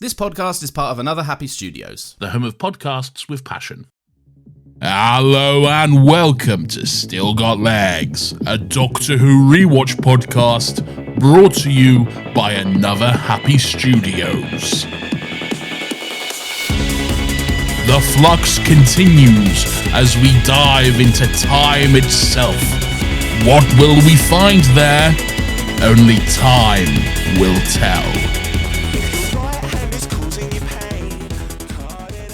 This podcast is part of Another Happy Studios, the home of podcasts with passion. Hello and welcome to Still Got Legs, a Doctor Who Rewatch podcast brought to you by Another Happy Studios. The flux continues as we dive into time itself. What will we find there? Only time will tell.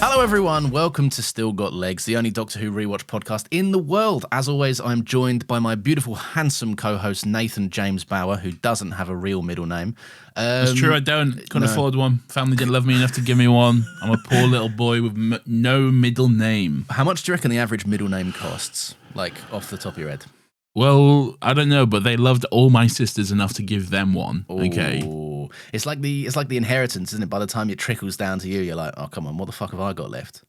Hello everyone, welcome to Still Got Legs, the only Doctor Who Rewatch podcast in the world. As always, I'm joined by my beautiful, handsome co-host Nathan James Bauer, who doesn't have a real middle name. It's true, I don't. Couldn't afford one. Family didn't love me enough to give me one. I'm a poor little boy with no middle name. How much do you reckon the average middle name costs, like off the top of your head? Well, I don't know, but they loved all my sisters enough to give them one. Okay. Ooh. It's like the inheritance, isn't it? By the time it trickles down to you, you're like, oh, come on, what the fuck have I got left?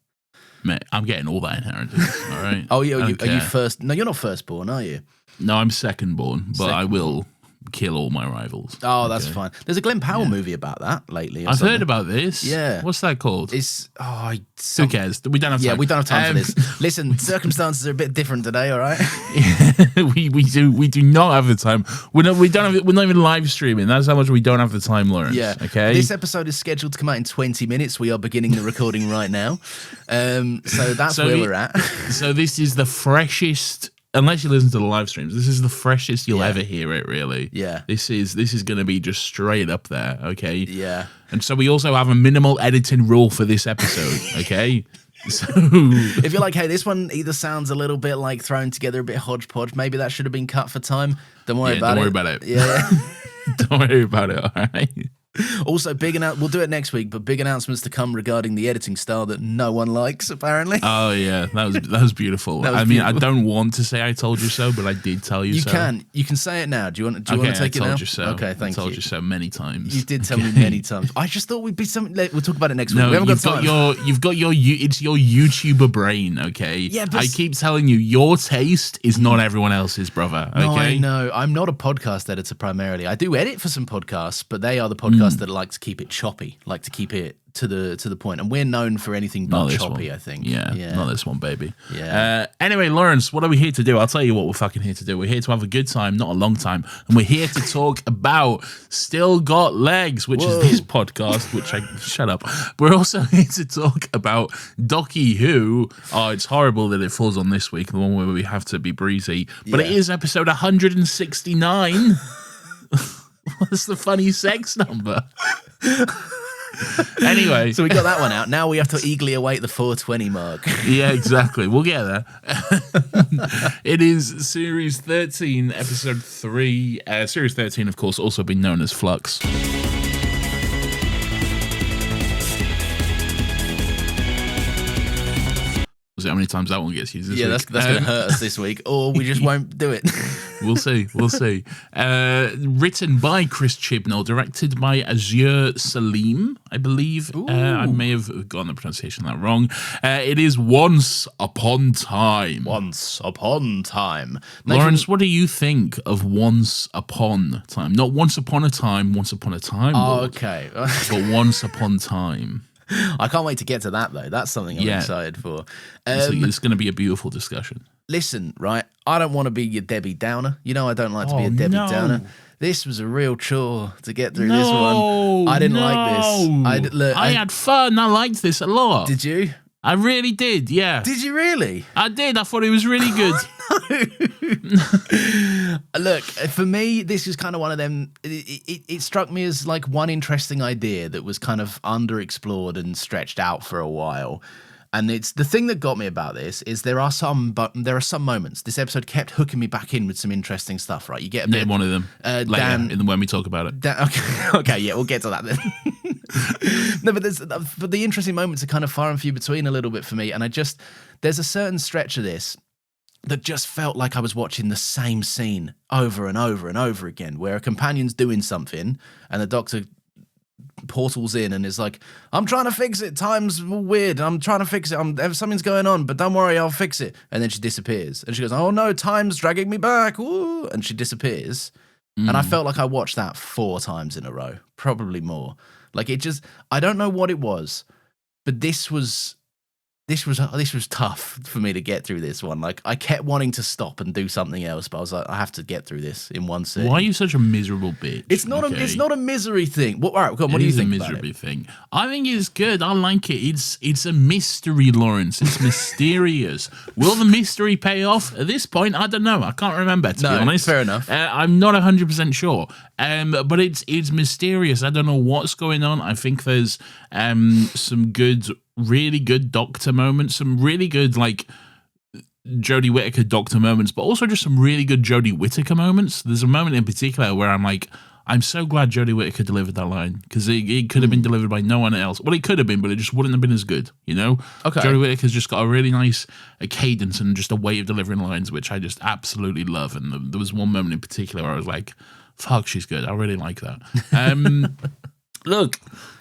Mate, I'm getting all that inheritance, all right? Oh, yeah, are you first? No, you're not firstborn, are you? No, I'm second-born, but I will kill all my rivals. Oh, that's fine. There's a Glenn Powell movie about that lately. I've heard about this. Yeah. What's that called? Who cares? We don't have time. Yeah, we don't have time for this. Listen, circumstances are a bit different today, all right? we do not have the time. We're not even live streaming. That's how much we don't have the time, Lawrence. Yeah. Okay. This episode is scheduled to come out in 20 minutes. We are beginning the recording right now. So that's where we're at. So this is the freshest. Unless you listen to the live streams, this is the freshest you'll ever hear it, really. Yeah. This is going to be just straight up there, okay? Yeah. And so we also have a minimal editing rule for this episode, okay? So if you're like, hey, this one either sounds a little bit like thrown together, a bit hodgepodge, maybe that should have been cut for time, don't worry about it. Yeah. Don't worry about it, all right? Also, we'll do it next week, but big announcements to come regarding the editing style that no one likes, apparently. Oh, yeah, that was beautiful. I don't want to say I told you so, but I did tell you so. You can say it now. Do you want to take it now? I told you so. Okay, thank you. I told you so many times. You did tell me many times. I just thought we'd be something. We'll talk about it next week. We haven't got time. It's your YouTuber brain, okay? Yeah, but I keep telling you, your taste is not everyone else's, brother. Okay? No, I know. I'm not a podcast editor primarily. I do edit for some podcasts, but they are the podcasts that like to keep it choppy, like to keep it to the point. And we're known for anything but choppy, I think. Yeah, not this one, baby. Yeah. Anyway, Lawrence, what are we here to do? I'll tell you what we're fucking here to do. We're here to have a good time, not a long time. And we're here to talk about Still Got Legs, which is this podcast, shut up. We're also here to talk about Doctor Who. Oh, it's horrible that it falls on this week, the one where we have to be breezy. But it is episode 169. What's the funny sex number? Anyway. So we got that one out. Now we have to eagerly await the 420 mark. Yeah, exactly. We'll get there. It is Series 13, Episode 3. Series 13, of course, also been known as Flux. How many times that one gets used this week? That's going to hurt us this week, or we just won't do it. We'll see. Written by Chris Chibnall, directed by Azure Salim, I believe. I may have gotten the pronunciation of that wrong. It is Once Upon Time. Once Upon Time. Lawrence, what do you think of Once Upon Time? Not Once Upon a Time, Once Upon a Time. Lord, okay. But Once Upon Time. I can't wait to get to that, though. That's something I'm excited for. It's going to be a beautiful discussion. Listen, right, I don't want to be your Debbie Downer. You know I don't like to be a Debbie Downer. This was a real chore to get through this one. I didn't like this. I had fun. I liked this a lot. Did you? I really did, yeah. Did you really? I did. I thought it was really good. Look, for me, this is kind of one of them. It struck me as like one interesting idea that was kind of underexplored and stretched out for a while. And it's the thing that got me about this is there are some moments. This episode kept hooking me back in with some interesting stuff. Right, you get a bit. Name one of them later when we talk about it. Okay, yeah, we'll get to that then. No, but the interesting moments are kind of far and few between a little bit for me, and there's a certain stretch of this that just felt like I was watching the same scene over and over and over again, where a companion's doing something and the Doctor portals in and is like, I'm trying to fix it, time's weird, I'm trying to fix it, something's going on, but don't worry, I'll fix it. And then she disappears and she goes, oh no, time's dragging me back. Ooh, and she disappears. And I felt like I watched that 4 times in a row, probably more. Like it just, I don't know what it was, but this was tough for me to get through this one. Like I kept wanting to stop and do something else, but I was like, I have to get through this in one sitting. Why are you such a miserable bitch? It's not a misery thing. All right, come on, what do you think about it? It is a misery thing. I think it's good. I like it. It's a mystery, Lawrence. It's mysterious. Will the mystery pay off? At this point, I don't know. I can't remember, to be honest. Fair enough. I'm not 100% sure. But it's mysterious. I don't know what's going on. I think there's some really good Doctor moments, some really good like Jodie Whittaker Doctor moments, but also just some really good Jodie Whittaker moments. There's a moment in particular where I'm like, I'm so glad Jodie Whittaker delivered that line, because it could have been delivered by no one else. Well, it could have been, but it just wouldn't have been as good, you know? Okay. Jodie Whittaker's just got a really nice cadence and just a way of delivering lines, which I just absolutely love. And there was one moment in particular where I was like, fuck, she's good. I really like that. Look,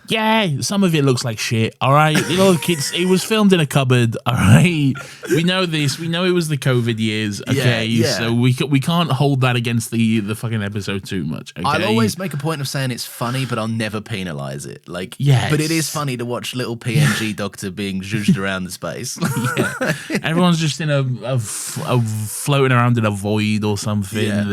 yeah, some of it looks like shit, all right? Look, it was filmed in a cupboard, all right? We know this. We know it was the COVID years, okay? Yeah. So we can't hold that against the fucking episode too much, okay? I'll always make a point of saying it's funny, but I'll never penalize it. Like, yes. But it is funny to watch little PNG Doctor being zhuzhed around the space. Yeah. Everyone's just in a floating around in a void or something. Yeah.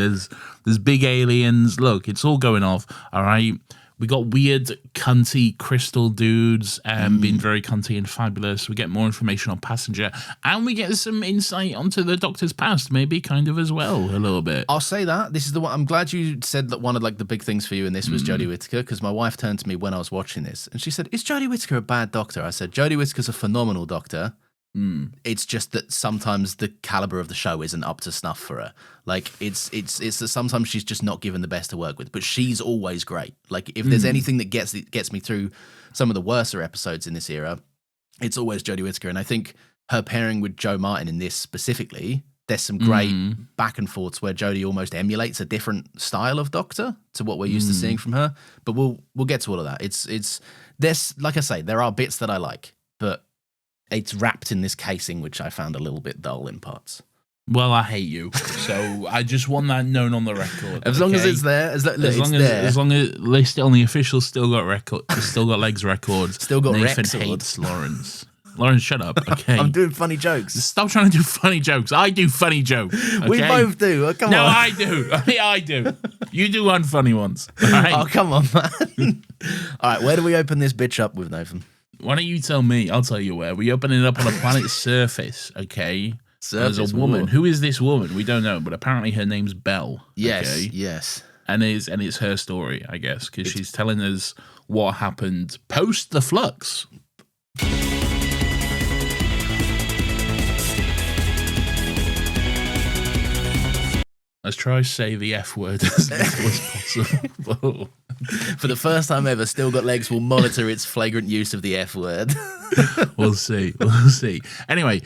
There's big aliens. Look, it's all going off, all right? We got weird, cunty crystal dudes being very cunty and fabulous. We get more information on Passenger, and we get some insight onto the Doctor's past, maybe kind of as well, a little bit. I'll say that. This is the one. I'm glad you said that one of like the big things for you in this was Jodie Whittaker, because my wife turned to me when I was watching this, and she said, "Is Jodie Whittaker a bad Doctor?" I said, "Jodie Whittaker's a phenomenal Doctor. It's just that sometimes the caliber of the show isn't up to snuff for her. Like it's that sometimes she's just not given the best to work with, but she's always great. Like if there's anything that gets me through some of the worser episodes in this era, it's always Jodie Whittaker. And I think her pairing with Joe Martin in this specifically, there's some great back and forths where Jodie almost emulates a different style of Doctor to what we're used to seeing from her. But we'll get to all of that. It's there's, like I say, there are bits that I like, but it's wrapped in this casing, which I found a little bit dull in parts. Well, I hate you, so I just want that known on the record. As long as it's there, as long as they still on the official still got legs records. Still got Nathan Rex hates Lawrence. Lawrence, shut up. Okay, I'm doing funny jokes. Stop trying to do funny jokes. I do funny jokes. Okay? We both do. Oh, come on. No, I do. I do. You do unfunny ones. All right? Oh, come on, man. All right, where do we open this bitch up with, Nathan? Why don't you tell me? I'll tell you where. We open it up on a planet's surface, okay? There's a woman. Who is this woman? We don't know, but apparently her name's Belle. Yes, okay? yes. And it's her story, I guess, because she's telling us what happened post the flux. Let's try to say the F word as little as possible. For the first time ever, Still Got Legs will monitor its flagrant use of the F word. We'll see. We'll see. Anyway,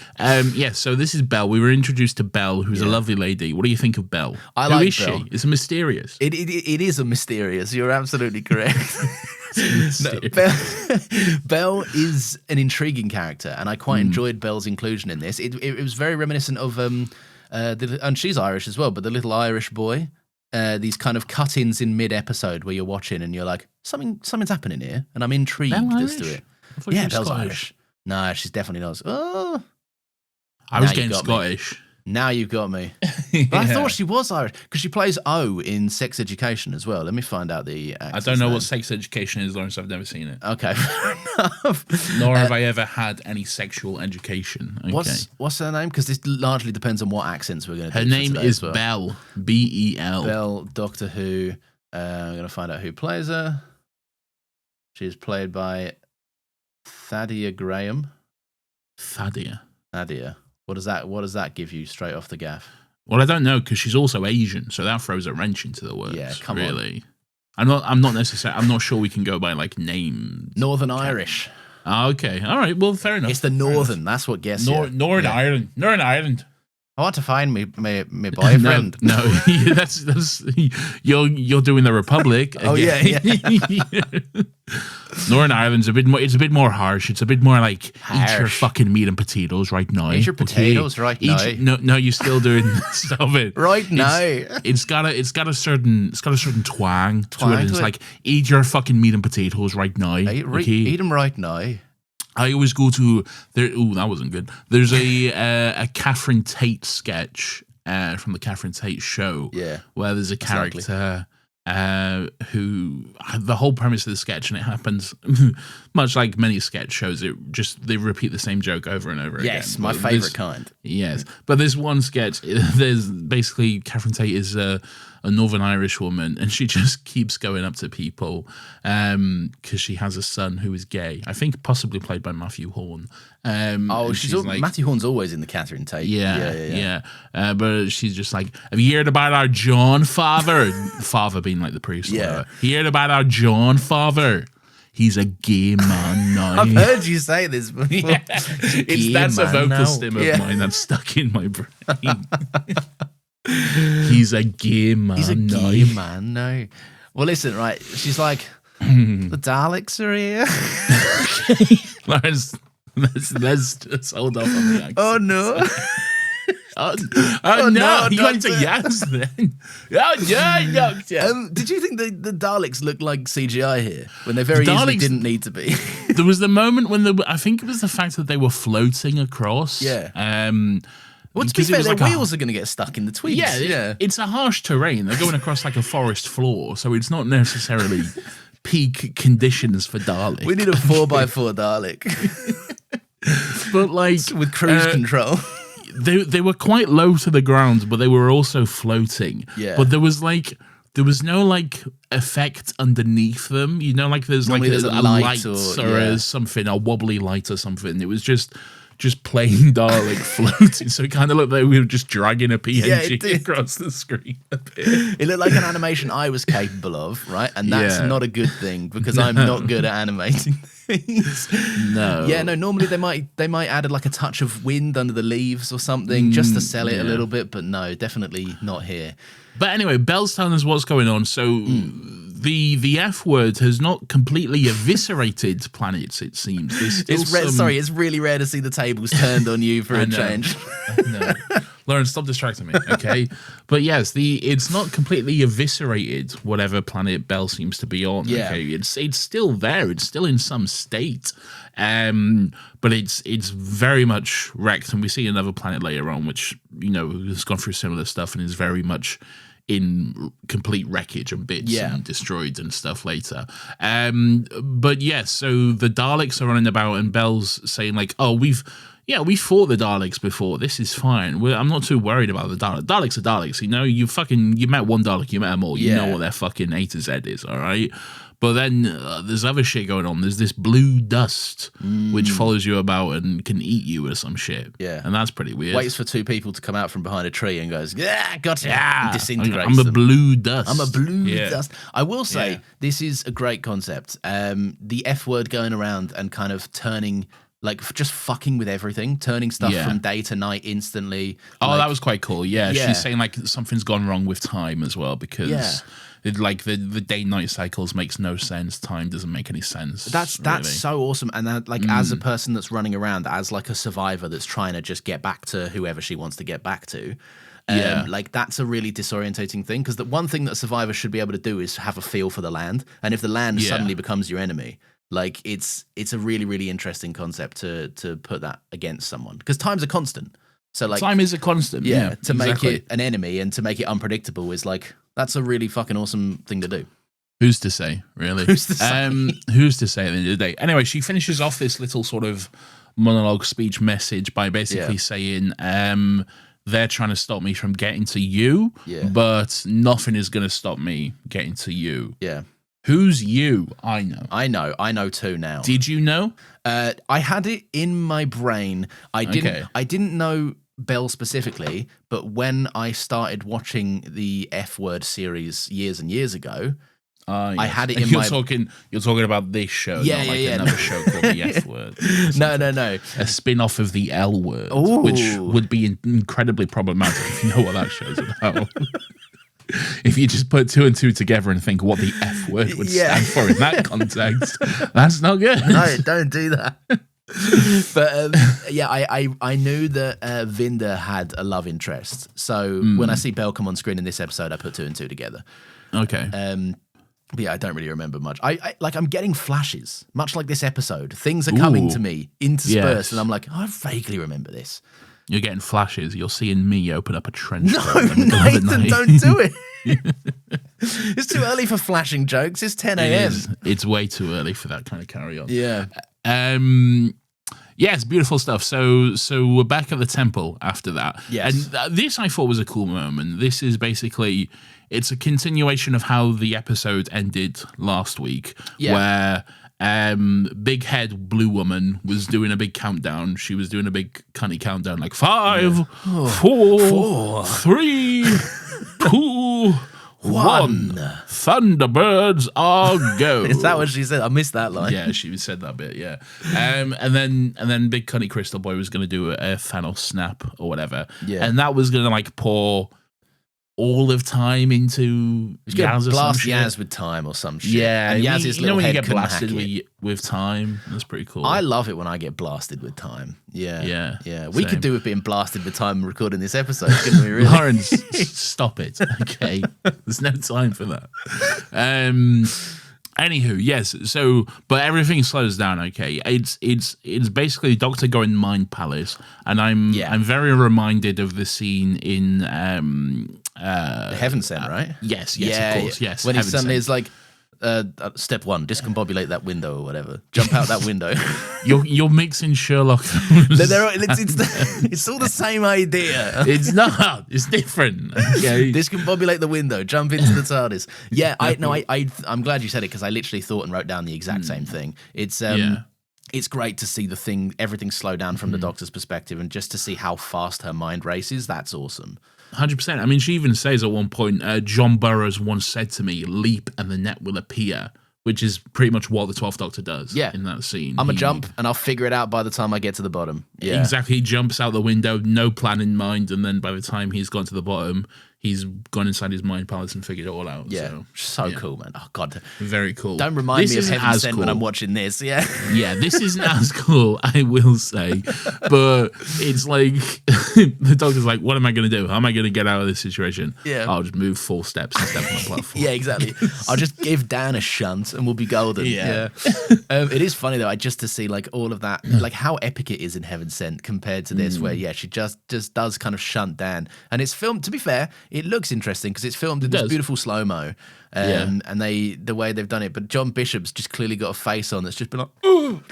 so this is Belle. We were introduced to Belle, who's a lovely lady. What do you think of Belle? I like Who is Belle. she? It's mysterious. It is a mysterious. You're absolutely correct. No, Belle is an intriguing character, and I quite enjoyed Belle's inclusion in this. It was very reminiscent of and she's Irish as well, but the little Irish boy. These kind of cut-ins in mid-episode where you're watching and you're like, something's happening here, and I'm intrigued as to it. Yeah, Belle's Irish. No, she's definitely not. Oh, I was getting Scottish. Now you've got me. But I thought she was Irish because she plays O in Sex Education as well. Let me find out the I don't know what Sex Education is, Lawrence. I've never seen it. Okay, fair enough. Nor have I ever had any sexual education. Okay. What's her name? Because this largely depends on what accents we're going to do. Her name is Belle. Belle. Belle, Doctor Who. I'm going to find out who plays her. She's played by Thadia Graham. Thadia. What does that give you straight off the gaff? Well, I don't know, because she's also Asian, so that throws a wrench into the works. Yeah, come really. I'm not sure we can go by like names. Northern Irish. Oh, okay. All right. Well, fair enough. It's the Northern. That's what gets you. Northern Ireland. Northern Ireland. I want to find my boyfriend. No, that's you're doing the Republic. Oh again. yeah. Northern Ireland's a bit more. It's a bit more harsh. It's a bit more like eat your Harsh. fucking meat and potatoes right now. Eat your potatoes right now. No, you're still doing stop it Right now. It's got a certain twang to Twang it. It's to it. like eat your fucking meat and potatoes right now. Eat them right now. I always go to there. Oh, that wasn't good. There's a Catherine Tate sketch from the Catherine Tate show. Yeah. Where there's a Exactly. character who the whole premise of the sketch, and it happens much like many sketch shows. They repeat the same joke over and over again. Yes, my But favorite kind. Yes, but there's one sketch. There's basically Catherine Tate is a Northern Irish woman, and she just keeps going up to people because she has a son who is gay. I think possibly played by Matthew Horn. She's Matthew Horn's always in the Catherine Tate. Yeah. But she's just like, have you heard about our John father? Father being like the priest. Yeah. Or whatever. You heard about our John father? He's a gay man now. I've heard you say this before. Yeah. That's a vocal now. stim of mine that's stuck in my brain. He's a gay man. He's a now. gay man now. Well, listen, right? She's like, the Daleks are here. Lawrence, let's just hold off on the accent. Oh no! Oh, no, you went doctor. to yes then. Oh yeah, doctor. Did you think the Daleks looked like CGI here when they very easily Daleks- didn't need to be? There was the moment when I think it was the fact that they were floating across. Yeah. Well, to be because it fair, was their like wheels are going to get stuck in the twigs. Yeah, it's a harsh terrain. They're going across like a forest floor, so it's not necessarily peak conditions for Dalek. We need a 4x4 Dalek but like with cruise control. they were quite low to the ground, but they were also floating. Yeah. But there was no like effect underneath them. You know, like there's Normally like there's a a light light or yeah. something, a wobbly light or something. It was just plain Dalek floating. So it kind of looked like we were just dragging a PNG it did. across the screen a bit. It looked like an animation I was capable of, right? And that's Yeah. not a good thing because I'm not good at animating things. No. Yeah, no, normally they might add like a touch of wind under the leaves or something just to sell it a little bit, but no, definitely not here. But anyway, Belle's telling us what's going on. So the F word has not completely eviscerated planets, it seems. There's still It's really rare to see the tables turned on you for a know. change. No. Lauren, stop distracting me, okay? But yes, it's not completely eviscerated, whatever planet Belle seems to be on. Yeah. Okay, it's still there. It's still in some state, but it's very much wrecked. And we see another planet later on, which has gone through similar stuff and is very much in complete wreckage and bits and destroyed and stuff later. But yes, so the Daleks are running about and Belle's saying like, oh, we fought the Daleks before. This is fine. I'm not too worried about the Daleks. Daleks are Daleks, you met one Dalek, you met them all. You know what their fucking A to Z is, all right? But then there's other shit going on. There's this blue dust which follows you about and can eat you or some shit. Yeah. And that's pretty weird. Waits for two people to come out from behind a tree and goes, yeah, gotcha. Yeah. And disintegrates I'm a them. blue dust. I'm a blue dust. I will say Yeah. this is a great concept. The F word going around and kind of turning, like just fucking with everything, turning stuff from day to night instantly. Oh, that was quite cool. Yeah, Yeah. she's saying like something's gone wrong with time as well because the day-night cycles makes no sense. Time doesn't make any sense. That's really. so awesome. And that, like, as a person that's running around, as like a survivor that's trying to just get back to whoever she wants to get back to, like that's a really disorientating thing because the one thing that a survivor should be able to do is have a feel for the land. And if the land suddenly becomes your enemy, like it's a really, really interesting concept to put that against someone because time's a constant. So like time is a constant. Yeah, to make it an enemy and to make it unpredictable is like that's a really fucking awesome thing to do. Who's to say, really? Who's to say? Who's to say at the end of the day? Anyway, she finishes off this little sort of monologue speech message by basically saying, they're trying to stop me from getting to you, but nothing is going to stop me getting to you. Yeah. Who's you? I know. I know too now. Did you know? I had it in my brain. I didn't know Belle specifically, but when I started watching the F Word series years and years ago, I had it in you're my... You're talking about this show, Yeah, not like yeah. another show called The F Word. No. A spin-off of The L Word, Ooh. which would be incredibly problematic if you know what that show's about. If you just put 2 and 2 together and think what the F word would stand for in that context, that's not good. No, don't do that. But I knew that Vinda had a love interest. So when I see Belle come on screen in this episode, I put 2 and 2 together. Okay. But yeah, I don't really remember much. I'm getting flashes, much like this episode. Things are coming to me interspersed, and I'm like, I vaguely remember this. You're getting flashes. You're seeing me open up a trench coat. No, Nathan, don't do it. It's too early for flashing jokes. It's 10 a.m. It's way too early for that kind of carry on. Yeah. Yes, beautiful stuff. So we're back at the temple after that. Yes. And this I thought was a cool moment. This is basically, it's a continuation of how the episode ended last week, where big head blue woman was doing a big countdown. She was doing a big cunny countdown, like 5, 4, 3, 2, 1. Thunderbirds are go. Is that what she said? I missed that line. Yeah, she said that bit. Yeah, and then big cunny crystal boy was going to do a Thanos snap or whatever. Yeah, and that was going to like pour all of time into Yaz or blast some Yaz shit. with time or some shit. Yeah, and Yaz's little when head you get couldn't blasted hack it. with time. That's pretty cool. I love it when I get blasted with time. Yeah. We Same. could do with being blasted with time and recording this episode, couldn't we? Really? Lawrence, stop it. Okay, there's no time for that. Anywho, yes. So, but everything slows down. Okay, it's basically Doctor going Mind Palace, and I'm very reminded of the scene in the Heaven Sent, right? Yes, of course, yes. When he suddenly is like, step 1, discombobulate that window or whatever. Jump out that window. You're mixing Sherlock. It's all the same idea. It's not. It's different. Okay. Discombobulate the window. Jump into the TARDIS. Yeah, I'm glad you said it because I literally thought and wrote down the exact same thing. It's great to see everything slow down from the Doctor's perspective, and just to see how fast her mind races. That's awesome. 100%. I mean, she even says at one point, John Burroughs once said to me, leap and the net will appear, which is pretty much what the 12th Doctor does in that scene. I'm going to jump and I'll figure it out by the time I get to the bottom. Yeah. Exactly. He jumps out the window, no plan in mind, and then by the time he's gone to the bottom, he's gone inside his mind palace and figured it all out. Yeah, so cool, man. Oh, God. Very cool. Don't remind me of Heaven Sent when I'm watching this, yeah. Yeah, this isn't as cool, I will say. But it's like, the Doctor's like, what am I going to do? How am I going to get out of this situation? Yeah. I'll just move 4 steps and step on the platform. Yeah, exactly. I'll just give Dan a shunt and we'll be golden. Yeah. It is funny, though, just to see like all of that, like how epic it is in Heaven Sent compared to this, where, she just does kind of shunt Dan. And it's filmed, to be fair, it looks interesting because it's filmed in this beautiful slow-mo, and the way they've done it. But John Bishop's just clearly got a face on that's just been like, ooh,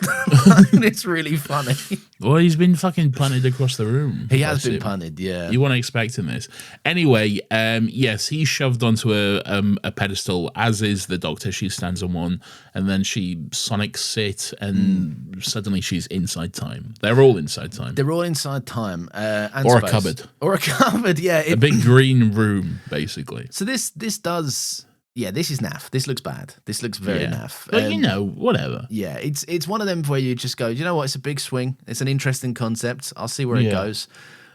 and it's really funny. Well, he's been fucking punted across the room. He has been punted, yeah. You weren't expecting this. Anyway, yes, he's shoved onto a pedestal, as is the Doctor. She stands on one, and then she sonics it, and suddenly she's inside time. They're all inside time. They're all inside time. And or space. A cupboard. Or a cupboard, yeah. A big green room, basically. So this does... Yeah, this is naff. This looks bad. This looks very naff. But whatever. Yeah, it's one of them where you just go, you know what? It's a big swing. It's an interesting concept. I'll see where it goes.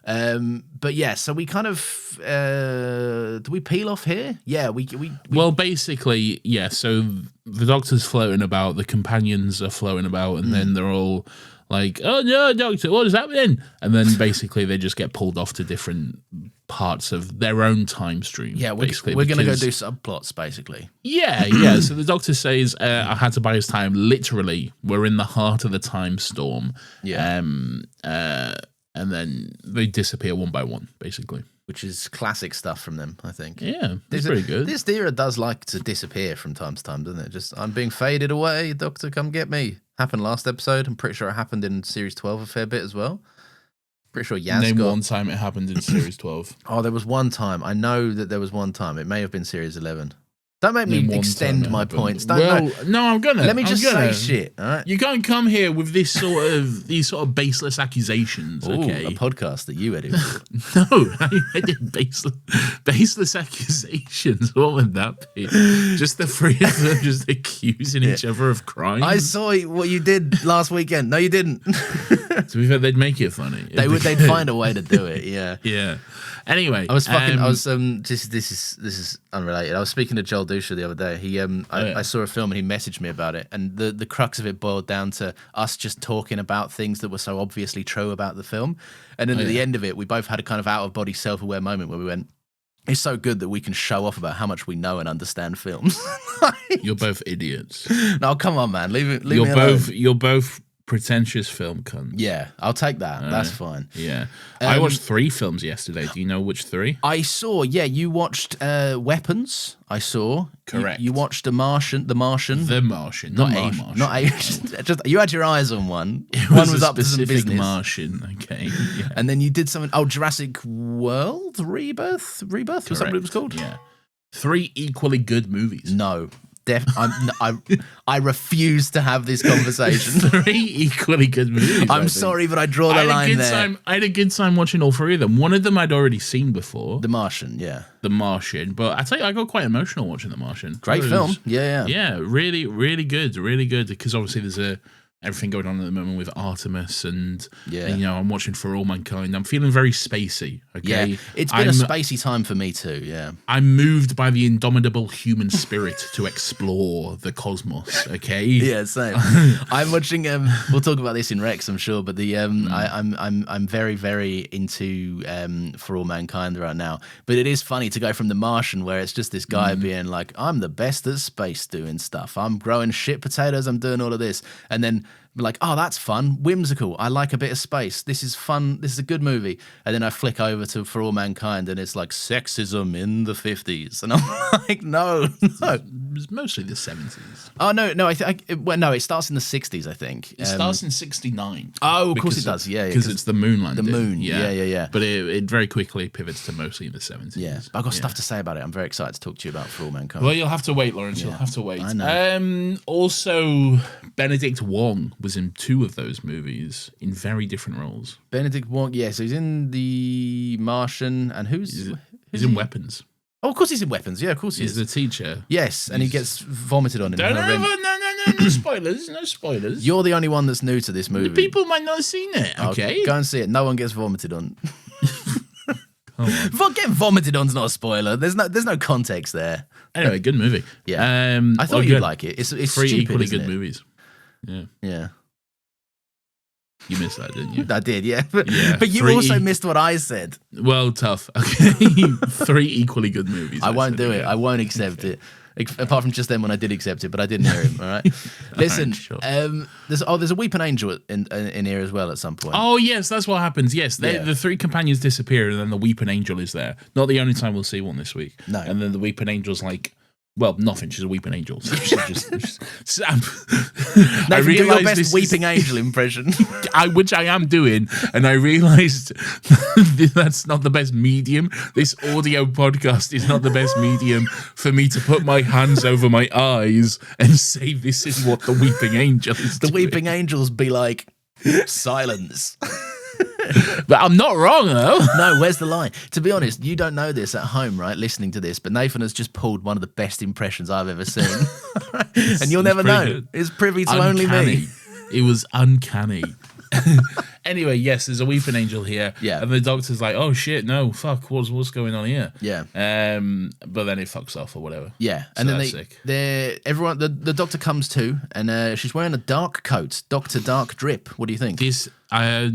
But yeah, so we kind of do we peel off here? Yeah, we well, basically, yeah. So the Doctor's floating about, the companions are floating about, and then they're all like, "Oh no, Doctor, what is happening?" And then basically they just get pulled off to different parts of their own time stream. Yeah, we're going to go do subplots, basically. Yeah. So the Doctor says, I had to buy his time. Literally, we're in the heart of the time storm. Yeah. And then they disappear one by one, basically. Which is classic stuff from them, I think. Yeah, it's pretty good. This era does like to disappear from time to time, doesn't it? Just, I'm being faded away, Doctor, come get me. Happened last episode. I'm pretty sure it happened in Series 12 a fair bit as well. Pretty sure Yaz Name one time it happened in Series 12. Oh, there was one time. I know that there was one time. It may have been Series 11. Don't make me Name one extend time my it happened. points. Don't, well, no. no, I'm gonna. Let me I'm just gonna. say shit. All right. You can't come here with these sort of baseless accusations. Ooh, Okay. a podcast that you edit. No, I did baseless accusations. What would that be? Just the three of them just accusing each other of crimes. I saw what you did last weekend. No, you didn't. To be fair, they'd make it funny. They'd find a way to do it. Yeah. Yeah. Anyway, I was this is unrelated. I was speaking to Joel Dusha the other day. I saw a film and he messaged me about it, and the crux of it boiled down to us just talking about things that were so obviously true about the film. And then at the end of it, we both had a kind of out of body self-aware moment where we went, it's so good that we can show off about how much we know and understand films. You're both idiots. No, come on, man. Leave me alone. You're both pretentious film cunts. Yeah, I'll take that. That's fine. Yeah. I watched 3 films yesterday. Do you know which 3? I saw, you watched Weapons, I saw. Correct. You watched The Martian. The Martian. Not a Martian. Not a just you had your eyes on one. One was up to some specific business. Martian, okay. Yeah. And then you did something, Jurassic World? Rebirth? Was that what it was called? Yeah. 3 equally good movies. No. I refuse to have this conversation. 3 equally good movies. I'm sorry, but I draw the line there. I had a good time watching all 3 of them. One of them I'd already seen before. The Martian, yeah. The Martian. But I tell you, I got quite emotional watching The Martian. Great film. Yeah. Yeah, really, really good. Really good. Because obviously there's everything going on at the moment with Artemis and I'm watching For All Mankind. I'm feeling very spacey, okay? Yeah, it's been a spacey time for me too, yeah. I'm moved by the indomitable human spirit to explore the cosmos, okay? Yeah, same. I'm watching we'll talk about this in Rex, I'm sure, but I'm very, very into For All Mankind right now. But it is funny to go from The Martian, where it's just this guy being like, I'm the best at space doing stuff. I'm growing shit potatoes, I'm doing all of this. And then like, oh, that's fun, whimsical. I like a bit of space. This is fun. This is a good movie. And then I flick over to For All Mankind, and it's like sexism in the 50s, and I'm like, no. It was mostly the 70s. Oh no, it starts in the 60s, I think. It starts in 69. Oh, of course it does. Yeah, because it's the moon landing. The moon. Yeah. But it very quickly pivots to mostly in the 70s. Yeah, but I've got stuff to say about it. I'm very excited to talk to you about For All Mankind. Well, you'll have to wait, Lawrence. You'll have to wait. I know. Also, Benedict Wong was in 2 of those movies in very different roles. Benedict Wong, so he's in The Martian, and who's in Weapons. Oh, of course he's in Weapons. Yeah, of course he is. He's the teacher. Yes, and he gets vomited on in No spoilers. No spoilers. You're the only one that's new to this movie. The people might not have seen it. Okay, go and see it. No one gets vomited on. Getting vomited on's not a spoiler. There's no context there. Anyway, good movie. Yeah, I thought you'd like it. It's 3 stupid, equally isn't good it? movies. Yeah. You missed that, didn't you? I did, yeah. But you also missed what I said. Well, tough. Okay. 3 equally good movies. I won't do it. I won't accept it. Apart from just then when I did accept it, but I didn't hear him. All right. Listen, sure. there's a weeping angel in here as well at some point. Oh yes, that's what happens. Yes, the 3 companions disappear, and then the weeping angel is there. Not the only time we'll see one this week. No. And then the weeping angel's like, well, nothing. She's a weeping angel. So she's just Sam. I realized your best weeping angel impression, which I am doing, and I realized that's not the best medium. This audio podcast is not the best medium for me to put my hands over my eyes and say this is what the weeping angel is. The weeping angels be like silence. But I'm not wrong, though. No, where's the line? To be honest, you don't know this at home, right, listening to this, but Nathan has just pulled one of the best impressions I've ever seen. And you'll never know. Good. It's privy to only me. It was uncanny. Anyway, yes, there's a weeping angel here. Yeah. And the doctor's like, oh, shit, no, fuck, what's going on here? Yeah. But then it fucks off or whatever. Yeah. So And then the doctor comes to, and she's wearing a dark coat, Dr. Dark Drip. What do you think? I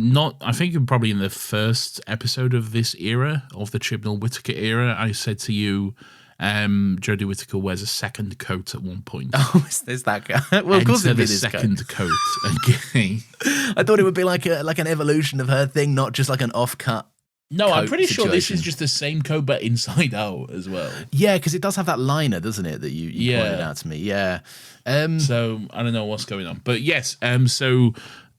think probably in the first episode of this era, of the Chibnall Whittaker era, I said to you, Jodie Whittaker wears a second coat at one point. Oh, is that guy? Well, of course it'd be this second coat. Okay. I thought it would be like an evolution of her thing, not just like an off-cut. No, I'm pretty sure this is just the same coat, but inside out as well. Yeah, because it does have that liner, doesn't it, that you pointed out to me. Yeah. So I don't know what's going on, but yes. So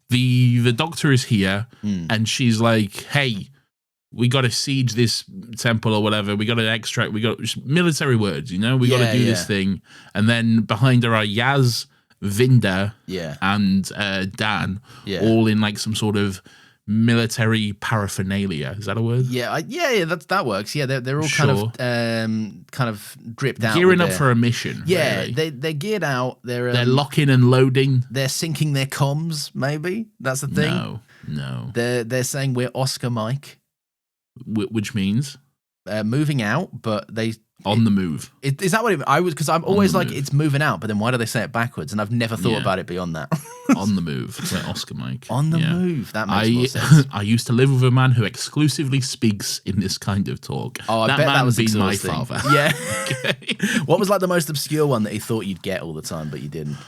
the doctor is here, and she's like, "Hey, we got to siege this temple or whatever. We got to extract. We got military words. We got to do this thing. And then behind her are Yaz, Vinder, and Dan, all in like some sort of military paraphernalia. Is that a word? Yeah, that works. Yeah, they're all kind of dripped out, gearing up for a mission. Yeah, really. they're geared out. They're locking and loading. They're syncing their comms. Maybe that's the thing. No. They're saying we're Oscar Mike, which means moving out, but they. On the move. Is that what I was? Because I'm always like, it's moving out, but then why do they say it backwards? And I've never thought about it beyond that. On the move. Like Oscar Mike. On the move. That makes more sense. I used to live with a man who exclusively speaks in this kind of talk. Oh, I bet that was exhausting. My father. Yeah. Okay. What was like the most obscure one that he thought you'd get all the time, but you didn't?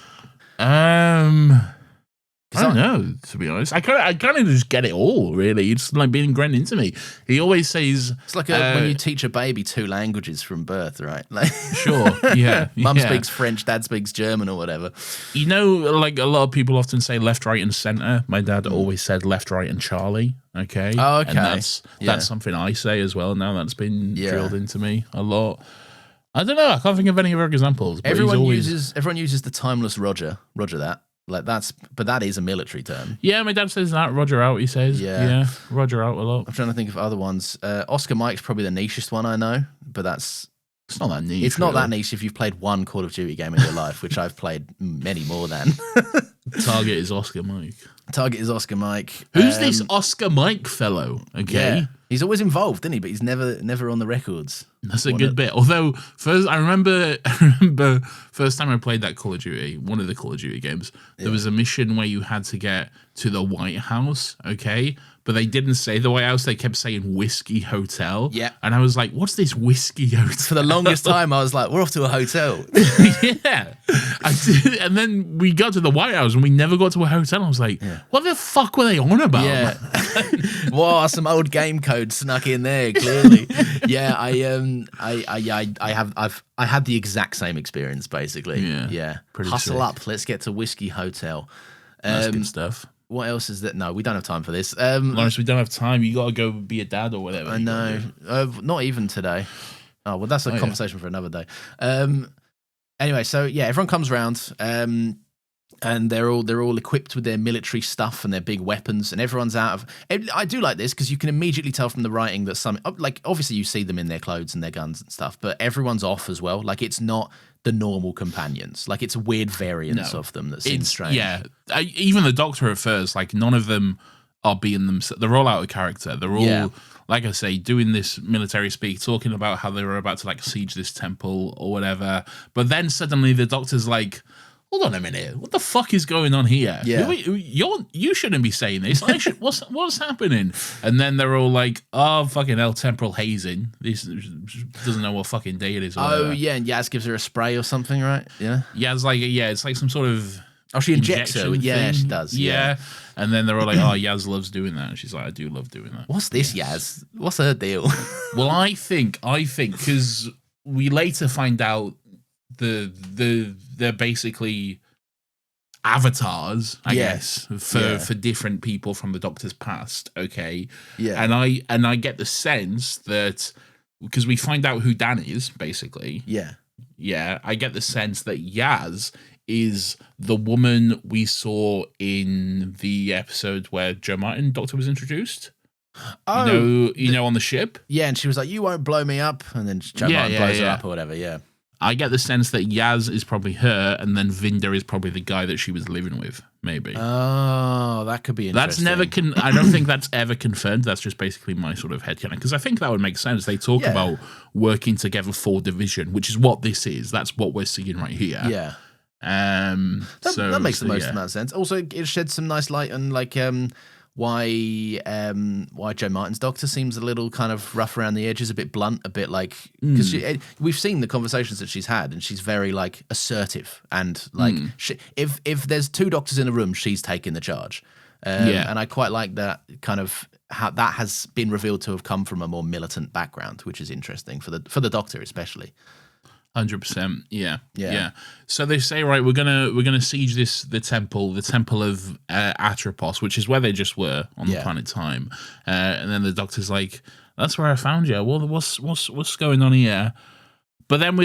I don't know, to be honest. I kind of just get it all, really. It's like being ingrained into me. He always says... It's like when you teach a baby 2 languages from birth, right? Like, sure, yeah. Mum speaks French, dad speaks German or whatever. Like a lot of people often say left, right, and center. My dad always said left, right, and Charlie, okay? Oh, okay. And that's something I say as well now. That's been drilled into me a lot. I don't know. I can't think of any other examples. Everyone uses the timeless Roger that. Like but that is a military term. Yeah, my dad says that. Roger out, he says. Yeah, Roger out a lot. I'm trying to think of other ones. Oscar Mike's probably the nichest one I know, but it's not that niche. It's not that niche if you've played one Call of Duty game in your life, which I've played many more than. Target is Oscar Mike. Who's this Oscar Mike fellow? Okay. Yeah. He's always involved, isn't he? But he's never on the records. That's a good bit. Although I remember first time I played that Call of Duty, one of the Call of Duty games, there was a mission where you had to get to the White House, okay? But they didn't say the White House, they kept saying Whiskey Hotel. Yeah. And I was like, what's this Whiskey Hotel? For the longest time, I was like, we're off to a hotel. Yeah. I did. And then we got to the White House and we never got to a hotel. I was like, what the fuck were they on about? Yeah. Wow, some old game code snuck in there, clearly. Yeah, I had the exact same experience, basically. Yeah. Hustle sick. up, let's get to Whiskey Hotel. That's good stuff. What else is that? No, we don't have time for this. Lawrence, we don't have time. You got to go be a dad or whatever. I know. Not even today. Oh, well, that's a conversation for another day. Anyway, so yeah, everyone comes around, and they're all equipped with their military stuff and their big weapons, and everyone's out of. I do like this because you can immediately tell from the writing that some, like, obviously you see them in their clothes and their guns and stuff, but everyone's off as well. Like, it's not the normal companions. Like, it's a weird variance of them that seems strange. Yeah, even the Doctor at first, like, none of them are being themselves. They're all out of character. They're all, like I say, doing this military speak, talking about how they were about to, like, siege this temple or whatever. But then suddenly the Doctor's like, hold on a minute, what the fuck is going on here? Yeah. You shouldn't be saying this. I should. What's happening? And then they're all like, oh, fucking hell, temporal hazing. This doesn't know what fucking day it is. Oh, yeah, and Yaz gives her a spray or something, right? Yeah. Yaz, like, it's like some sort of... Oh, she injects her. Yeah, thing. she does. Yeah. And then they're all like, oh, Yaz loves doing that. And she's like, I do love doing that. What's this, Yaz? What's her deal? Well, I think, because we later find out they're basically avatars, I guess, for different people from the Doctor's past. Okay. Yeah. And I get the sense that because we find out who Dan is, basically. Yeah. Yeah. I get the sense that Yaz is the woman we saw in the episode where Joe Martin Doctor was introduced. Oh, you know, on the ship. Yeah, and she was like, "You won't blow me up," and then Joe Martin blows her up or whatever. Yeah. I get the sense that Yaz is probably her, and then Vinder is probably the guy that she was living with, maybe. Oh, that could be interesting. That's never I don't think that's ever confirmed. That's just basically my sort of headcanon, because I think that would make sense. They talk about working together for division, which is what this is. That's what we're seeing right here. Yeah. That makes the most amount of sense. Also, it sheds some nice light on like why Joe Martin's Doctor seems a little kind of rough around the edges, a bit blunt, a bit like, because we've seen the conversations that she's had, and she's very like assertive and like if there's 2 doctors in a room, she's taking the charge. And I quite like that kind of how that has been revealed to have come from a more militant background, which is interesting for the Doctor especially. 100%. Yeah. So they say, right, we're gonna siege the temple of Atropos, which is where they just were on the planet Time. And then the Doctor's like, "That's where I found you. Well, what's going on here?" But then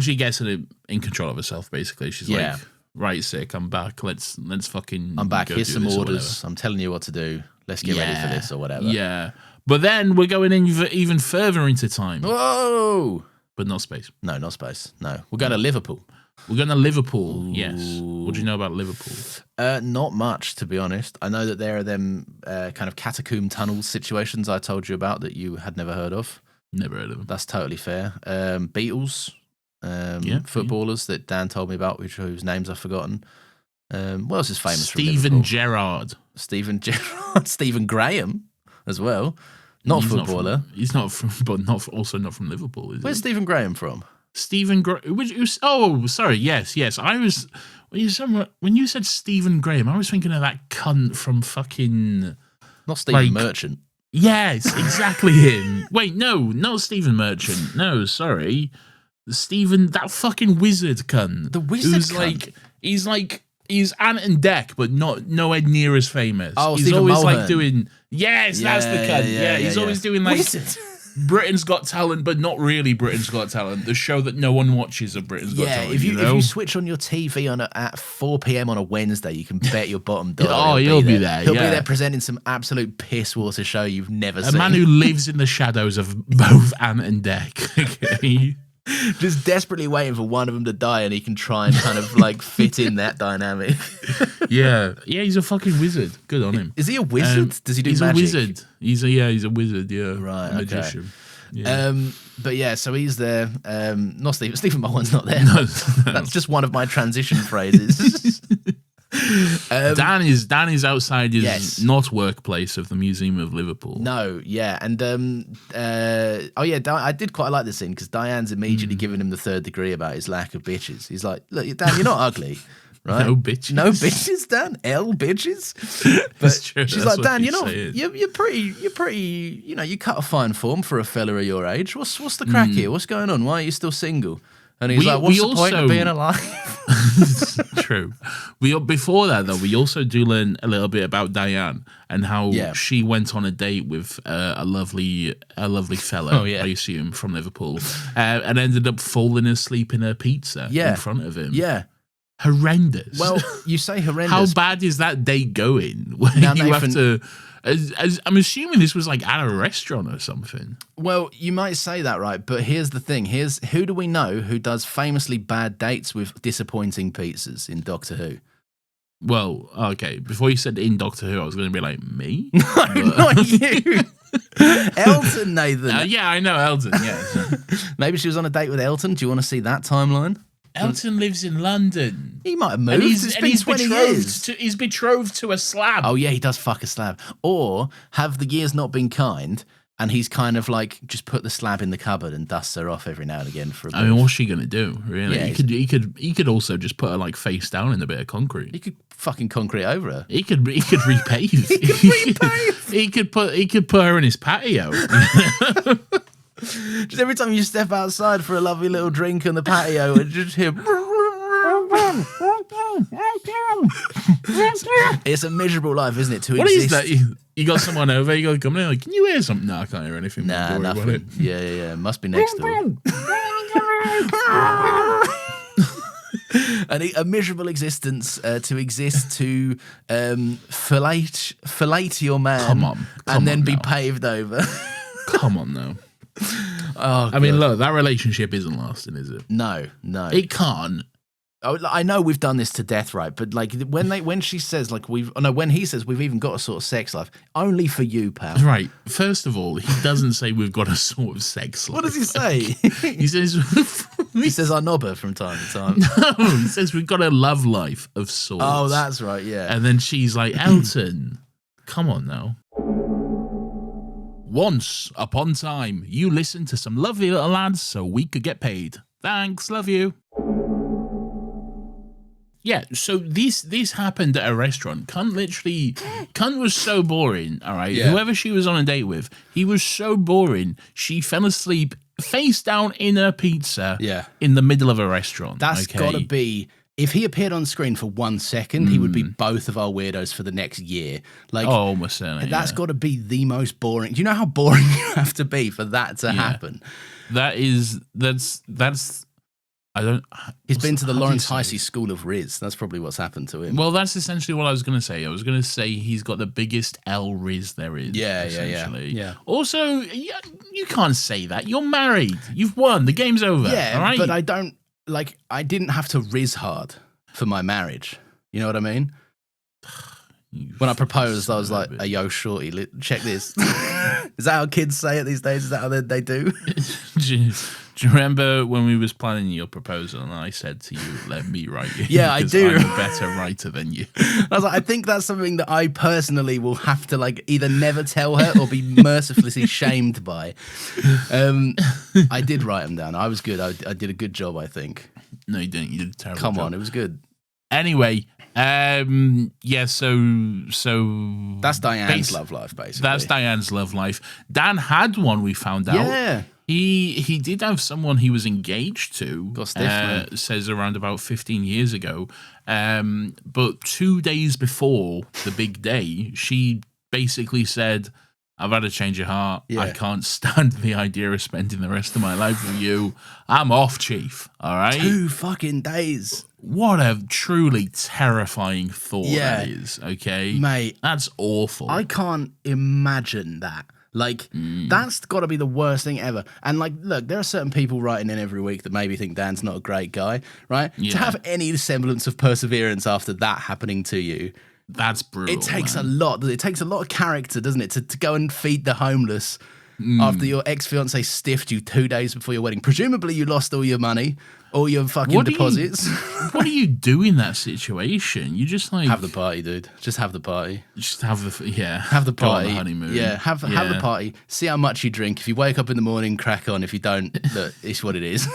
she gets in control of herself. Basically, she's like, "Right, sick. I'm back. Let's fucking. I'm back. Go Here's do some this orders. I'm telling you what to do. Let's get ready for this or whatever." Yeah. But then we're going in even further into time. Whoa! But not space. No, not space. No. We're going to Liverpool. We're going to Liverpool, yes. What do you know about Liverpool? Not much, to be honest. I know that there are them kind of catacomb tunnels situations I told you about that you had never heard of. Never heard of them. That's totally fair. Beatles, footballers that Dan told me about, whose names I've forgotten. What else is famous from Liverpool? Steven Gerrard. Stephen Gerrard. Stephen Graham as well. Not a footballer. He's not from, but also not from Liverpool. Where's Stephen Graham from? Sorry. Yes. I was when you said Stephen Graham, I was thinking of that cunt from fucking. Not Stephen Merchant. Yes, exactly him. Wait, no, not Stephen Merchant. No, sorry, Stephen, that fucking wizard cunt. The wizard cunt. He's Ant and Dec, but nowhere near as famous. Oh, he's Stephen always Mulhern. like doing. Yes, that's the cunt. Yeah, he's always doing like wizard. Britain's Got Talent, but not really Britain's Got Talent. The show that no one watches of Britain's Got Talent. If you switch on your TV at 4 p.m. on a Wednesday, you can bet your bottom dollar. He'll be there. He'll be there presenting some absolute piss water show you've never seen. A man who lives in the shadows of both Ant and Dec. Okay. Just desperately waiting for one of them to die, and he can try and kind of like fit in that dynamic. Yeah, he's a fucking wizard. Good on him. Is he a wizard? Does he do magic? He's a wizard. He's a wizard. Yeah, right. A magician. Yeah. But yeah, so he's there. Not Stephen Mulhern's not there. No. That's just one of my transition phrases. Dan is outside his not workplace of the Museum of Liverpool. No, yeah, and I did quite like this scene because Diane's immediately giving him the third degree about his lack of bitches. He's like, "Look, Dan, you're not ugly, right? No bitches, Dan. Bitches." But That's true. she's That's like, "Dan, you're pretty. You know, you cut a fine form for a fella of your age. What's the crack here? What's going on? Why are you still single?" And he's like, "What's the point of being alive?" True. Before that, though, we also do learn a little bit about Diane and how she went on a date with a lovely fellow, I assume, from Liverpool, and ended up falling asleep in her pizza in front of him. Yeah. Horrendous. Well, you say horrendous. How bad is that date going? Have to... I'm assuming this was like at a restaurant or something. Well, you might say that, right? But here's the thing. Who do we know who does famously bad dates with disappointing pizzas in Doctor Who? Well, okay. Before you said in Doctor Who, I was going to be like, me? No, not you. Elton, Nathan. Yeah, I know Elton, yeah. Maybe she was on a date with Elton. Do you want to see that timeline? Elton lives in London. He might have moved. It's been 20 years. He's betrothed to a slab. Oh, yeah, he does fuck a slab. Or have the years not been kind, and he's kind of like just put the slab in the cupboard and dusts her off every now and again for a bit. I mean, what's she going to do, really? Yeah, he could also just put her like face down in a bit of concrete. He could fucking concrete over her. He could repave. He could put her in his patio. Just every time you step outside for a lovely little drink on the patio, and just hear. It's a miserable life, isn't it? To what exist. Is that? You got someone over. You got to come in. Like, can you hear something? No, I can't hear anything. Nah, nothing. Yeah. Must be next door. A miserable existence to exist to fillet your man, and then be paved over. Come on, now. Oh, I mean, look, that relationship isn't lasting, is it? No. It can't. I know we've done this to death, right? But like when she says when he says we've even got a sort of sex life, only for you, pal. Right. First of all, he doesn't say we've got a sort of sex life. What does he say? He says I knob her from time to time. No, he says we've got a love life of sorts. Oh, that's right, yeah. And then she's like, Elton, come on now. Once upon time, you listened to some lovely little lads so we could get paid. Thanks, love you. Yeah, so this happened at a restaurant. Cunt was so boring, all right? Yeah. Whoever she was on a date with, he was so boring, she fell asleep face down in a pizza Yeah. in the middle of a restaurant. That's got to be... If he appeared on screen for 1 second, he would be both of our weirdos for the next year. Like, almost certainly. That's got to be the most boring. Do you know how boring you have to be for that to happen? That's I don't. He's been to the Lawrence Heisey School of Riz. That's probably what's happened to him. Well, that's essentially what I was going to say. I was going to say he's got the biggest L Riz there is. Yeah. Also, you can't say that. You're married. You've won. The game's over. Yeah, all right? But I didn't have to Riz hard for my marriage. You know what I mean? When I proposed, I was like, "Hey, yo, shorty, check this." Is that how kids say it these days? Is that how they do? Do you remember when we was planning your proposal and I said to you, "Let me write you"? Yeah, I do. I'm a better writer than you. I was like, I think that's something that I personally will have to like either never tell her or be mercilessly shamed by. I did write them down. I was good. I did a good job, I think. No, you didn't. You did a terrible Come job. on, it was good. Anyway, yeah, so that's Diane's love life, basically. That's Diane's love life. Dan had one, we found out. Yeah. He did have someone he was engaged to, Got stiff, says around about 15 years ago. But 2 days before the big day, she basically said, "I've had a change of heart. Yeah. I can't stand the idea of spending the rest of my life with you. I'm off, Chief." All right? 2 fucking days. What a truly terrifying thought that is, okay? Mate. That's awful. I can't imagine that. Like, that's got to be the worst thing ever. And, like, look, there are certain people writing in every week that maybe think Dan's not a great guy, right? Yeah. To have any semblance of perseverance after that happening to you, that's brutal. it takes a lot. It takes a lot of character, doesn't it, to go and feed the homeless after your ex-fiancé stiffed you 2 days before your wedding. Presumably you lost all your money, all your fucking deposits. What do you do in that situation? You just like... Have the party, dude. Just have the party. Just have the... Yeah. Have the Go on party. the honeymoon. Yeah, have the party. See how much you drink. If you wake up in the morning, crack on. If you don't, look, it's what it is.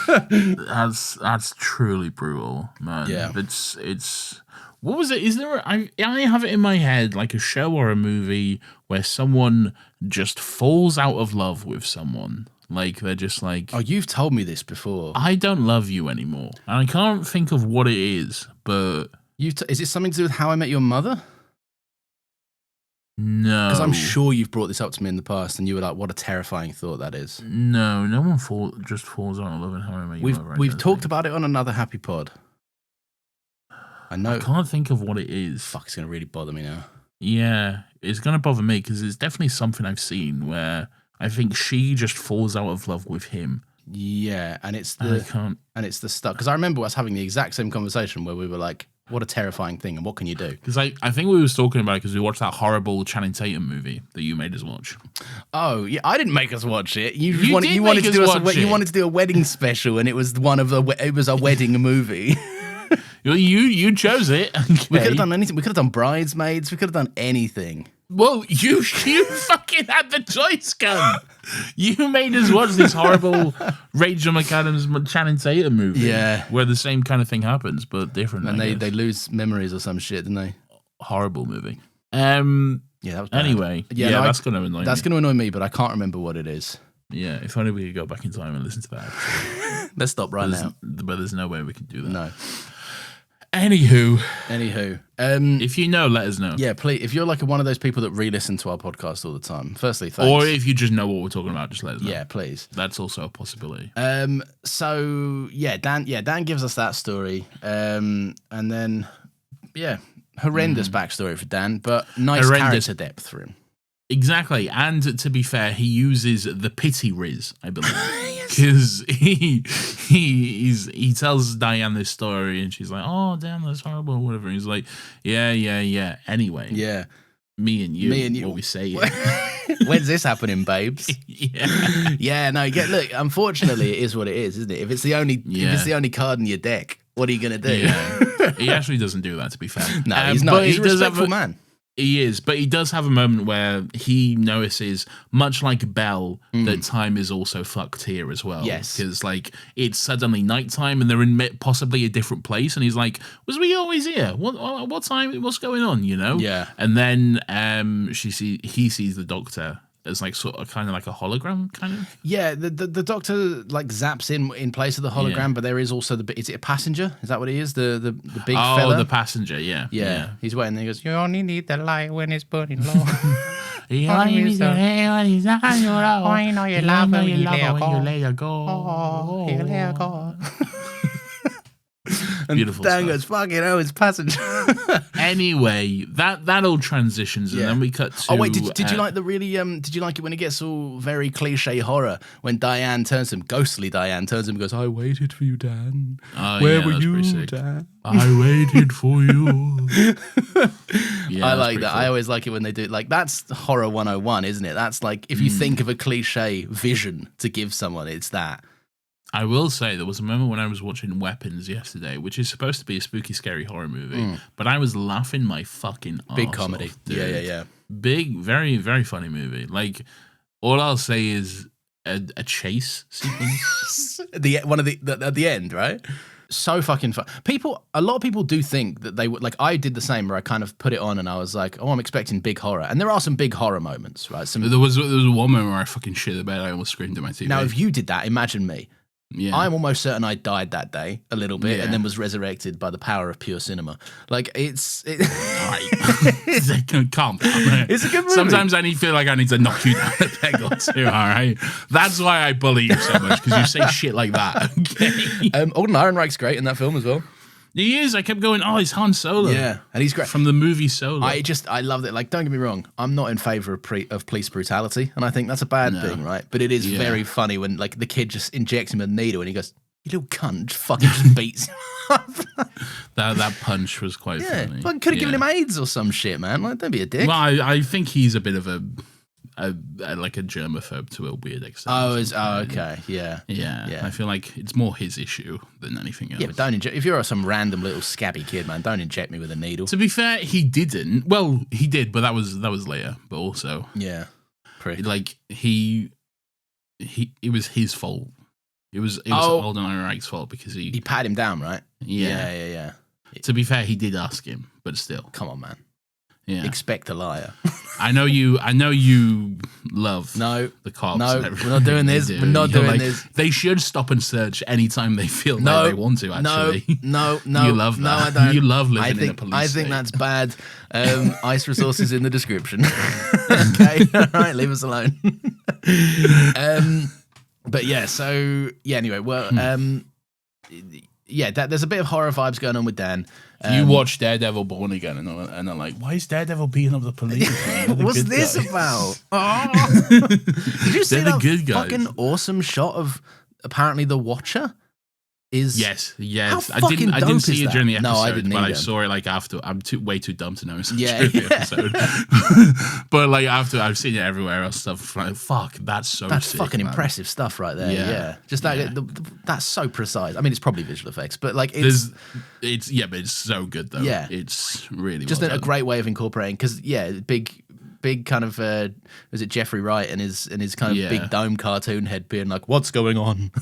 That's truly brutal, man. Yeah. It's... What was it? Is there? I have it in my head like a show or a movie where someone just falls out of love with someone. Like they're just like, oh, you've told me this before. I don't love you anymore, and I can't think of what it is. But is it something to do with How I Met Your Mother? No, because I'm sure you've brought this up to me in the past, and you were like, "What a terrifying thought that is." No one just falls out of love in How I Met Your Mother. We've talked about it on another Happy Pod. I know. I can't think of what it is. Fuck, it's going to really bother me now. Yeah, it's going to bother me because it's definitely something I've seen where I think she just falls out of love with him. Yeah, and it's the stuff. Because I remember us having the exact same conversation where we were like, what a terrifying thing, and what can you do? Because I think we was talking about it because we watched that horrible Channing Tatum movie that you made us watch. Oh, yeah, I didn't make us watch it. You wanted to do a wedding special, and it was it was a wedding movie. You chose it. Okay. We could have done anything. We could have done Bridesmaids. We could have done anything. Well, you fucking had the choice, gun. You made us watch this horrible Rachel McAdams Channing Tatum movie. Yeah, where the same kind of thing happens, but different. And they lose memories or some shit, didn't they? Horrible movie. Yeah, that was bad. Anyway, that's going to annoy me. That's going to annoy me, but I can't remember what it is. Yeah, if only we could go back in time and listen to that. Let's stop now. But there's no way we can do that. No. Anywho, if you know, let us know. Yeah, please. If you're like one of those people that re-listen to our podcast all the time, firstly, thanks. Or if you just know what we're talking about, just let us know. Yeah, please. That's also a possibility. So Dan gives us that story, and then horrendous backstory for Dan, but nice character depth for him. Exactly, and to be fair, he uses the pity Riz, I believe, because he tells Diane this story, and she's like, "Oh, damn, that's horrible," or whatever. And he's like, "Yeah." Anyway, yeah, me and you, what we say. When's this happening, babes? Yeah. No, look. Unfortunately, it is what it is, isn't it? If it's the only card in your deck, what are you gonna do? Yeah. He actually doesn't do that, to be fair. No, he's not. He's a respectful man. He is, but he does have a moment where he notices, much like Belle, that time is also fucked here as well. Yes. Because, like, it's suddenly nighttime and they're in possibly a different place. And he's like, was we always here? What time? What's going on, you know? Yeah. And then he sees the doctor as like sort of kind of like a hologram kind of. Yeah, the doctor like zaps in place of the hologram, but there is also is it a passenger? Is that what he is? The big fella? The passenger, yeah. He's waiting. He goes, "You only need the light when it's burning low." You only need the light when it's on your own. I know you love when you let her go. Oh, you let her go. And Beautiful Dan stuff. goes, "Fucking hell, it's passenger." Anyway, that all transitions, and then we cut to. Oh wait, did you like the really? Did you like it when it gets all very cliche horror? When Diane turns to him, ghostly Diane turns to him and goes, "I waited for you, Dan. Where were you, Dan? I waited for you." Yeah, I like that. Cool. I always like it when they do like that's horror 101, isn't it? That's like if you think of a cliche vision to give someone, it's that. I will say there was a moment when I was watching Weapons yesterday, which is supposed to be a spooky, scary horror movie, but I was laughing my fucking arse big comedy. Off, dude. Yeah. Big, very, very funny movie. Like, all I'll say is a chase sequence. At the end, right? So fucking fun. A lot of people do think that they would, like, I did the same where I kind of put it on and I was like, oh, I'm expecting big horror. And there are some big horror moments, right? There was a one moment where I fucking shit the bed. I almost screamed at my TV. Now, if you did that, imagine me. Yeah. I'm almost certain I died that day a little bit and then was resurrected by the power of pure cinema. Like, it's calm down. It's a good movie. Sometimes I feel like I need to knock you down a peg or two, all right? That's why I bully you so much, because you say shit like that, okay? Alden Ehrenreich's great in that film as well. He is. I kept going, oh, it's Han Solo. Yeah, and he's great. From the movie Solo. I loved it. Like, don't get me wrong, I'm not in favour of police brutality, and I think that's a bad thing, right? But it is very funny when, like, the kid just injects him with a needle and he goes, "You little cunt," fucking just beats him up. That punch was quite funny. Fucking could have given him AIDS or some shit, man. Like, don't be a dick. Well, I think he's a bit of a like a germaphobe to a weird extent. Okay, yeah. I feel like it's more his issue than anything else. Yeah, but don't inject. If you're some random little scabby kid, man, don't inject me with a needle. To be fair, he didn't. Well, he did, but that was later. But also, pretty like it was his fault. It was Alden Ehrenreich's fault because he patted him down, right? Yeah. To be fair, he did ask him, but still, come on, man. Yeah. Expect a liar. I know you love the cops. No, we're not doing this. We're not doing this. They should stop and search anytime they feel like they want to, actually. No. You love that. No, I don't. You love living in a police I think state. that's bad. ICE resources in the description. Okay, all right, leave us alone. But yeah, so yeah. Anyway, well, there's a bit of horror vibes going on with Dan. You watch Daredevil Born Again and are like, why is Daredevil beating up the police? What's this about? Oh. Did you see that good guys. fucking awesome shot of apparently the Watcher? Yes. I fucking didn't see it during the episode, No, I didn't but either. I saw it like after. I'm way too dumb to know it's Yeah. the episode. But like after, I've seen it everywhere else. Stuff like, fuck, that's sick, fucking man. impressive stuff right there. Yeah. Just that that's so precise. I mean, it's probably visual effects, but like but it's so good though. Yeah, it's really just well a done. great way of incorporating because big kind of was it Jeffrey Wright and his kind of big dome cartoon head being like, what's going on?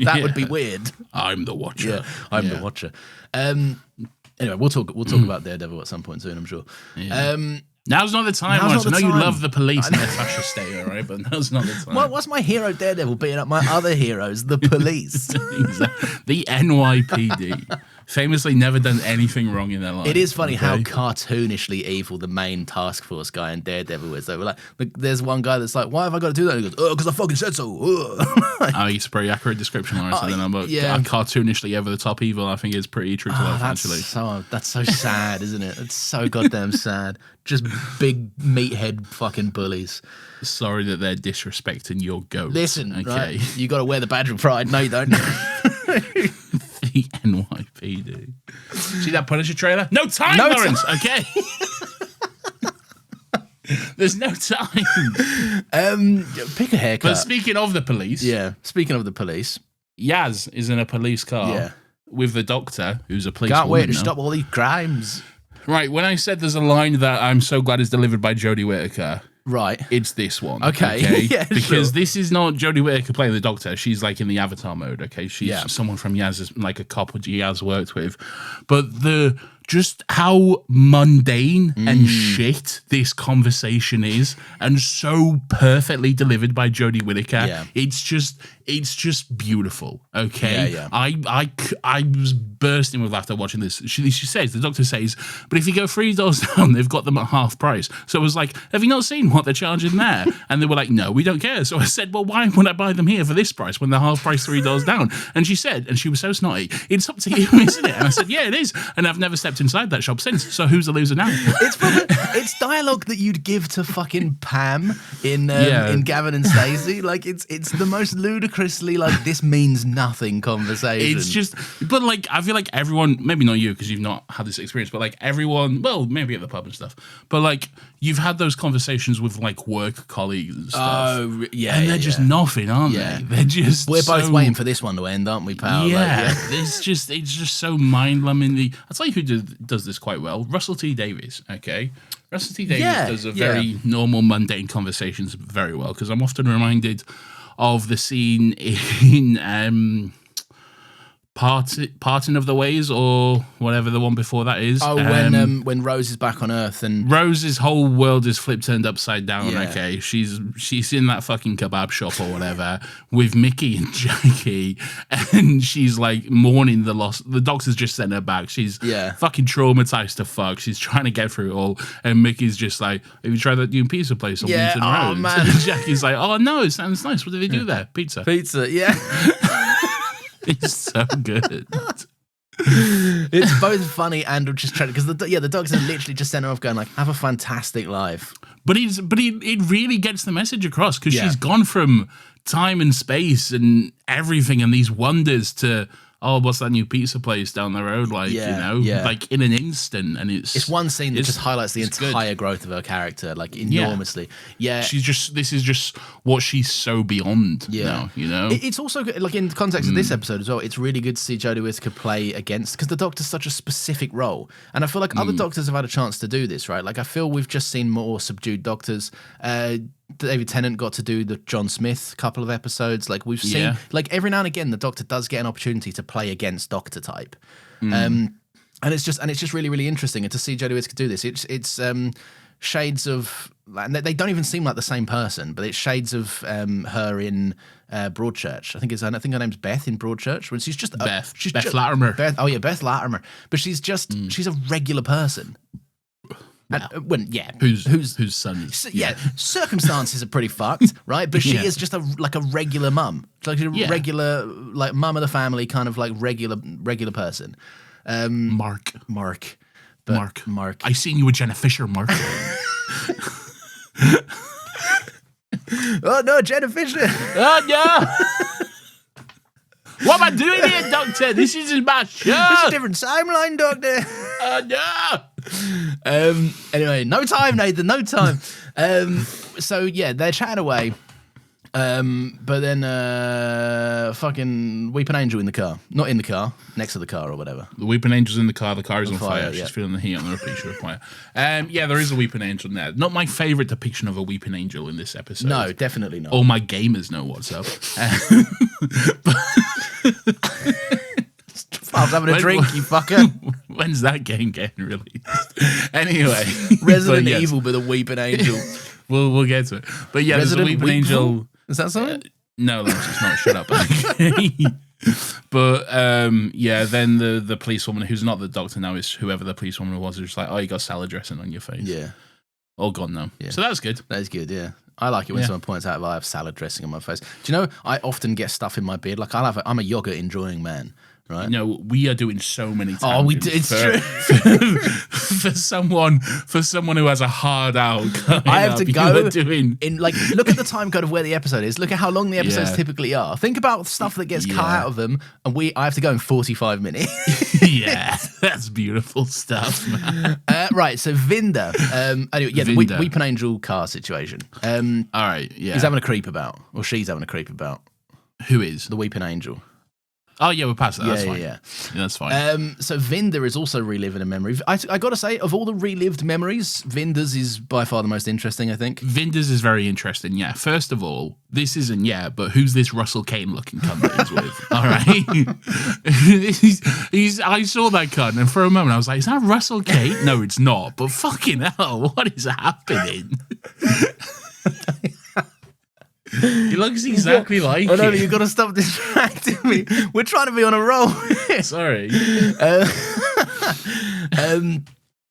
That would be weird. I'm the Watcher. Yeah, I'm the Watcher. Anyway, we'll talk about Daredevil at some point soon, I'm sure. Yeah. Now's not the time, Lawrence. I know you love the police and their fascist state, all right? But now's not the time. Well, what's my hero Daredevil beating up my other heroes, the police? The NYPD. Famously never done anything wrong in their life. It is funny how cartoonishly evil the main task force guy in Daredevil is. Though, like, there's one guy that's like, "Why have I got to do that?" And he goes, "Oh, because I fucking said so." It's a pretty accurate description, Lawrence. And then I'm cartoonishly over the top evil. I think is pretty true to life. Actually, that's so sad, isn't it? It's so goddamn sad. Just big meathead fucking bullies. Sorry that they're disrespecting your goat. Listen, okay, right? You got to wear the badge of pride. No, you don't. The NYPD. See that Punisher trailer? No time, Lawrence. Okay. There's no time. Pick a haircut. But speaking of the police. Yeah. Speaking of the police. Yaz is in a police car. Yeah. With the doctor, who's a police Can't wait to now. stop all these crimes. Right. When I said there's a line that I'm so glad is delivered by Jodie Whittaker. Right. It's this one. Okay. Yeah, because this is not Jodie Whittaker playing the doctor. She's like in the Avatar mode. Okay. She's someone from Yaz's, like a cop Yaz worked with. But the just how mundane and shit this conversation is, and so perfectly delivered by Jodie Whittaker. Yeah. It's just beautiful. Okay. Yeah. I was bursting with laughter watching this. She says, the doctor says, but if you go $3 down, they've got them at half price. So it was like, have you not seen what they're charging there? And they were like, no, we don't care. So I said, well, why would I buy them here for this price when they're half price $3 down? And she said, and she was so snotty, it's up to you, isn't it? And I said, yeah, it is. And I've never stepped inside that shop since. So who's the loser now? It's dialogue that you'd give to fucking Pam in Gavin and Stacey. Like it's the most ludicrously like this means nothing conversation. It's just, but like I feel like everyone, maybe not you because you've not had this experience, but like everyone, well, maybe at the pub and stuff, but like you've had those conversations with like work colleagues and stuff. Oh yeah, and they're just nothing, aren't they? They're just we're both waiting for this one to end, aren't we, pal? Yeah, it's just so mind-numbingly. I'll tell you who does this quite well. Russell T Davies. Okay, Russell T Davies does a very normal, mundane conversations very well because I'm often reminded of the scene in Parting of the Ways or whatever the one before that is. Oh, when Rose is back on Earth and Rose's whole world is flipped turned upside down. Yeah. Okay, she's in that fucking kebab shop or whatever with Mickey and Jackie, and she's like mourning the loss. The doctor's just sent her back. She's fucking traumatized to fuck. She's trying to get through it all, and Mickey's just like, "Have you tried that new pizza place on Winton Road?" Man. And Jackie's like, "Oh no, it sounds nice. What do they do there? Pizza." Yeah. It's so good. It's both funny and just trying because the doctor literally just sent her off going like, "Have a fantastic life." But it really gets the message across because she's gone from time and space and everything and these wonders to, oh, what's that new pizza place down the road? Like, like in an instant. And it's one scene that just highlights the entire growth of her character, like enormously. Yeah. This is just what she's so beyond now, you know? It's also good, like in the context of this episode as well, it's really good to see Jodie Whittaker play against, because the Doctor's such a specific role. And I feel like other Doctors have had a chance to do this, right? Like I feel we've just seen more subdued Doctors. David Tennant got to do the John Smith couple of episodes. Like we've seen, like every now and again, the Doctor does get an opportunity to play against Doctor type, and it's just really, really interesting. And to see Jodie Whittaker do this, it's shades of, and they don't even seem like the same person, but it's shades of her in Broadchurch. I think her name's Beth in Broadchurch. When she's just Beth Latimer. Beth Latimer. But she's just she's a regular person. Whose son is circumstances are pretty fucked, right? But she is just a regular mum, like a regular like mum of the family, kind of like regular person. Mark. I seen you with Jenna Fisher, Mark. Oh no, Jenna Fisher! Oh no! What am I doing here, Doctor? This isn't my show. This is a different timeline, Doctor. Oh no! Anyway, no time, Nathan. No time. So yeah, they're chatting away. But then fucking Weeping Angel in the car. Not in the car, next to the car or whatever. The Weeping Angel's in the car is on fire. Yeah. She's feeling the heat on the repeat fire. Yeah, there is a Weeping Angel in there. Not my favourite depiction of a Weeping Angel in this episode. No, definitely not. All my gamers know what's up. I was having a drink, you fucker. When's that game getting released? Anyway. Resident Evil with a Weeping Angel. We'll get to it. But yeah, Resident there's a Weeping Angel. Is that something? No, that's just not. Shut up. But yeah, then the policewoman, who's not the Doctor now, is whoever the policewoman was, is just like, oh, you got salad dressing on your face. Yeah. All gone now. Yeah. So that's good. That is good, yeah. I like it when someone points out, I have salad dressing on my face. Do you know, I often get stuff in my beard. Like, I'm a yogurt enjoying man. Right. No, we are doing so many times. Oh, we do. It's true. For someone who has a hard out. I have to go doing in like look at the time code of where the episode is. Look at how long the episodes typically are. Think about stuff that gets cut out of them, and I have to go in 45 minutes. Yeah, that's beautiful stuff, man. Right, so Vinda. Anyway, yeah, the Weeping Angel car situation. All right, yeah. He's having a creep about, or she's having a creep about. Who is the Weeping Angel? Oh, yeah, we're past that. That's Yeah, fine. yeah. Yeah, that's fine. So Vinder is also reliving a memory. I got to say, of all the relived memories, Vinder's is by far the most interesting, I think. Vinder's is very interesting, yeah. First of all, this isn't but who's this Russell Kane looking cunt that he's with? All right. I saw that cunt, and for a moment I was like, is that Russell Kane? No, it's not. But fucking hell, what is happening? He looks exactly like I know, him. you've got to stop distracting me. We're trying to be on a roll. Sorry.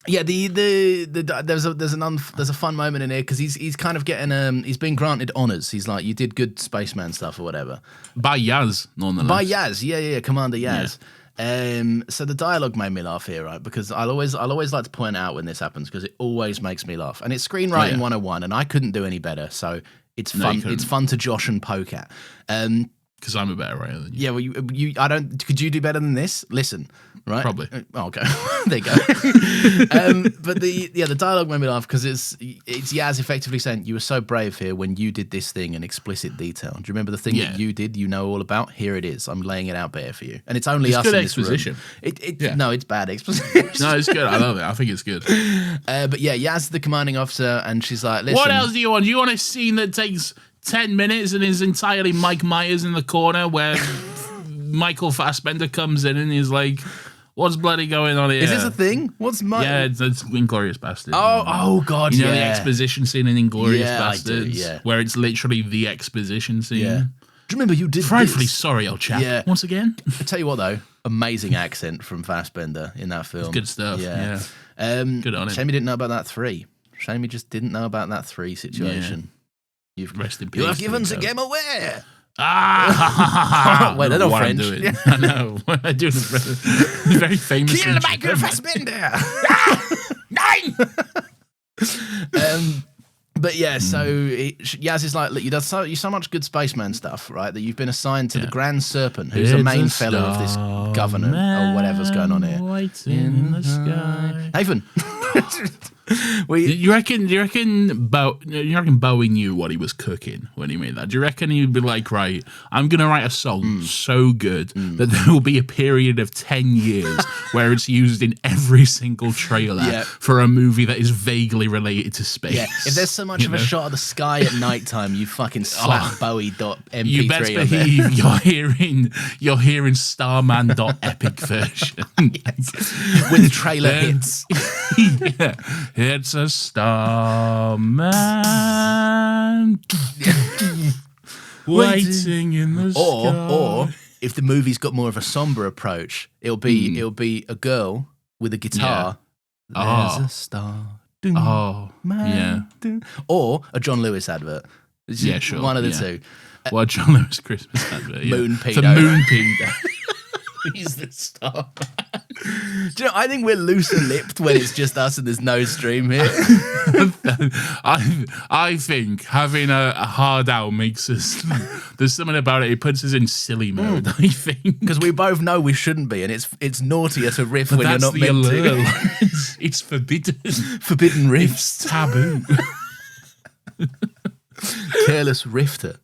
Yeah, there's a fun moment in here because he's kind of getting he's been granted honors. He's like, you did good spaceman stuff or whatever. By Yaz, nonetheless. By Yaz, yeah, Commander Yaz. Yeah. So the dialogue made me laugh here, right? Because I'll always like to point out when this happens because it always makes me laugh. And it's screenwriting 101, and I couldn't do any better. So it's fun. It's fun to josh and poke at. Because I'm a better writer than you. Yeah, well, I don't. Could you do better than this? Listen, right? Probably. Okay, there you go. But the dialogue made me laugh because it's Yaz effectively saying, "You were so brave here when you did this thing in explicit detail. Do you remember the thing that you did? You know all about. Here it is. I'm laying it out bare for you, and it's only us good in this exposition. room. No, it's bad exposition. No, it's good. I love it. I think it's good. But yeah, Yaz is the commanding officer, and she's like, "Listen, What else do you want? Do you want a scene that takes 10 minutes and is entirely Mike Myers in the corner where Michael Fassbender comes in and he's like, what's bloody going on here? Is this a thing? What's my... Yeah, it's Inglourious Bastards. Oh God, you know the exposition scene in Inglourious Bastards? I do, where it's literally the exposition scene? Yeah. Do you remember you did Frightfully this? sorry, old chap. Yeah. Once again. I tell you what, though, amazing accent from Fassbender in that film. It's good stuff, yeah. Good on him. Shame he didn't know about that 3. Shame he just didn't know about that 3 situation. You've Rest in peace. You have given the game away. Ah! Wait, they're not French. I know. I do. Very famous. Kill Michael Fassbender. Nine. But yeah, so Yaz is like, look, you're so much good spaceman stuff, right? That you've been assigned to the Grand Serpent, who's the main fellow of this governor or whatever's going on here. In the sky. Nathan. You reckon Bowie knew what he was cooking when he made that? Do you reckon he'd be like, right, I'm gonna write a song so good that there will be a period of 10 years where it's used in every single trailer for a movie that is vaguely related to space? Yeah, if there's so much of a shot of the sky at nightting, you fucking slap Bowie.mp3 You best on there. believe you're hearing Starman.epic version. With trailer hits. Yeah. It's a Starman waiting in the sky. Or if the movie's got more of a somber approach, it'll be a girl with a guitar. Yeah. There's a star. Or a John Lewis advert. Yeah, sure. One of the two. Well, John Lewis Christmas advert. Yeah. Moon pedo. The moon pedo. He's the star. Do you know, I think we're looser-lipped when it's just us and there's no stream here. I think having a hard out makes us... There's something about it. It puts us in silly mode, I think. Because we both know we shouldn't be, and it's naughtier to riff when you're not meant to. It's forbidden. Forbidden riffs. It's taboo. Careless rifter.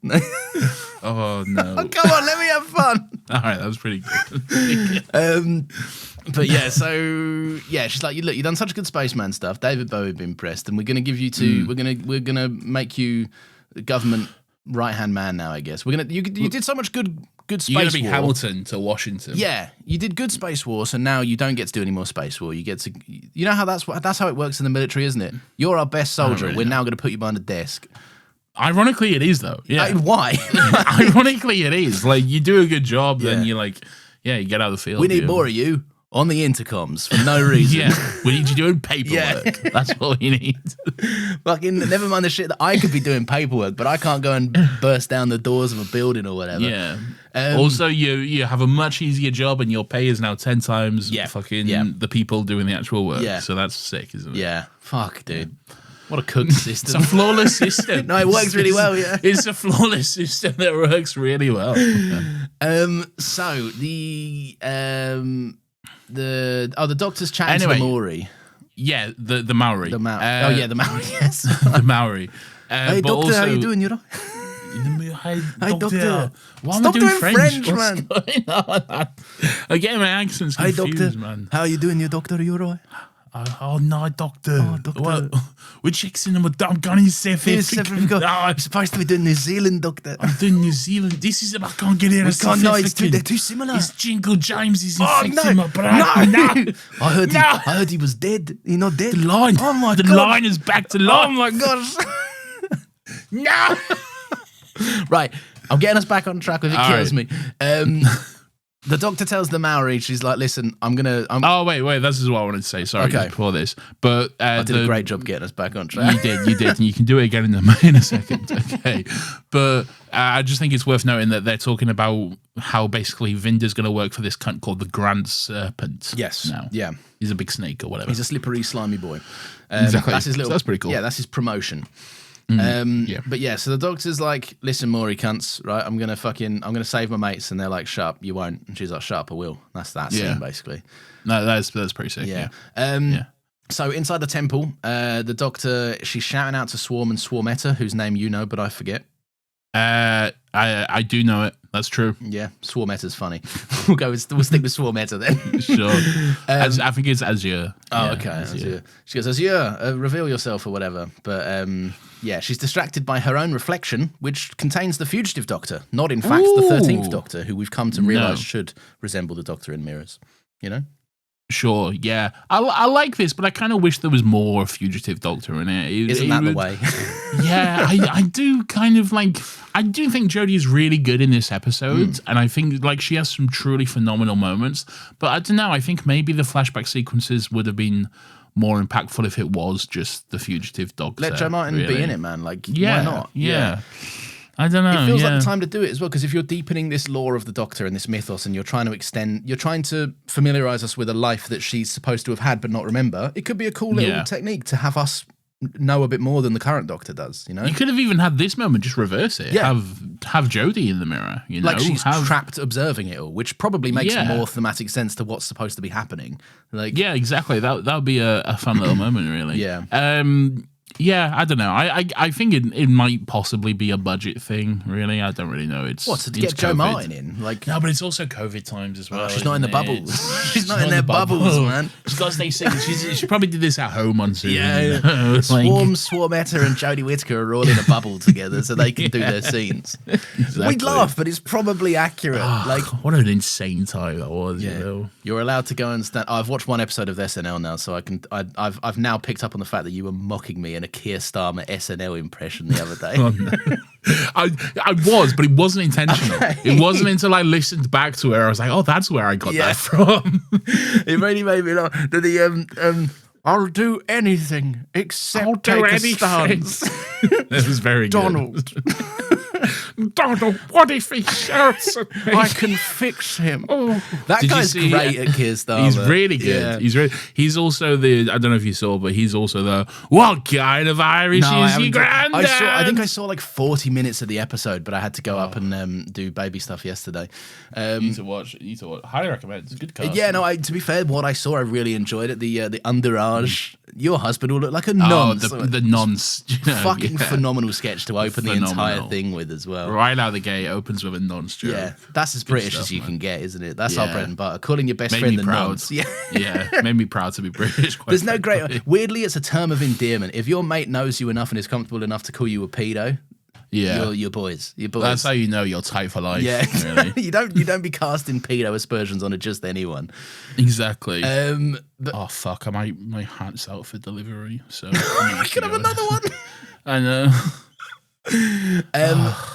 Oh, no. Oh, come on, let me have fun. All right, that was pretty good. But yeah, so yeah, she's like, look, you've done such good spaceman stuff. David Bowie would be impressed, and we're gonna give you two. We're gonna make you the government right hand man now. I guess you did so much good space You're gonna be war. Hamilton to Washington. Yeah, you did good space war, so now you don't get to do any more space war. You get to, you know how that's how it works in the military, isn't it? You're our best soldier. Really We're now going to put you behind a desk. Ironically, it is though. Yeah. Why? Ironically, it is. Like you do a good job, then you're like, you get out of the field. We need more of you on the intercoms for no reason. Yeah, we need you doing paperwork. That's what we need. Fucking never mind the shit that I could be doing paperwork, but I can't go and burst down the doors of a building or whatever. Yeah. Also, you have a much easier job, and your pay is now 10 times the people doing the actual work. Yeah. So that's sick, isn't it? Yeah. Fuck, dude. What a cooked system. It's a flawless system. No, it works really well, yeah. It's a flawless system that works really well. So the doctor's chatting to the Maori. Yeah, the Maori. The Maori, yes. The Maori. Hey, but doctor, also, how you doing? You know? Hi, Hi, doctor. Why am I Stop doing doing French, French, man. What's going on? Again, my accent's Hi, confused, doctor. man. How you doing, you doctor? You alright? Oh, no, doctor. Oh, doctor. What? We're checking him. I'm going to say You're supposed to be doing New Zealand, doctor. I'm doing New Zealand. This is I can't get here. We can't. No, they're too similar. It's Jingle James is Oh infecting no! my brain. No! I heard he was dead. He not dead. The line. Oh my the god! line is back to life. Oh my gosh! No. Right, I'm getting us back on track if it All kills right. me. The doctor tells the Maori, she's like, "Listen, I'm." Oh wait. This is what I wanted to say. Sorry, Okay. just before this, but I did a great job getting us back on track. You did, and you can do it again in a second. Okay, but I just think it's worth noting that they're talking about how basically Vinder's going to work for this cunt called the Grand Serpent. Yes. Now, Yeah. he's a big snake or whatever. He's a slippery, slimy boy. Exactly. That's his little. So that's pretty cool. Yeah, that's his promotion. Yeah. But yeah, so the doctor's like, "Listen, Maori cunts, right? I'm gonna save my mates," and they're like, "Shut up, you won't." And she's like, "Shut up, I will." That's that Yeah. scene basically. No, that's pretty sick. Yeah. Yeah. So inside the temple, the doctor, she's shouting out to Swarm and Swarmetta, whose name you know, but I forget. I do know it. That's true. Yeah, Swarmetta's funny. We'll stick with Swarmetta then. Sure. I think it's Azure. Oh, Yeah, okay. Azure. She goes, "Azure, reveal yourself," or whatever. But yeah, she's distracted by her own reflection, which contains the fugitive doctor, not in fact the 13th Doctor, who we've come to realise should resemble the Doctor in mirrors. You know? Sure, yeah. I like this, but I kind of wish there was more Fugitive Doctor in it. Isn't that the way? Yeah, I do kind of like. I do think Jodie is really good in this episode, and I think like she has some truly phenomenal moments. But I don't know. I think maybe the flashback sequences would have been more impactful if it was just the Fugitive Doctor. Let Joe Martin really be in it, man. Like, Yeah, why not? Yeah. I don't know. It feels yeah. like the time to do it as well, because if you're deepening this lore of the Doctor and this mythos, and you're trying to familiarize us with a life that she's supposed to have had but not remember, it could be a cool little technique to have us know a bit more than the current Doctor does. You know, You could have even had this moment just reverse it. Yeah. Have Jodie in the mirror. You know, like she's trapped observing it all, which probably makes more thematic sense to what's supposed to be happening. Like, Yeah, exactly. That would be a fun little moment, really. Yeah. Yeah, I don't know. I think it might possibly be a budget thing, really. I don't really know. It's to get Joe Martin in? Like, no, but it's also COVID times as well. she's not in the isn't it? bubbles. She's not in their bubbles, man. She's got to stay safe. She probably did this at home on Zoom. Yeah, you know? Swarmetta and Jodie Whittaker are all in a bubble together, so they can do their scenes. Exactly. We'd laugh, but it's probably accurate. Like, what an insane time that was. You know? You're allowed to go and stand. I've watched one episode of SNL now, so I've now picked up on the fact that you were mocking me in a Keir Starmer SNL impression the other day. Oh, no. I was, but it wasn't intentional. Okay. It wasn't until I listened back to it, I was like, oh, that's where I got that from. It really made me laugh. I'll do anything except take a stance. That was very Donald. Donald, what if he shouts at me? I can fix him. Oh. That Did you guy's see- great at Keir Starmer. He's really good. Yeah. He's also the, I don't know if you saw, but he's also the, what kind of Irish No, I is haven't your done- granddad? I think I saw like 40 minutes of the episode, but I had to go up and do baby stuff yesterday. You need to watch. Highly recommend. It's a good cast. Yeah, no. To be fair, what I saw, I really enjoyed it. The underage. Your husband will look like a Oh, nonce. the nonce. You know, Fucking phenomenal sketch to open the entire Phenomenal. thing with as well. Right out the gate, opens with a nonce joke. Yeah, that's as British stuff, as you man. can get, isn't it? That's our Yeah. bread and butter. Calling your best Made friend me the proud. nonce. Yeah. Yeah, made me proud to be British. Quite There's no frankly. great. Weirdly, it's a term of endearment. If your mate knows you enough and is comfortable enough to call you a pedo, Yeah, you're boys. You're boys. that's how you know you're tight for life. Yeah, really. you don't be casting pedo aspersions on just anyone. Exactly. But Oh fuck! My hat's out for delivery, so we could have another one. I know.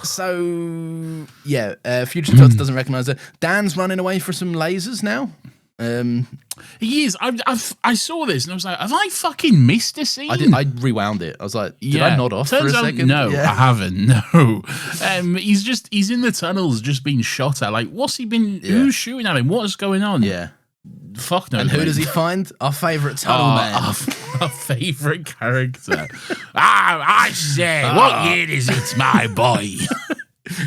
So yeah, Future Tots doesn't recognise her. Dan's running away for some lasers now. He is. I saw this and I was like, have I fucking missed a scene? I rewound it. I was like, did I nod off Turns for a out, second? No, Yeah. I haven't. No. He's in the tunnels, just being shot at. Like, what's he been? Yeah. Who's shooting at him? What's going on? Yeah. Fuck no. And who mate. does he find? Our favourite tunnel man. Our favourite character. I say, what year is it, my boy?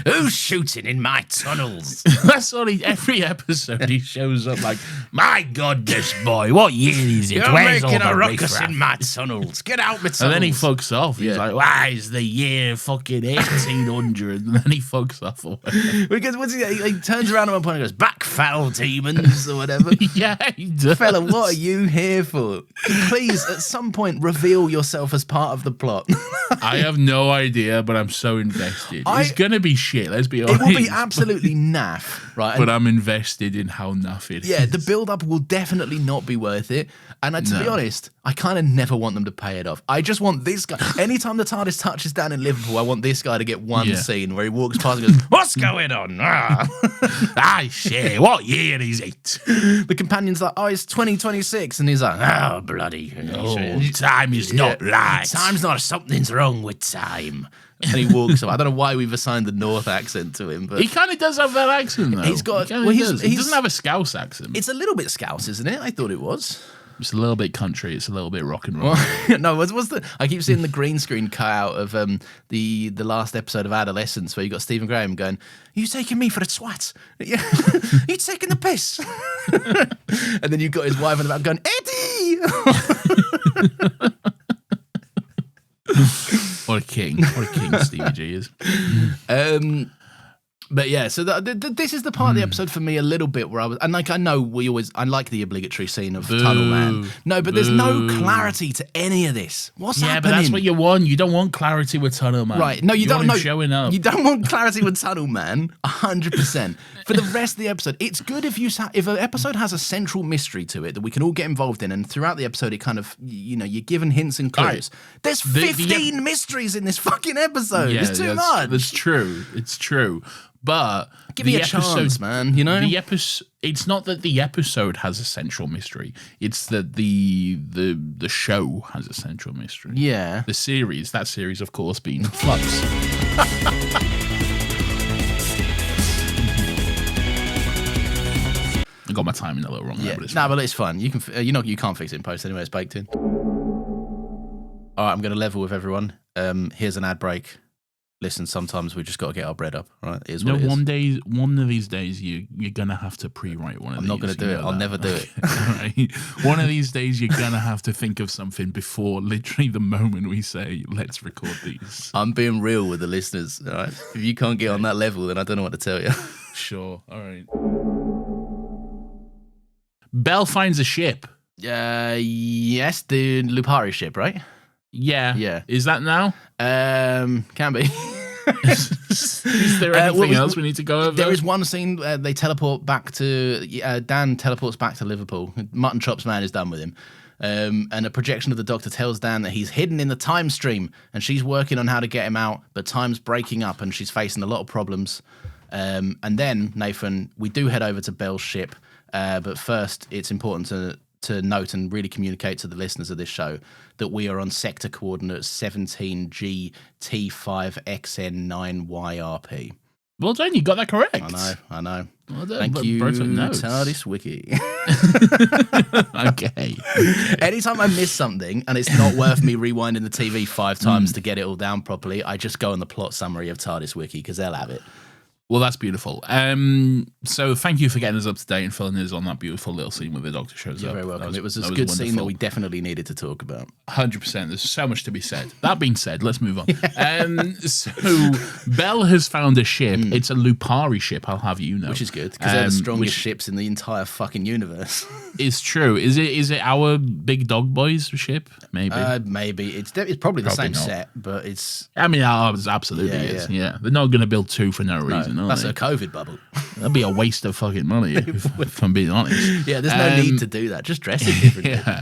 Who's shooting in my tunnels? That's all every episode he shows up like, my goodness, boy, what year is it? You're Where's making all a the ruckus riffraff?" in my tunnels. Get out my tunnels. And then he fucks off. He's Yeah. like, why is the year fucking 1800? And then he fucks off. Or whatever. Because he turns around at one point and goes, back foul demons, or whatever. Yeah, he does. Fella, what are you here for? Please, at some point, reveal yourself as part of the plot. I have no idea, but I'm so invested. It's going to be shit, let's be It honest. will be absolutely naff, right? But I'm invested in how naff it is. Yeah, the build-up will definitely not be worth it. And to be honest, I kind of never want them to pay it off. I just want this guy. Anytime the TARDIS touches down in Liverpool, I want this guy to get one scene where he walks past and goes, "What's going on?" Ah, shit, what year is it? The companion's like, "Oh, it's 2026," and he's like, "Oh, bloody! Oh, time is not right. Time's not. Something's wrong with time." And he walks up. I don't know why we've assigned the North accent to him, but He kind of does have that accent, though. He's got- He kinda well, he's- does. He he's- doesn't have a Scouse accent. it's a little bit Scouse, isn't it? I thought it was. It's a little bit country. It's a little bit rock and roll. No, what's the? I keep seeing the green screen cut out of the last episode of Adolescence where you got Stephen Graham going, "Are you taking me for a twat? Yeah, you taking the piss?" And then you've got his wife in the back going, "Eddie." What a king Stevie G is. But yeah, so this is the part of the episode for me a little bit where I was, and like I know I like the obligatory scene of Tunnel Man. No, but there's no clarity to any of this. What's happening? But that's what you want. You don't want clarity with Tunnel Man. Right. No, you don't want know. him showing up. You don't want clarity with Tunnel Man, 100%. For the rest of the episode, it's good if an episode has a central mystery to it that we can all get involved in, and throughout the episode, it kind of, you're given hints and clues. Right. There's 15 mysteries in this fucking episode. Yeah, it's too much. That's true. It's true. But Give me a chance, man. You know, the episode. It's not that the episode has a central mystery. It's that the show has a central mystery. yeah. The series, that series, of course, being Flux. I got my timing a little wrong. Yeah, But it's but it's fun. You can, you can't fix it in post anyway. It's baked in. All right, I'm going to level with everyone. Here's an ad break. Listen, sometimes we just got to get our bread up, right? It is what it is. one of these days, you're gonna have to pre-write one of these. I'm not going to do it. I'll never do it. Right? One of these days, you're gonna have to think of something before literally the moment we say, "Let's record these." I'm being real with the listeners. All right, if you can't get on that level, then I don't know what to tell you. Sure. All right. Belle finds a ship. Yes, the Lupari ship, right? Yeah. Yeah. Is that now? Can be. Is there anything else we need to go over? There is one scene where they teleport back to Dan teleports back to Liverpool. Mutton Chops man is done with him. And a projection of the Doctor tells Dan that he's hidden in the time stream and she's working on how to get him out, but time's breaking up and she's facing a lot of problems. And then, Nathan, we do head over to Belle's ship, but first it's important to note and really communicate to the listeners of this show that we are on sector coordinates 17G T5XN9YRP. Well done, you got that correct. I know. Well done. Thank you, Bro took notes. TARDIS Wiki. Okay. Anytime I miss something and it's not worth me rewinding the TV 5 times to get it all down properly, I just go on the plot summary of TARDIS Wiki because they'll have it. Well, that's beautiful. So thank you for getting us up to date and filling us on that beautiful little scene where the Doctor shows You're up. very welcome. It was a that good scene that wonderful. we definitely needed to talk about. 100%. There's so much to be said. That being said, let's move on. So Belle has found a ship. It's a Lupari ship, I'll have you know. Which is good because they're the strongest ships in the entire fucking universe. It's true. Is it our big dog boys ship? Maybe. Maybe. It's probably the same not. set, but it's... I mean, it absolutely is. Yeah. They're not going to build two for no reason, are That's they? a COVID bubble. That'd be a waste of fucking money, if I'm being honest. Yeah, there's no need to do that. Just dress it differently. Yeah.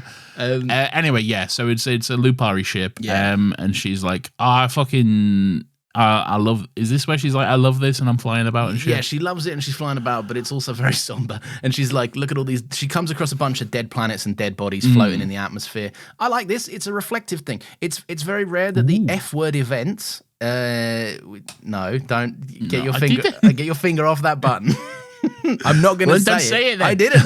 Anyway, yeah. So it's a Lupari ship. Yeah. And she's like, I love. Is this where she's like, I love this, and I'm flying about and shit? Yeah, she loves it and she's flying about, but it's also very somber. And she's like, look at all these. She comes across a bunch of dead planets and dead bodies floating in the atmosphere. I like this. It's a reflective thing. It's very rare that the F word events. No, don't get your finger. Get your finger off that button. I'm not going to say it. Then. I didn't.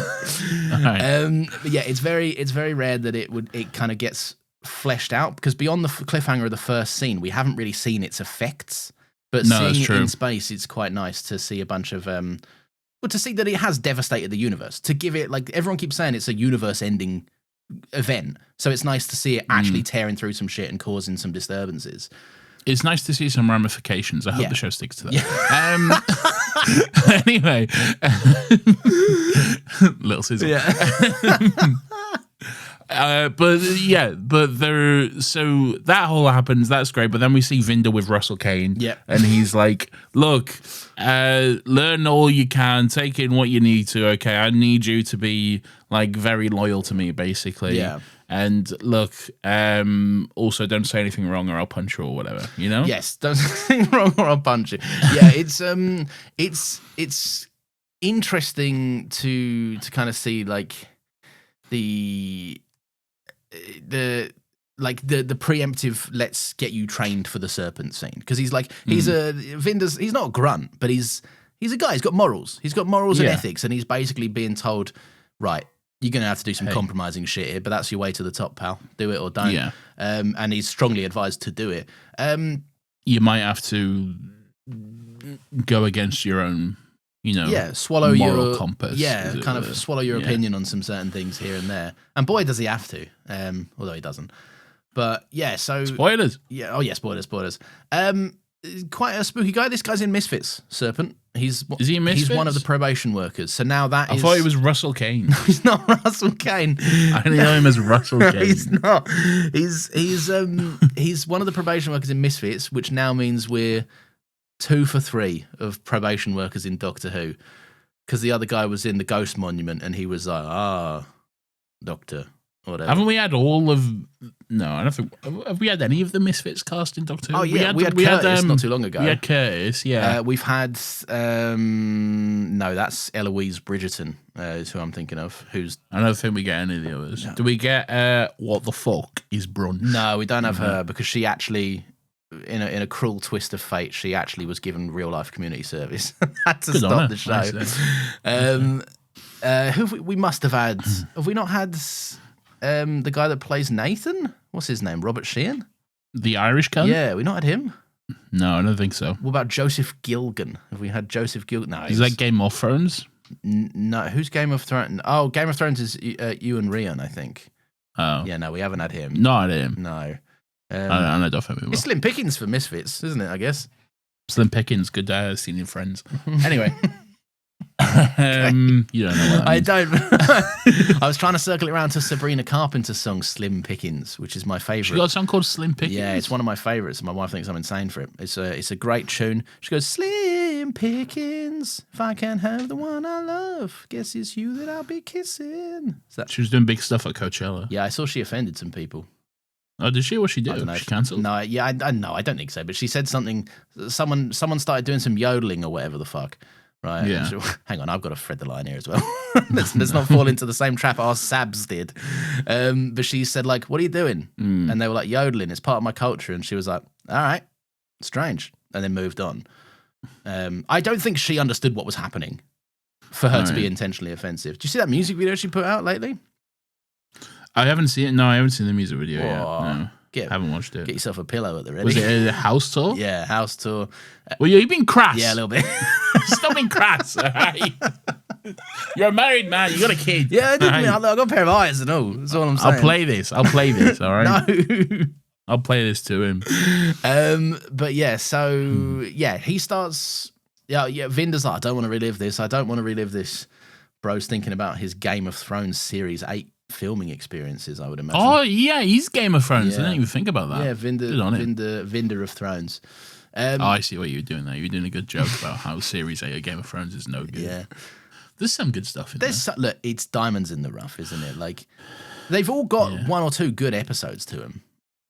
Right. But yeah, it's very rare that it kind of gets fleshed out because beyond the cliffhanger of the first scene, we haven't really seen its effects. But No, seeing that's it true. in space, it's quite nice to see a bunch of well, to see that it has devastated the universe. To give it, like, everyone keeps saying it's a universe-ending event, so it's nice to see it actually tearing through some shit and causing some disturbances. It's nice to see some ramifications. I hope Yeah. the show sticks to that. Anyway, little scissor. But there. So that whole happens. That's great. But then we see Vinda with Russell Kane. Yep. And he's like, "Look, learn all you can. Take in what you need to. Okay, I need you to be like very loyal to me, basically. Yeah. And look, also don't say anything wrong or I'll punch you or whatever. You know? Yes, don't say anything wrong or I'll punch you. Yeah, it's interesting to kind of see like the preemptive let's get you trained for the serpent scene, because he's like he's not a grunt, but he's a guy. He's got morals. He's got morals and ethics, and he's basically being told, right, you're going to have to do some compromising shit here, but that's your way to the top, pal. Do it or don't. Yeah. And he's strongly advised to do it. You might have to go against your own, swallow moral your compass. kind of swallow your opinion on some certain things here and there. And boy, does he have to, although he doesn't. But yeah, so spoilers. Yeah, oh yeah, spoilers. Quite a spooky guy. This guy's in Misfits, Serpent. Is he in Misfits? He's one of the probation workers. So now I thought he was Russell Kane. He's not Russell Kane. I only know him as Russell Kane. He's not. He's one of the probation workers in Misfits, which now means we're 2 for 3 of probation workers in Doctor Who. Because the other guy was in the Ghost Monument, and he was like, Doctor. Whatever. Haven't we had all of? No, I don't think. Have we had any of the Misfits cast in Doctor Who? Oh yeah, we had Curtis not too long ago. We had Curtis, yeah. We've had no, that's Eloise Bridgerton is who I'm thinking of. I don't think we get any of the others. No. Do we get what the fuck is brunch? No, we don't have her, because she actually, in a cruel twist of fate, she actually was given real life community service. Had to stop the show. Who we must have had? Have we not had? The guy that plays Nathan, what's his name? Robert Sheehan? The Irish guy? Yeah, we not had him. No, I don't think so. What about Joseph Gilgan? Have we had Joseph Gilgan? No, is that Game of Thrones? No, who's Game of Thrones? Oh, Game of Thrones is Ewan Ryan, I think. Oh, yeah, no, we haven't had him. Not him. No, I don't think we will. It's Slim Pickens for Misfits, isn't it? I guess Slim Pickens, good scene in Friends. Anyway. You don't know what I don't. I was trying to circle it around to Sabrina Carpenter's song "Slim Pickens," which is my favorite. She got a song called "Slim Pickens." Yeah, it's one of my favorites. My wife thinks I'm insane for it. It's a great tune. She goes, "Slim Pickens, if I can't have the one I love, guess it's you that I'll be kissing." She was doing big stuff at Coachella. Yeah, I saw she offended some people. Oh, did she? What she do? I don't know. She cancelled? No, yeah, I don't think so. But she said something. Someone started doing some yodeling or whatever the fuck. Right. Yeah. So, hang on, I've got to thread the line here as well. let's not fall into the same trap our Sabs did. But she said, like, what are you doing? And they were like, yodeling. It's part of my culture. And she was like, all right, strange. And then moved on. I don't think she understood what was happening for her to be intentionally offensive. Do you see that music video she put out lately? I haven't seen it. No, I haven't seen the music video yet. No. Haven't watched it. Get yourself a pillow at the ready. Was it a house tour? Yeah, house tour. Well, you've been crass. Yeah, a little bit. Stop being crass, all right? You're a married man. You got a kid. Yeah, I did. Right? I've got a pair of eyes and all. That's all I'm saying. I'll play this, all right? No. I'll play this to him. But yeah, so, yeah, he starts... Yeah, Vinder's like, I don't want to relive this. Bro's thinking about his Game of Thrones Series 8 filming experiences, I would imagine. Oh, yeah, he's Game of Thrones. I didn't even think about that. Yeah, Vinder of Thrones. I see what you're doing there. You're doing a good joke about how Series 8 of Game of Thrones is no good. Yeah. There's some good stuff in there. Look, it's diamonds in the rough, isn't it? Like, they've all got 1 or 2 good episodes to them.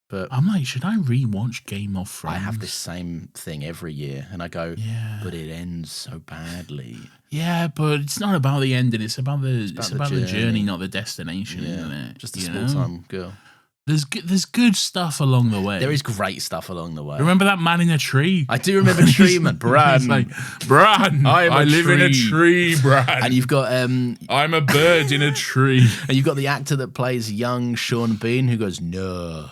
But I'm like, should I rewatch Game of Thrones? I have this same thing every year, and I go, but it ends so badly. Yeah, but it's not about the ending. It's about the journey, not the destination, isn't it? Just a small-time girl. There's good stuff along the way. There is great stuff along the way. Remember that man in a tree? I do remember Treeman. Bran. Like, Bran, I live in a tree, Bran. And you've got... I'm a bird in a tree. And you've got the actor that plays young Sean Bean who goes, no.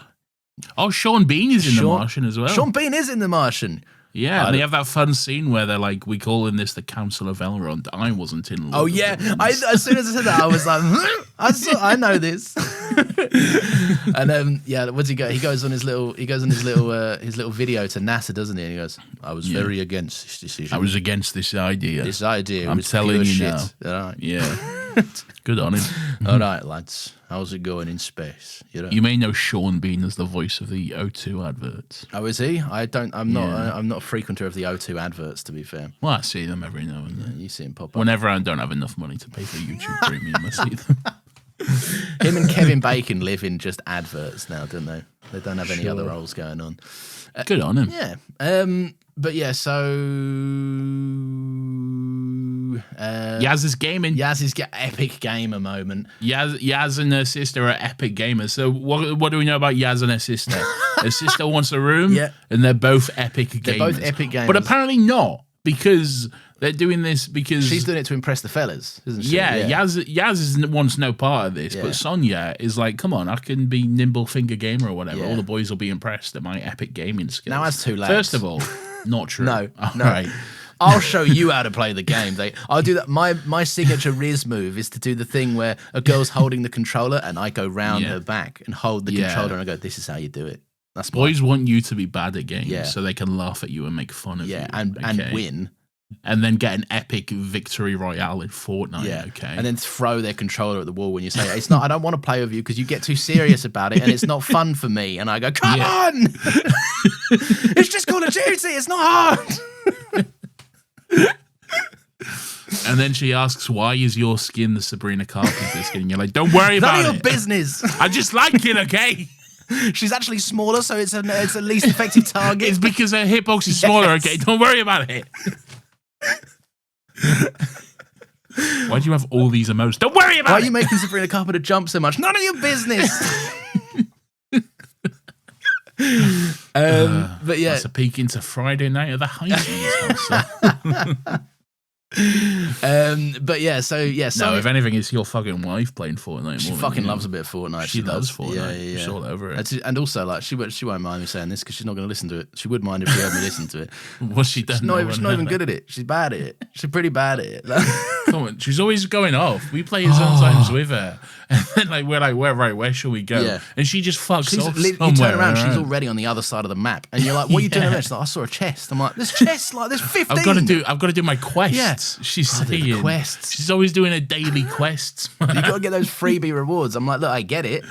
Oh, Sean Bean is in The Martian as well. Sean Bean is in The Martian. Yeah, and they have that fun scene where they're like, we call in this the Council of Elrond. I wasn't in Lord Oh of yeah, the Rings. as soon as I said that, I was like, I know this. And what's he go? He goes on his little video to NASA, doesn't he? And he goes, I was very against this decision. I was against this idea. This idea. I'm was telling pure you shit. now. All right. Yeah. Good on him. All right, lads. How's it going in space? You may know Sean Bean as the voice of the O2 adverts. Oh, is he? I'm not a frequenter of the O2 adverts, to be fair. Well, I see them every now and then. You see him pop up. Whenever I don't have enough money to pay for YouTube Premium, I see them. Him and Kevin Bacon live in just adverts now, don't they? They don't have any other roles going on. Good on him. Yeah. But yeah, so Yaz is gaming. Yaz's epic gamer moment. Yaz and her sister are epic gamers. So what do we know about Yaz and her sister? Her sister wants a room, and they're both epic gamers. They're both epic gamers. But apparently not, because they're doing this because... She's doing it to impress the fellas, isn't she? Yeah. Yaz wants no part of this, but Sonia is like, come on, I can be nimble finger gamer or whatever. All the boys will be impressed at my epic gaming skills. Now as two lads. First of all, not true. No. Right. I'll show you how to play the game. I'll do that. My signature Riz move is to do the thing where a girl's holding the controller and I go round her back and hold the controller and I go, this is how you do it. That's boys want you to be bad at games so they can laugh at you and make fun of you. And win. And then get an epic victory royale in Fortnite. Yeah. Okay. And then throw their controller at the wall when you say, it's not, I don't want to play with you because you get too serious about it and it's not fun for me. And I go, come on! It's just Call of Duty. It's not hard. And then she asks, why is your skin the Sabrina Carpenter skin? And you're like, don't worry about it. None of your business. I just like it, okay? She's actually smaller, so it's a least effective target. It's because her hitbox is smaller, okay? Don't worry about it. Why do you have all these emotes? Don't worry about it. Why are you making Sabrina Carpenter jump so much? None of your business. But yeah, that's a peek into Friday night at the Heisties. But yeah, so yeah. So no, if anything, it's your fucking wife playing Fortnite. She fucking loves a bit of Fortnite. She loves Fortnite. Yeah. She's all over it. And also, like, she won't mind me saying this because she's not going to listen to it. She would mind if she heard me listen to it. What's she done? She's not even good at it. She's bad at it. She's pretty bad at it. Come on, she's always going off. We play sometimes with her, and then like we're like, where shall we go? Yeah. And she just fucks off somewhere. You turn around, she's already on the other side of the map, and you're like, "What are you doing?" She's like, "I saw a chest." I'm like, "There's chests, like there's 15." I've got to do my quests. Yeah. She's saying quests. She's always doing her daily quests. You got to get those freebie rewards. I'm like, look, I get it.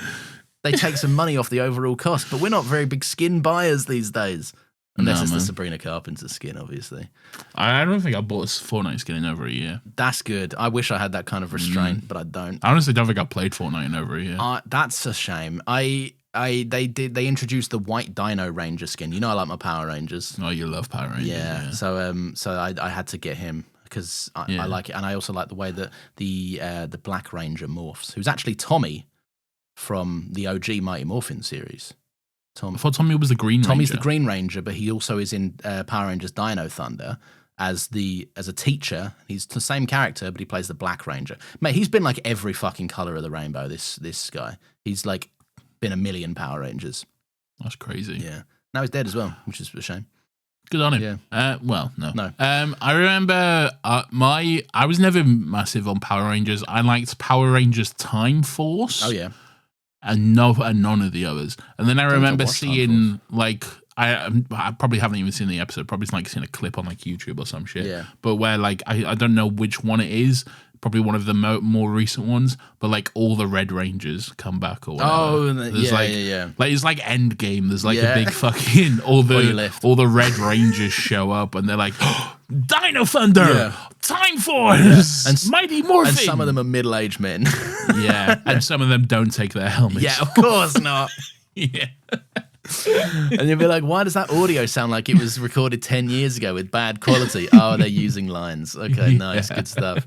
They take some money off the overall cost, but we're not very big skin buyers these days. Unless it's the Sabrina Carpenter skin, obviously. I don't think I bought a Fortnite skin in over a year. That's good. I wish I had that kind of restraint, but I don't. I honestly don't think I played Fortnite in over a year. That's a shame. They introduced the white Dino Ranger skin. You know I like my Power Rangers. Oh, you love Power Rangers. Yeah. So I had to get him because I like it, and I also like the way that the Black Ranger morphs, who's actually Tommy from the OG Mighty Morphin series. I thought Tommy was the Green Ranger. Tommy's the Green Ranger, but he also is in Power Rangers Dino Thunder as a teacher. He's the same character, but he plays the Black Ranger. Mate, he's been like every fucking color of the rainbow, this guy. He's like been a million Power Rangers. That's crazy. Yeah. Now he's dead as well, which is a shame. Good on him. Yeah. Well, no. I remember I was never massive on Power Rangers. I liked Power Rangers Time Force. Oh, yeah. And none of the others. And then I remember seeing like I probably haven't even seen the episode. Probably like seen a clip on like YouTube or some shit. Yeah. But where like I don't know which one it is. Probably one of the more recent ones, but like all the Red Rangers come back or whatever. Oh, yeah. Like it's like Endgame. There's like a big fucking all the Red Rangers show up and they're like, oh, Dino Thunder, Time Force, and Mighty Morphin. And some of them are middle-aged men. Yeah, and some of them don't take their helmets. Yeah, of course not. Yeah. And you'll be like, why does that audio sound like it was recorded 10 years ago with bad quality? Oh, they're using lines. Okay, nice, good stuff.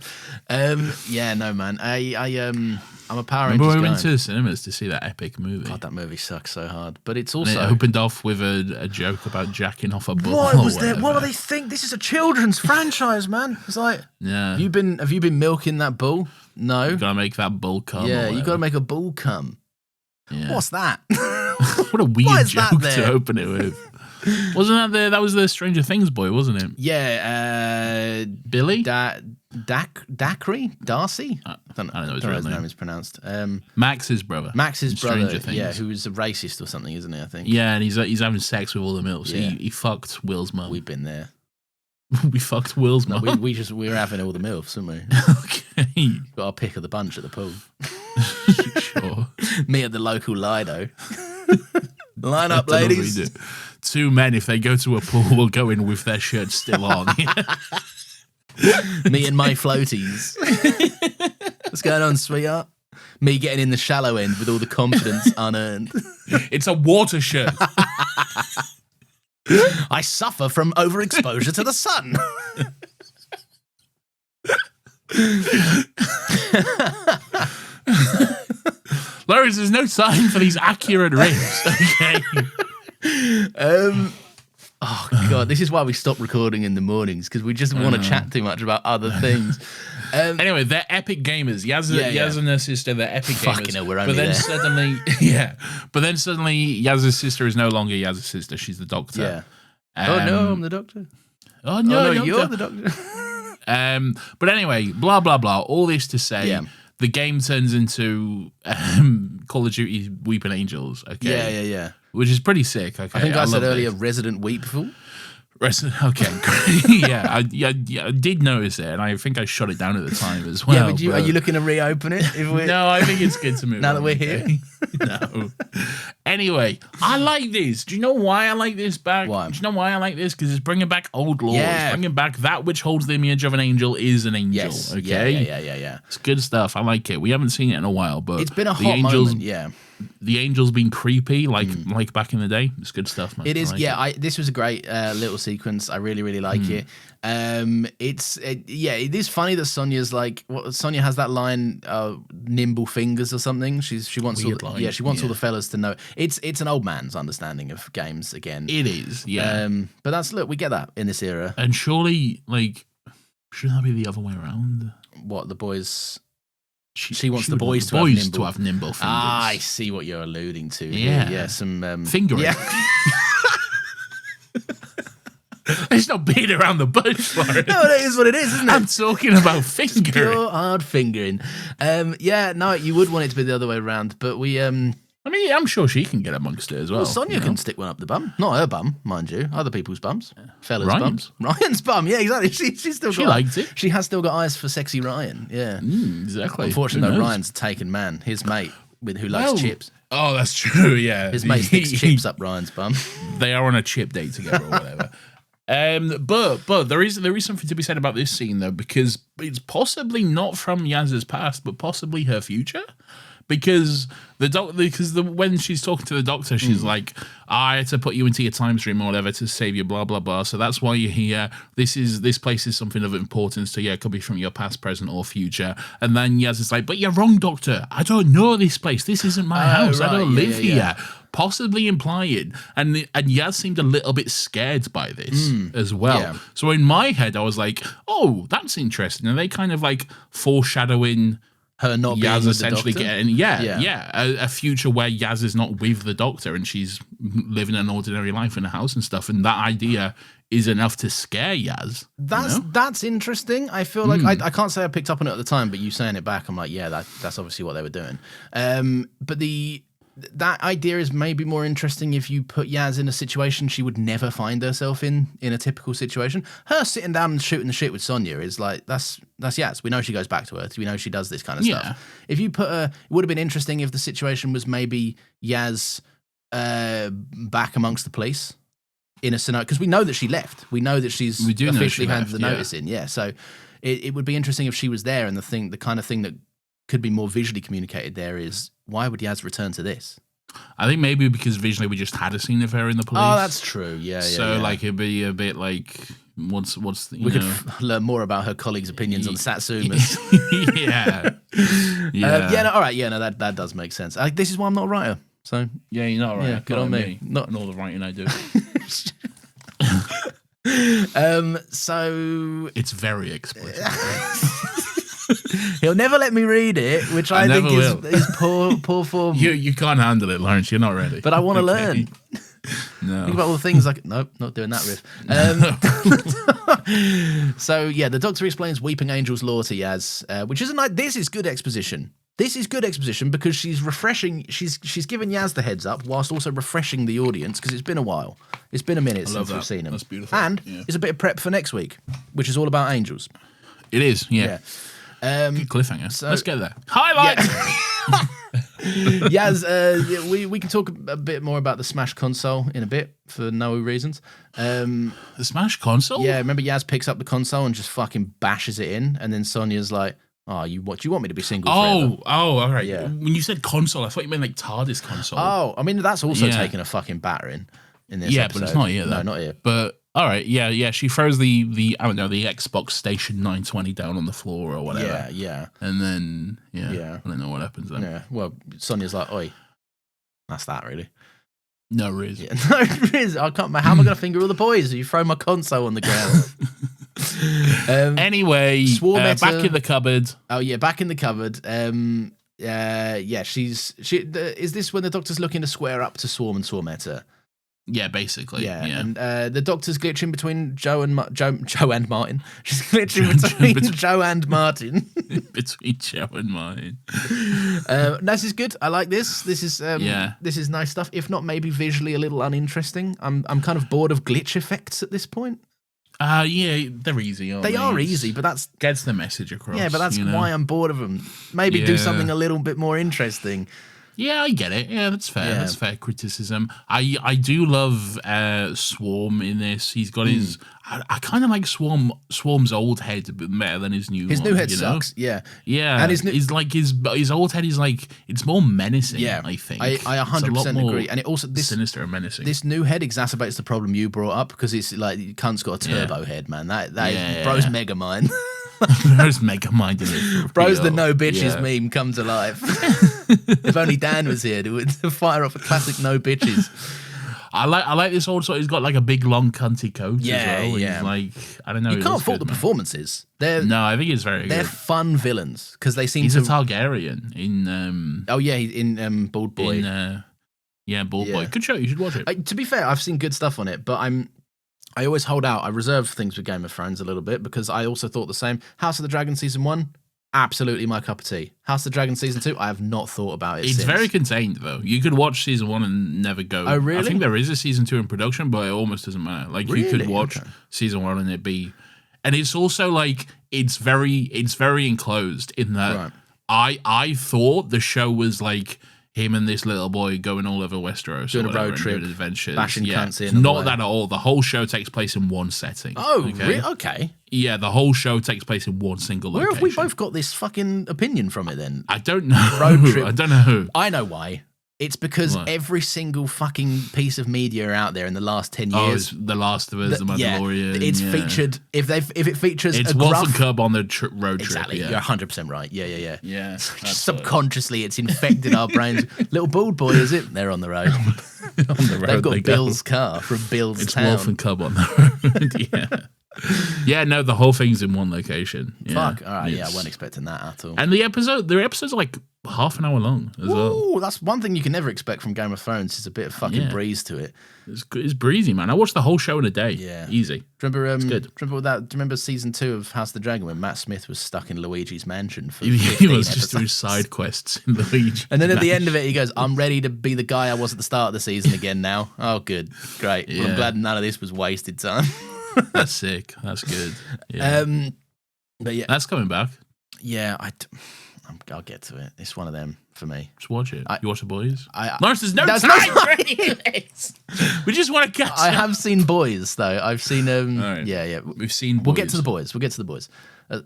Yeah, no, man. I'm a Power Rangers guy. We went to the cinemas to see that epic movie. God, that movie sucks so hard. But it's also... And it opened off with a joke about jacking off a bull. What was there? What do they think? This is a children's franchise, man. It's like, have you been milking that bull? No. You gotta make that bull come. Yeah, you gotta make a bull come. Yeah. What's that? What a weird joke to open it with. Wasn't that was the Stranger Things boy, wasn't it? Yeah, Billy? Dacre? Darcy? I don't know his name is pronounced. Max's brother. Max's brother, Stranger Things. yeah, who was a racist or something, isn't he, I think? Yeah, and he's having sex with all the MILFs. Yeah. He fucked Will's mum. We've been there. We fucked Will's mum. We were having all the MILFs, weren't we? Okay. Got our pick of the bunch at the pool. Sure. Me at the local Lido. Line up, ladies. Two men, if they go to a pool, will go in with their shirts still on. Me and my floaties. What's going on, sweetheart? Me getting in the shallow end with all the confidence unearned. It's a water shirt. I suffer from overexposure to the sun. Lawrence, there's no time for these accurate riffs, okay? Oh god, this is why we stop recording in the mornings, because we just want to chat too much about other things. Anyway, they're epic gamers. Yaz and her sister, they're epic gamers. Fucking hell, we're only but then there. suddenly, Yaz's sister is no longer Yaz's sister. She's the doctor. Yeah. Oh no, I'm the doctor. Oh no, you're the doctor. But anyway, blah blah blah. All this to say, the game turns into Call of Duty Weeping Angels. Okay. Yeah. Which is pretty sick. Okay. I think I said earlier, Resident Weepful. Okay, great. I did notice it, and I think I shut it down at the time as well. Yeah, but are you looking to reopen it? No, I think it's good to move now on, that we're here. No. Anyway, I like this. Do you know why I like this back? Why? Do you know why I like this? Because it's bringing back old laws. Yeah. Bringing back that which holds the image of an angel is an angel. Yes. Okay? Yeah. It's good stuff. I like it. We haven't seen it in a while, but It's been a hot moment, yeah. The angel's been creepy, like back in the day. It's good stuff, man. It is, I like it. This was a great little sequence. I really like it. It is funny that Sonya's like, Sonya has that line, nimble fingers or something. She wants Weird all, line, she wants all the fellas to know. It's an old man's understanding of games again. It is, yeah. But we get that in this era. And surely, shouldn't that be the other way around? What, the boys? She wants the boys to have nimble fingers. Ah, I see what you're alluding to. Yeah, some fingering. Yeah. It's not beating around the bush for it. No, it is what it is, isn't it? I'm talking about fingering. Pure hard fingering. No, you would want it to be the other way around, but we I mean, I'm sure she can get amongst it as well. Well, Sonya can stick one up the bum. Not her bum, mind you. Other people's bums. Fellas' Ryan's. bums. Ryan's bum, yeah, exactly. She's still got... She liked it. She has still got eyes for sexy Ryan, yeah. Exactly. Unfortunately, though, Ryan's a taken man. His mate who likes chips. Oh, that's true, yeah. His mate sticks chips up Ryan's bum. They are on a chip date together or whatever. But there is something to be said about this scene, though, because it's possibly not from Yaz's past, but possibly her future. Because when she's talking to the doctor, she's like, I had to put you into your time stream or whatever to save you, blah, blah, blah. So that's why you're here. This place is something of importance to you. It could be from your past, present, or future. And then Yaz is like, but you're wrong, doctor. I don't know this place. This isn't my house. Right. I don't live here. Possibly implying. And Yaz seemed a little bit scared by this as well. Yeah. So in my head, I was like, oh, that's interesting. And they kind of like foreshadowing her not being Yaz with essentially the doctor? getting a future where Yaz is not with the doctor and she's living an ordinary life in a house and stuff, and that idea is enough to scare Yaz. That's interesting. I feel like I can't say I picked up on it at the time, but you saying it back, I'm like, yeah, that's obviously what they were doing. But that idea is maybe more interesting if you put Yaz in a situation she would never find herself in a typical situation. Her sitting down and shooting the shit with Sonya is like, that's Yaz. We know she goes back to Earth. We know she does this kind of stuff. If you put her, it would have been interesting if the situation was maybe Yaz back amongst the police in a scenario, because we know that she left. We know that she's officially handed the notice in. Yeah, so it would be interesting if she was there, and the kind of thing that could be more visually communicated there is, why would Yaz return to this? I think maybe because visually we just had a scene of her in the police. Oh, that's true. Yeah. So like it'd be a bit like what's we could learn more about her colleagues' opinions on Satsumas. All right. That does make sense. This is why I'm not a writer. So yeah, you're not right. Yeah, good on me. Not all the writing I do. So it's very explicit. He'll never let me read it, which I think is poor form. You can't handle it, Lawrence. You're not ready. But I want to learn. No. Think about all the things like, nope, not doing that riff. So yeah, the Doctor explains Weeping Angel's lore to Yaz, which isn't like, this is good exposition. This is good exposition because she's refreshing. She's given Yaz the heads up whilst also refreshing the audience because it's been a while. It's been a minute since we've seen him. That's beautiful. And it's a bit of prep for next week, which is all about angels. It is, yeah. Good cliffhanger. So, let's get there. Highlights. Yeah. Yaz, we can talk a bit more about the Smash console in a bit for no reasons. The Smash console? Yeah, remember Yaz picks up the console and just fucking bashes it in, and then Sonya's like, "Oh, what do you want me to be single forever?" All right. Yeah. When you said console, I thought you meant like TARDIS console. Oh, I mean that's also taking a fucking battering in this episode. But it's not here. No, not here. But all right, yeah. She throws the I don't know, the Xbox Station 920 down on the floor or whatever. Yeah. And then I don't know what happens then. Yeah. Well, Sonya's like, "Oi, that's that really." No Riz. Yeah, no Riz. I can't. How am I going to finger all the boys? You throw my console on the ground. Anyway, back in the cupboard. Oh yeah, back in the cupboard. Is this when the Doctor's looking to square up to Swarm and Swarmetta? Yeah, basically. Yeah. And the Doctor's glitching between Joe and Martin. She's glitching between Joe and Martin. Between Joe and Martin. This is good. I like this. This is this is nice stuff. If not, maybe visually a little uninteresting. I'm kind of bored of glitch effects at this point. Yeah, they're easy. They are easy, but that's gets the message across. Yeah, but that's why I'm bored of them. Maybe do something a little bit more interesting. Yeah, I get it. Yeah, that's fair. That's fair criticism. I do love Swarm in this. He's got his. I kind of like Swarm's old head a bit better than his new. His new head sucks. Yeah, and his old head is like it's more menacing. Yeah, I think I 100% agree. And it also sinister and menacing. This new head exacerbates the problem you brought up because it's like cunt's got a turbo head, man. That bro's mega mind. Bro's mega mind in it. Bro's the no bitches meme come to life. If only Dan was here to fire off a classic no bitches. I like this also. He's got like a big long cunty coat as well. Yeah. He's like, I don't know. You can't fault the performances. I think it's very good. They're fun villains because they seem He's a Targaryen in. In Bald Boy. Bald Boy. Good show. You should watch it. To be fair, I've seen good stuff on it, but I always hold out. I reserve things with Game of Thrones a little bit because I also thought the same. House of the Dragon season 1, absolutely my cup of tea. House of the Dragon season 2, I have not thought about it It's since. very contained, though. You could watch season 1 and never go. Oh, really? I think there is a season 2 in production, but it almost doesn't matter. Like, you could watch season 1 and it'd be... And it's also, like, it's very enclosed in that I thought the show was, like... him and this little boy going all over Westeros, doing a road trip, doing adventures, bashing cunts in. Not that at all. The whole show takes place in one setting. Oh, really? Okay. Yeah, the whole show takes place in one single location. Where have we both got this fucking opinion from it then? I don't know. Road trip. I don't know who. I know why. It's because every single fucking piece of media out there in the last 10 years. Oh, The Last of Us, The Mandalorian. It's featured. If it features it's a Wolf and Cub on the road trip. Exactly. Yeah. You're 100% right. Yeah. Yeah. Subconsciously, it's infected our brains. Little bald boy, is it? They're on the road. They've got Bill's car from Bill's It's town. Wolf and Cub on the road. Yeah, no, the whole thing's in one location. Yeah. Fuck. All right. I wasn't expecting that at all. And the episodes are like half an hour long as well. That's one thing you can never expect from Game of Thrones. Is a bit of fucking breeze to it. It's breezy, man. I watched the whole show in a day. Yeah, easy. Do you remember? It's good. Do you remember season 2 of House of the Dragon when Matt Smith was stuck in Luigi's mansion for he 15 was just episodes? doing side quests in Luigi. And then at the end of it, he goes, "I'm ready to be the guy I was at the start of the season again now." Oh, good, great. Well, I'm glad none of this was wasted time. That's sick. That's good. Yeah. But yeah, that's coming back. Yeah, I'll get to it. It's one of them for me. Just watch it. You watch The Boys? Lawrence, there's no time. We just want to catch I have seen Boys though. I've seen right. Yeah. We've seen Boys. We'll get to the Boys.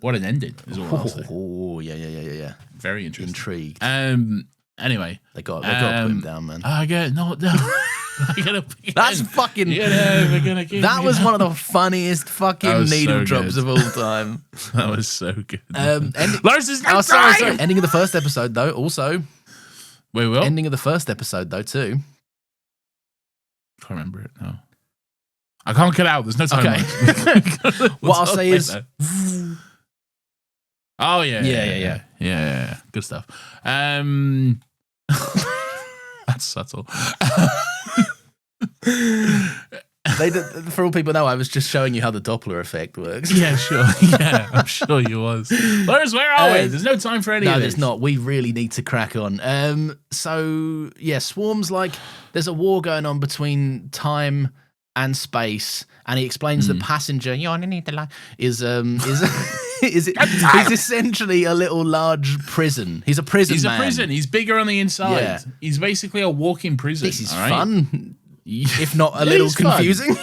What an ending is all I'll say. Oh, yeah. Very interesting. Intrigued. Anyway, they got to put him down, man. I get no. That's fucking. That was one of the funniest fucking needle drops of all time. That was so good. Lawrence is no sorry. Ending of the first episode though. Also, wait, what? Ending of the first episode though too. Can't remember it. No, I can't get out. There's no time. Okay. What I'll say is. Oh yeah. Good stuff. That's subtle. For all people know, I was just showing you how the Doppler effect works. Yeah, sure. Yeah, I'm sure you was. Where are we? There's no time for any of this. No, there's not. We really need to crack on. So, yeah, Swarm's like, there's a war going on between time and space, and he explains the passenger, you only need the light, is he's essentially a little large prison. He's a prison man. He's a prison. He's bigger on the inside. Yeah. He's basically a walking prison. This is fun. If not a little confusing.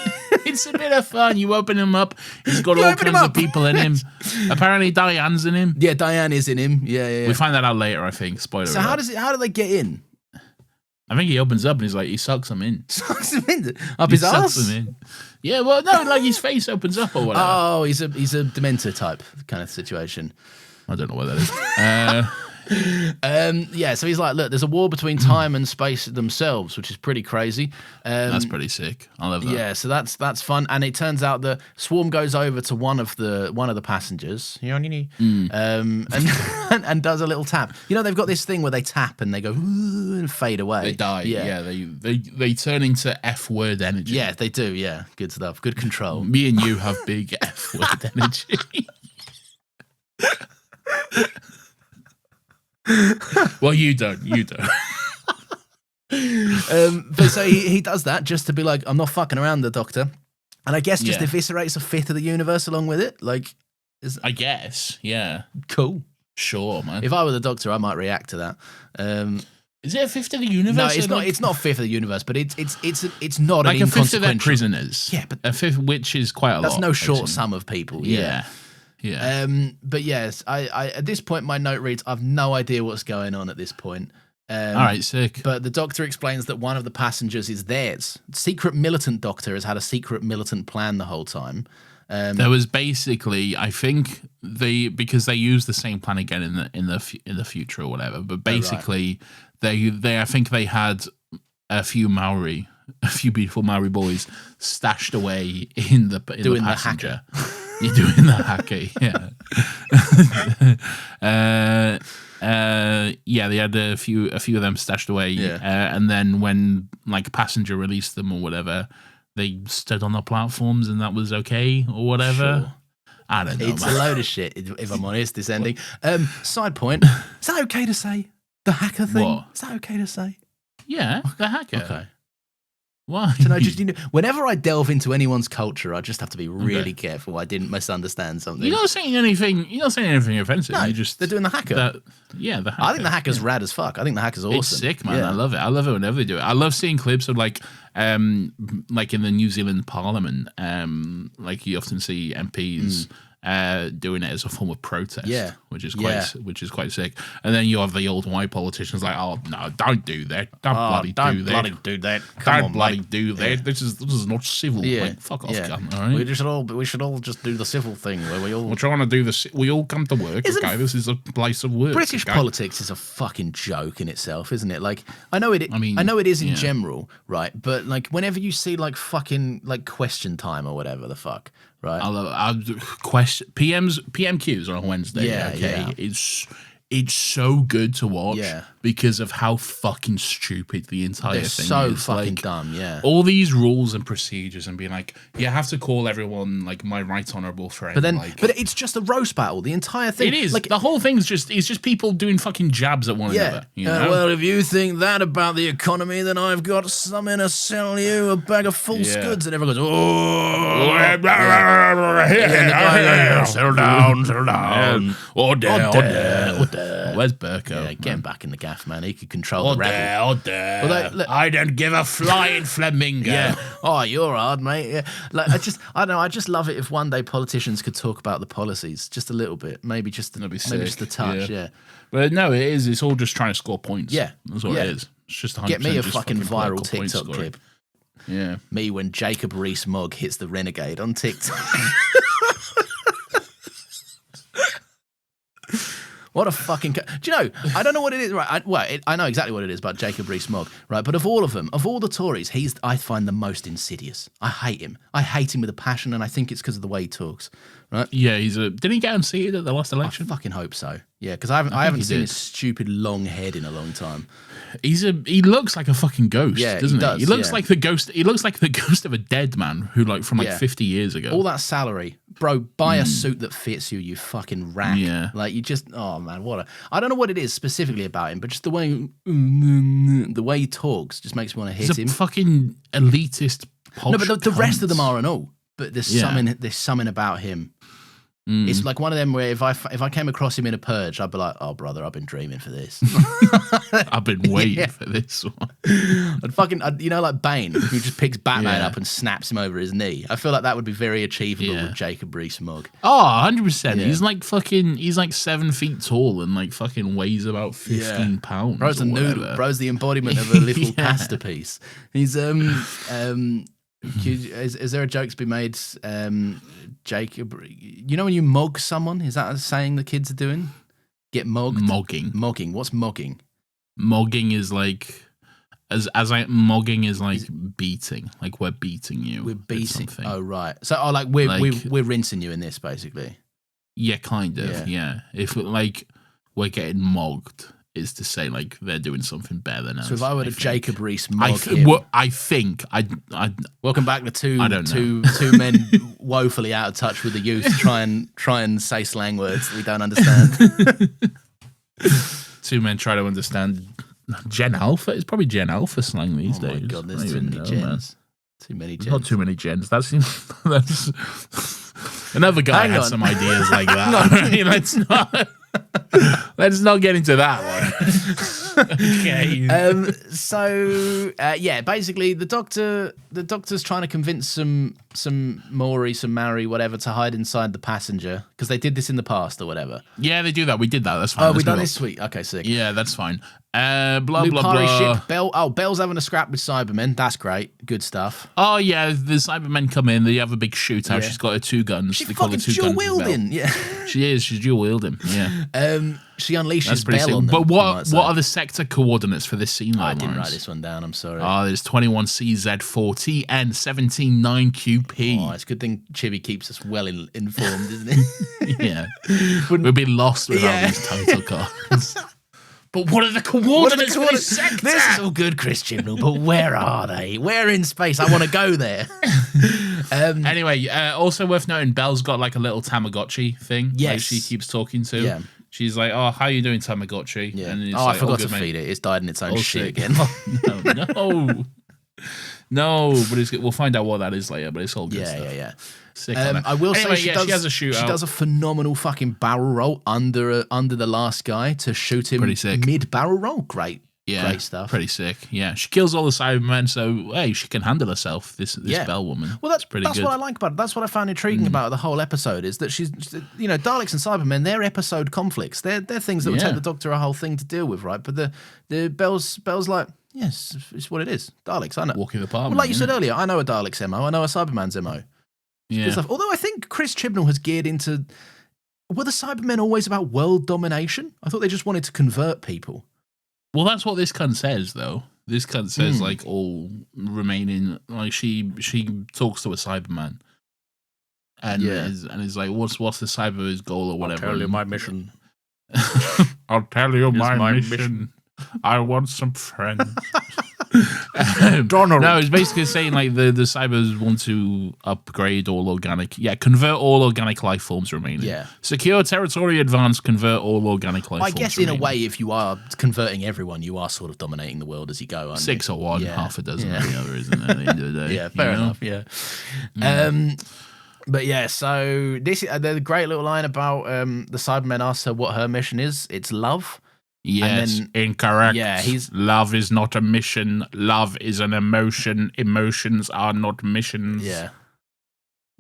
It's a bit of fun. You open him up. He's got all kinds of people in him. Apparently Diane's in him. Yeah, Diane is in him. Yeah. We find that out later, I think. Spoiler alert. So how do they get in? I think he opens up and he's like, he sucks him in. Sucks him in? Up his ass? Sucks him in. Yeah, well, no, like his face opens up or whatever. Oh, he's a Dementor type kind of situation. I don't know what that is. Yeah, so he's like, look, there's a war between time and space themselves, which is pretty crazy. That's pretty sick. I love that. Yeah, so that's fun. And it turns out that Swarm goes over to one of the passengers, and does a little tap. You know, they've got this thing where they tap and they go and fade away. They die. Yeah, they turn into F-word energy. Yeah, they do. Yeah, good stuff. Good control. Me and you have big F-word energy. Well, you don't. But so he does that just to be like, I'm not fucking around, the Doctor, and I guess just eviscerates a fifth of the universe along with it. Like, I guess, yeah, cool, sure, man. If I were the Doctor, I might react to that. Is it a fifth of the universe? No, it's not. Like, it's not a fifth of the universe, but it's not like an a fifth of their prisoners. Yeah, but a fifth, which is quite a lot. That's no short sum of people. Yeah. But yes, I at this point my note reads, I've no idea what's going on at this point. All right, sick. But the Doctor explains that one of the passengers is theirs. Secret militant Doctor has had a secret militant plan the whole time. There was basically, I think because they used the same plan again in the future or whatever. But basically, they I think they had a few beautiful Maori boys stashed away in the passenger. You're doing the hacker, yeah. They had a few of them stashed away, and then when like passenger released them or whatever, they stood on the platforms and that was okay or whatever. Sure. I don't know. It's a load of shit, if I'm honest. This ending. Side point: is that okay to say the hacker thing? What? Is that okay to say? Yeah, the hacker. Okay. Why? So whenever I delve into anyone's culture, I just have to be really careful I didn't misunderstand something. You're not saying anything offensive. No, they're doing the hacker. The hacker. I think the hacker's rad as fuck. I think the hacker's awesome. It's sick, man. Yeah. I love it. I love it whenever they do it. I love seeing clips of like in the New Zealand Parliament, like you often see MPs doing it as a form of protest, which is quite sick. And then you have the old white politicians like, oh no, don't do that, don't bloody do that. This is not civil. Like, fuck off, cunt. All right? We should all just do the civil thing where we're trying to do this. We all come to work. Okay, this is a place of work. British politics is a fucking joke in itself, isn't it? Like, I know it is in general, right? But like, whenever you see like fucking like Question Time or whatever the fuck. Right. I love PMQs are on Wednesday. Yeah. It's so good to watch because of how fucking stupid the entire thing is. So fucking dumb, yeah. All these rules and procedures and being like, I have to call everyone like my right honourable friend. But it's just a roast battle. The entire thing. It is. Like, the whole thing's just people doing fucking jabs at one another. You know? Well, if you think that about the economy, then I've got something to sell you, a bag of false goods. And everyone goes, settle down. Order. Where's Burko? Yeah, get him back in the gaff, man. He could control the rabble. I don't give a flying flamingo. Yeah. Oh, you're hard, mate. Yeah. Like I just love it if one day politicians could talk about the policies just a little bit, maybe just a touch. Yeah. But no, it is. It's all just trying to score points. Yeah, that's what it is. It's just 100% get me a fucking viral TikTok clip. Yeah. Me when Jacob Rees-Mogg hits the Renegade on TikTok. What a fucking... Do you know, I don't know what it is, right? I know exactly what it is about Jacob Rees-Mogg, right? But of all of them, of all the Tories, I find the most insidious. I hate him. I hate him with a passion, and I think it's because of the way he talks, right? Yeah, didn't he get unseated at the last election? I fucking hope so. Yeah, because I haven't he seen did. his stupid long head in a long time. He looks like a fucking ghost, Yeah, doesn't he? does, He looks yeah. like the ghost. He looks like the ghost of a dead man who, like, from 50 years ago. All that salary, bro. Buy a suit that fits you. You fucking rack. Yeah. Like you just. Oh man, I don't know what it is specifically about him, but just the way he talks just makes me want to hit He's a him. fucking elitist. No, but the rest of them cunt. are and all. But there's something about him. It's like one of them where if I came across him in a purge, I'd be like, oh brother, I've been dreaming for this. I've been waiting for this one. You know, like Bane, who just picks Batman up and snaps him over his knee. I feel like that would be very achievable with Jacob Rees-Mogg. Oh, 100%. Yeah. He's like 7 feet tall and like fucking weighs about 15 pounds. Bro's a noodle. Bro's the embodiment of a little pasta piece. He's is there a joke to be made, Jacob? You know when you mog someone, is that a saying the kids are doing? Get mogged? Mogging. What's mogging? Mogging is like mogging is like beating. Like we're beating you. We're beating. Something. Oh right. So we're rinsing you in this basically. Yeah, kind of. Yeah. If we're getting mogged, is to say like they're doing something better than us. So if I were to Jacob Rees-Mogg I think welcome back to two men woefully out of touch with the youth try and say slang words that we don't understand. 2 men try to understand Gen Alpha. It's probably Gen Alpha slang these days. Oh my god, there's too many gens. Too many gens. Not too many gens. That's another guy had some ideas like that. Let's not get into that one. Okay. Basically the doctor's trying to convince some Mary, whatever, to hide inside the passenger because they did this in the past or whatever. Yeah, they do that. We did that. That's fine. Oh, we done this week. Okay, sick. Yeah, that's fine. Blah blah Lupari blah. ship. Bell's having a scrap with Cybermen. That's great. Good stuff. Oh yeah, the Cybermen come in. They have a big shootout. Yeah. She's got her 2 guns. She's they call fucking her 2 dual guns wielding. Yeah. She is. She's dual wielding. Yeah. She unleashes That's pretty Bell sick. on them. But what are the sector coordinates for this scene? I didn't write this one down. I'm sorry. Oh, there's 21CZ4 TN179QP. Oh, it's a good thing Chibi keeps us well informed, isn't it? Yeah. We'd be lost without these title cards. But what are the coordinates for this sector? This is all good, Chris Chibnall, but where are they? Where in space? I want to go there. Anyway, also worth noting, Belle's got like a little Tamagotchi thing. Yes. Like she keeps talking to. Yeah. She's like, oh, how you doing, Tamagotchi? Yeah. And it's I like, forgot good, to mate. feed it. It's died in its own Oh, shit sick. again. No, but we'll find out what that is later, but it's all good stuff. Yeah. Sick on that. I will Anyway, say she has a shootout. She does a phenomenal fucking barrel roll under the last guy to shoot him Pretty sick. mid barrel roll. Great. Yeah, Great stuff. Pretty sick. Yeah, she kills all the Cybermen, so hey, she can handle herself. This Bell woman. Well, that's pretty that's good. what I like about it. That's what I found intriguing about the whole episode is that she's, Daleks and Cybermen. They're episode conflicts. They're things that would take the Doctor a whole thing to deal with, right? But the Bell's like, yes, it's what it is. Daleks, I know. Walking the park. Well, like you said earlier, I know a Dalek's MO. I know a Cyberman's MO. Yeah. Good stuff. Although I think Chris Chibnall has geared into. Were the Cybermen always about world domination? I thought they just wanted to convert people. Well, that's what this cunt says, though. This cunt says like all remaining, like she talks to a Cyberman, and is like, what's the Cyber's goal or whatever? I'll tell you my mission. I'll tell you my mission. I want some friends. No, it's basically saying like the cybers want to upgrade all organic, convert all organic life forms remaining. Yeah. Secure territory advance, convert all organic life forms. I guess in a way, if you are converting everyone, you are sort of dominating the world as you go. Aren't 6 you? or 1, half a dozen of the other, isn't it? At the end of the day. Yeah, fair enough. Yeah. But yeah, so this there's a great little line about the Cybermen ask her what her mission is. It's love. Yes, then, incorrect. Yeah, love is not a mission. Love is an emotion. Emotions are not missions. Yeah.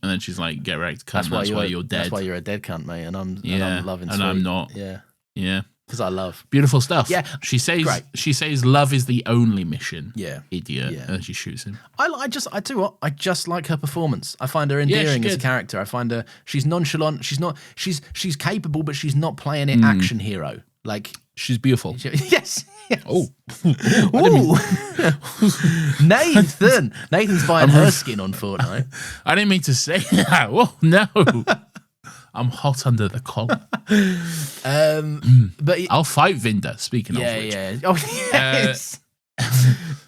And then she's like, "Get wrecked, cunt. That's why you're dead. That's why you're a dead cunt, mate. And I'm loving. And I'm not. Yeah. Yeah. Because I love. Beautiful stuff. Yeah. She says. Great. She says love is the only mission. Yeah. Idiot. Yeah. And then she shoots him. I tell you what, I just like her performance. I find her endearing as a character. I find her. She's nonchalant. She's capable, but she's not playing it action hero. Like. She's beautiful. Yes. Oh. Ooh. Nathan's buying her skin on Fortnite. I didn't mean to say that. Oh, no. I'm hot under the collar. But I'll fight Vinder. Speaking of which, Oh yes.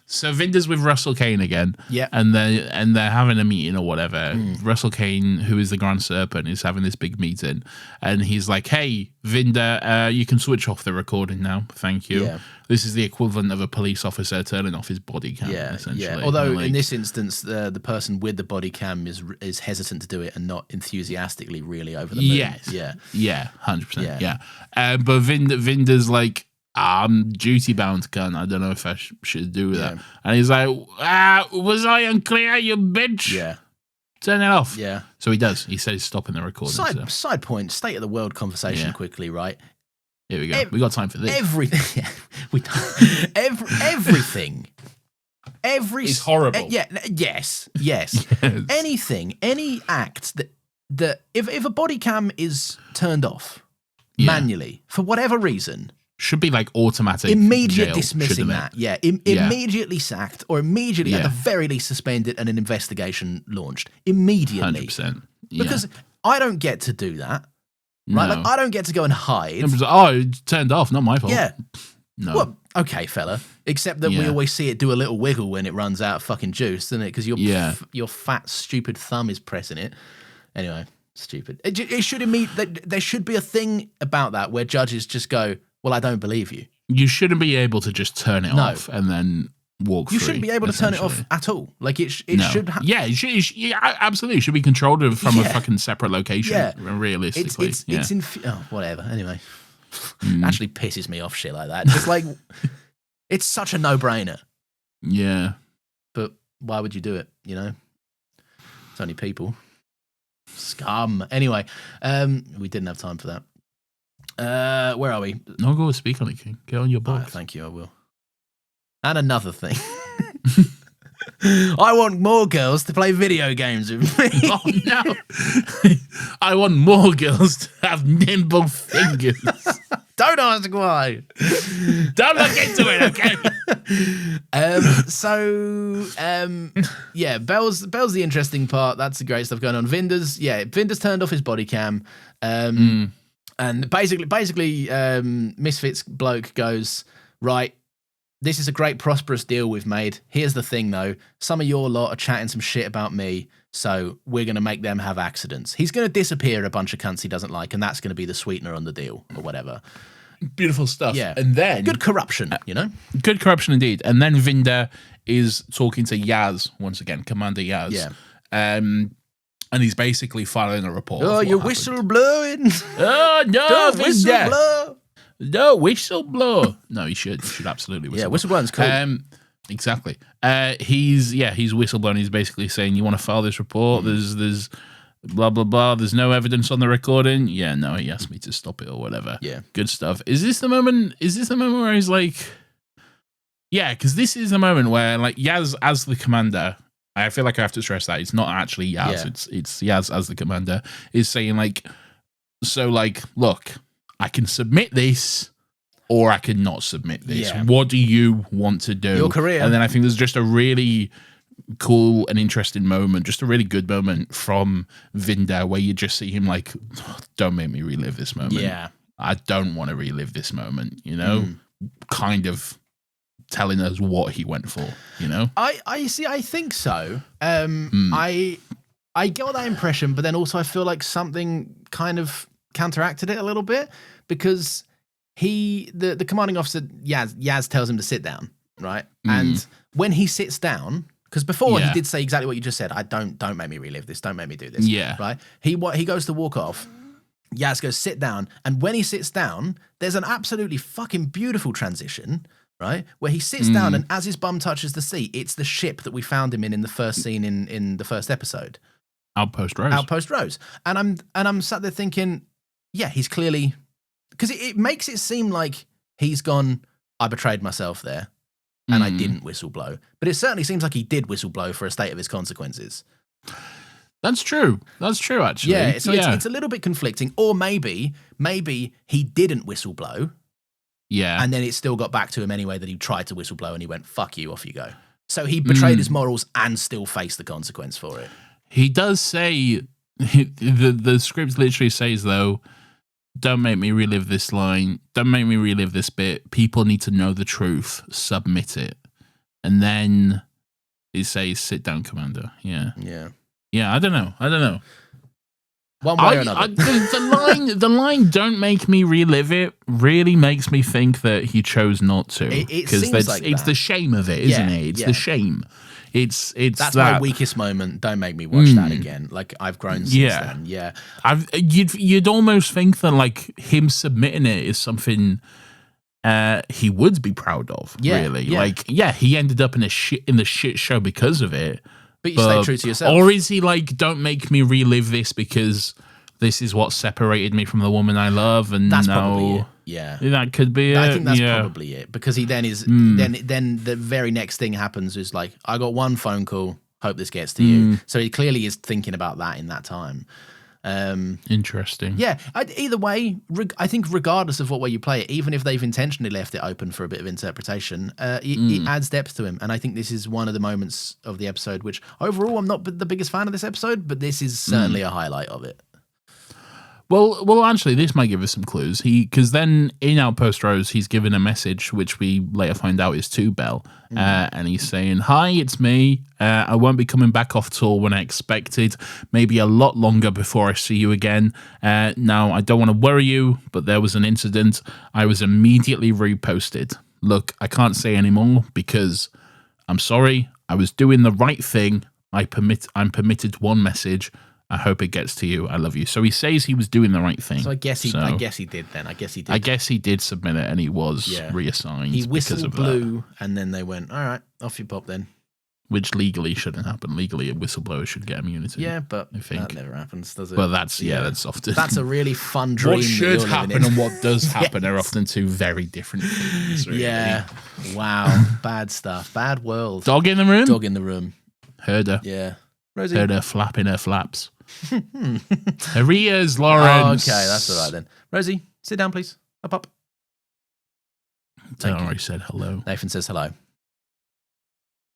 so Vinder's with Russell Kane again. Yeah. And they're having a meeting or whatever. Russell Kane, who is the Grand Serpent, is having this big meeting. And he's like, hey, Vinder, you can switch off the recording now. Thank you. Yeah. This is the equivalent of a police officer turning off his body cam, essentially. Yeah. Although in this instance, the person with the body cam is hesitant to do it and not enthusiastically really over the moon. Yes. Yeah. Yeah, 100%. Yeah. But Vinder's like, I'm duty bound, cunt. I don't know if I should do that. And he's like, was I unclear, you bitch? Yeah. Turn it off. Yeah. So he does. He says stopping the recording. Side point, state of the world conversation quickly, right? Here we go. We got time for this. Everything. Yeah, we don't. Everything. It's horrible. Yes. Anything, any act that if a body cam is turned off manually for whatever reason, should be like automatic. Immediate jail, dismissing that. Yeah. Immediately sacked or immediately, at the very least, suspended and an investigation launched. Immediately. 100%. Because I don't get to do that. Right? No. Like, I don't get to go and hide. It turned off, not my fault. Yeah. No. Well, okay, fella. Except that we always see it do a little wiggle when it runs out of fucking juice, doesn't it? Because your fat, stupid thumb is pressing it. Anyway, stupid. It should there should be a thing about that where judges just go, well, I don't believe you. You shouldn't be able to just turn it off and then walk free. You shouldn't be able to turn it off at all. Like, it should... absolutely. It should be controlled from a fucking separate location, realistically. Whatever. Anyway. It actually pisses me off, shit like that. Just like, it's such a no-brainer. Yeah. But why would you do it, you know? It's only people. Scum. Anyway, we didn't have time for that. Where are we? No, go speak on it, King. Get on your box. Thank you, I will. And another thing. I want more girls to play video games with me. Oh, no. I want more girls to have nimble fingers. Don't ask why. Don't look into it, okay? Bell's the interesting part. That's the great stuff going on. Vinder's turned off his body cam. And basically, Misfits bloke goes, right, this is a great prosperous deal we've made. Here's the thing, though. Some of your lot are chatting some shit about me, so we're going to make them have accidents. He's going to disappear a bunch of cunts he doesn't like, and that's going to be the sweetener on the deal, or whatever. Beautiful stuff. Yeah. And then... Good corruption, you know? Good corruption indeed. And then Vinder is talking to Yaz, once again, Commander Yaz. Yeah. And he's basically filing a report. Oh, you're whistleblowing. Oh, no, don't whistleblow. No, whistleblow. No, he should. He should absolutely whistleblow. Yeah, whistleblowing's cool. Exactly. He's whistleblowing. He's basically saying, you want to file this report? There's blah, blah, blah. There's no evidence on the recording. Yeah, no, he asked me to stop it or whatever. Yeah. Good stuff. Is this the moment where he's like... Yeah, because this is the moment where, like, Yaz as the commander... I feel like I have to stress that it's not actually Yaz. Yeah. It's Yaz as the commander is saying, like, so, like, look, I can submit this or I can not submit this. Yeah. What do you want to do? Your career. And then I think there's just a really cool and interesting moment, just a really good moment from Vinder where you just see him like, don't make me relive this moment. Yeah. I don't want to relive this moment, you know? Kind of telling us what he went for, you know? I see, I think so. I get that impression, but then also I feel like something kind of counteracted it a little bit because the commanding officer, Yaz tells him to sit down, right? And when he sits down, because before he did say exactly what you just said, don't make me relive this, don't make me do this. Yeah. Right? He goes to walk off, Yaz goes, sit down, and when he sits down, there's an absolutely fucking beautiful transition, right? Where he sits down and as his bum touches the seat, it's the ship that we found him in the first scene in the first episode. Outpost Rose. And I'm sat there thinking, yeah, he's clearly... Because it makes it seem like he's gone, I betrayed myself there, and I didn't whistleblow. But it certainly seems like he did whistleblow for a state of his consequences. That's true, actually. Yeah, so it's a little bit conflicting. Or maybe he didn't whistleblow. Yeah. And then it still got back to him anyway that he tried to whistleblow and he went, fuck you, off you go. So he betrayed his morals and still faced the consequence for it. He does say the script literally says, though, don't make me relive this line. Don't make me relive this bit. People need to know the truth. Submit it. And then it says, sit down, Commander. Yeah. I don't know. One way or another. The line, don't make me relive it, really makes me think that he chose not to. It seems like it's the shame of it, isn't it? It's the shame. It's that's my weakest moment. Don't make me watch that again. Like, I've grown since then. Yeah. You'd almost think that, like, him submitting it is something he would be proud of, really. Yeah. Like, he ended up in the shit show because of it. But you stay true to yourself. Or is he like, don't make me relive this because this is what separated me from the woman I love, and that's now probably it. Yeah, that could be it. I think that's probably it, because he then is then the very next thing happens is like, I got one phone call. Hope this gets to you. So he clearly is thinking about that in that time. Interesting. Yeah, either way, I think regardless of what way you play it, even if they've intentionally left it open for a bit of interpretation, it adds depth to him. And I think this is one of the moments of the episode which, overall, I'm not the biggest fan of this episode, but this is certainly a highlight of it. Well, actually, this might give us some clues. Because then in Outpost Rose, he's given a message, which we later find out is to Belle. And he's saying, hi, it's me. I won't be coming back off tour when I expected. Maybe a lot longer before I see you again. Now, I don't want to worry you, but there was an incident. I was immediately reposted. Look, I can't say anymore because I'm sorry. I was doing the right thing. I'm permitted one message. I hope it gets to you. I love you. So he says he was doing the right thing. So I guess he did then. I guess he did submit it, and he was reassigned. He whistled blew, and then they went, all right, off you pop then. Which legally shouldn't happen. Legally, a whistleblower should get immunity. Yeah, but I think that never happens, does it? Well, that's often. That's a really fun dream. What should happen and what does happen are often two very different things. Really. Yeah. Wow. Bad stuff. Bad world. Dog in the room? Dog in the room. Heard her. Yeah. Rosie. Heard her flapping her flaps. Her ears, Lawrence. Okay, that's all right then. Rosie, sit down, please. Up. Don't already said hello. Nathan says hello.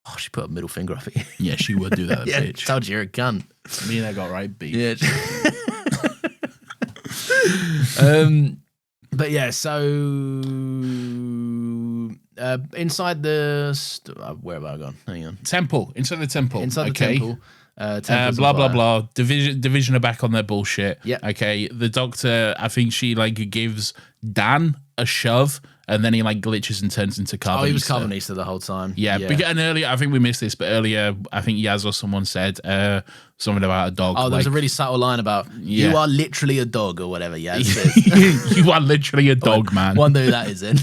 Oh, she put a middle finger up at you. Yeah, she would do that, bitch. Told you you're a cunt. Me and I got right beat. Yeah. But yeah, so inside the where have I gone? Hang on. Temple. Inside the temple. Inside the temple. Blah blah blah. Division are back on their bullshit. Yeah. Okay. The doctor, I think she like gives Dan a shove, and then he like glitches and turns into Carbonista. Oh, he was Carbonista the whole time. Yeah. And earlier, I think we missed this, but earlier, I think Yaz or someone said something about a dog. Oh, there was a really subtle line about you are literally a dog or whatever. Yaz says. You are literally a dog, man. Wonder who that is in.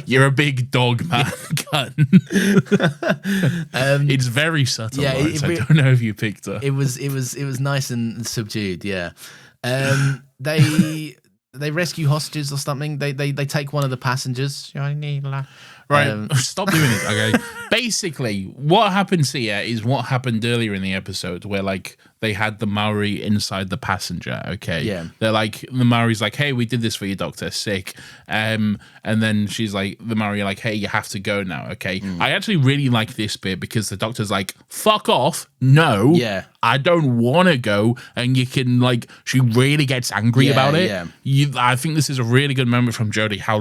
You're a big dog, man. It's very subtle. Yeah, I don't know if you picked up. It was nice and subdued. Yeah. They rescue hostages or something. They take one of the passengers. Right, stop doing it, okay? Basically, what happens here is what happened earlier in the episode where, like, they had the Maori inside the passenger, okay? Yeah. They're like, the Maori's like, hey, we did this for you, doctor, sick. And then she's like, the Maori are like, hey, you have to go now, okay? I actually really like this bit because the doctor's like, fuck off, no. Yeah. I don't want to go. And you can, like, she really gets angry about it. Yeah. I think this is a really good moment from Jodie, how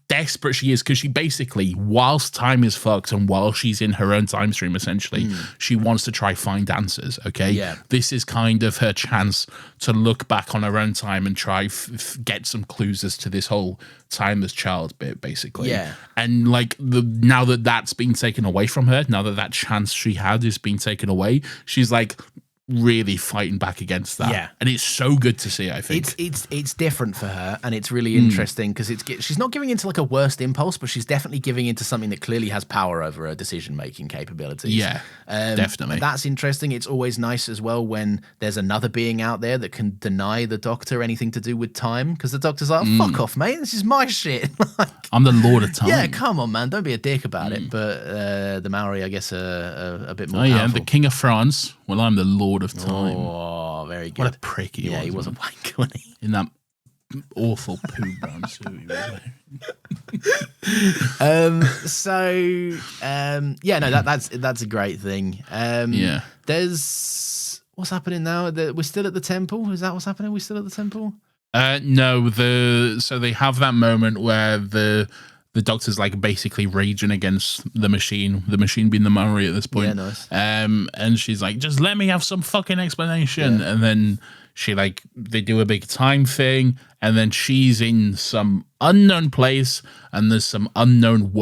desperate she is, because she basically, whilst time is fucked and while she's in her own time stream, essentially, she wants to try find answers, okay? Yeah. This is kind of her chance to look back on her own time and try get some clues as to this whole timeless child bit, basically. Yeah. And, like, now that that's been taken away from her, now that chance she had is being taken away, she's like, really fighting back against that. Yeah. And it's so good to see, I think. It's different for her, and it's really interesting because she's not giving into like a worst impulse, but she's definitely giving into something that clearly has power over her decision-making capabilities. Yeah, definitely. That's interesting. It's always nice as well when there's another being out there that can deny the doctor anything to do with time, because the doctor's like, oh, fuck off, mate. This is my shit. Like, I'm the lord of time. Yeah, come on, man. Don't be a dick about it. But the Maori, I guess, are a bit more powerful. Yeah, the King of France. Well, I'm the lord of time. Oh, very good. What a prick he was. Yeah, he was a wank, wasn't he? In that awful poo brown suit he was wearing. That's a great thing. Yeah. There's what's happening now? We're still at the temple. Is that what's happening? We're still at the temple. No, so they have that moment where the Doctor's like basically raging against the machine being the Maori at this point. Yeah, nice. And she's like, just let me have some fucking explanation. Yeah. And then they do a big time thing, and then she's in some unknown place, and there's some unknown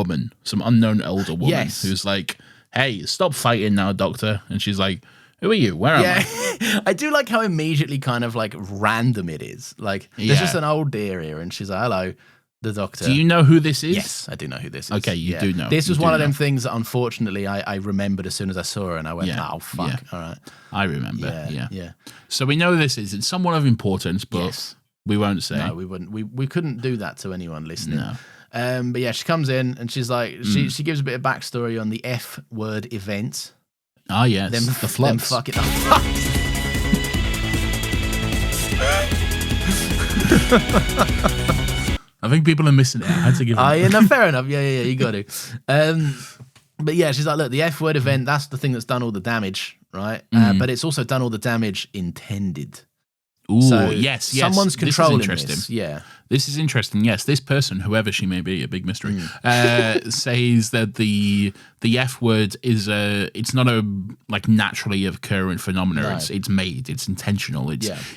older woman who's like, hey, stop fighting now, Doctor. And she's like, who are you? Where am I? I do like how immediately kind of like random it is. Like, there's just an old dear here, and she's like, hello, the Doctor. Do you know who this is? Yes, I do know who this is. Okay, you do know. This was one of them things that unfortunately I remembered as soon as I saw her, and I went, oh, fuck. Yeah. All right. I remember. Yeah. So we know who this is. It's somewhat of importance, but we won't say. No, we wouldn't. We couldn't do that to anyone listening. No. But yeah, she comes in and she's like, she gives a bit of backstory on the F word event. Ah, yes. The floods. Fucking I think people are missing it. I had to give them. Yeah, no, fair enough. Yeah, you got to. But yeah, she's like, look, the F word event, that's the thing that's done all the damage, right? But it's also done all the damage intended. Ooh, so yes. Someone's controlling this. Yeah. This is interesting. Yes, this person, whoever she may be, a big mystery, says that the F word is it's not a like naturally occurring phenomenon. No. It's made. It's intentional.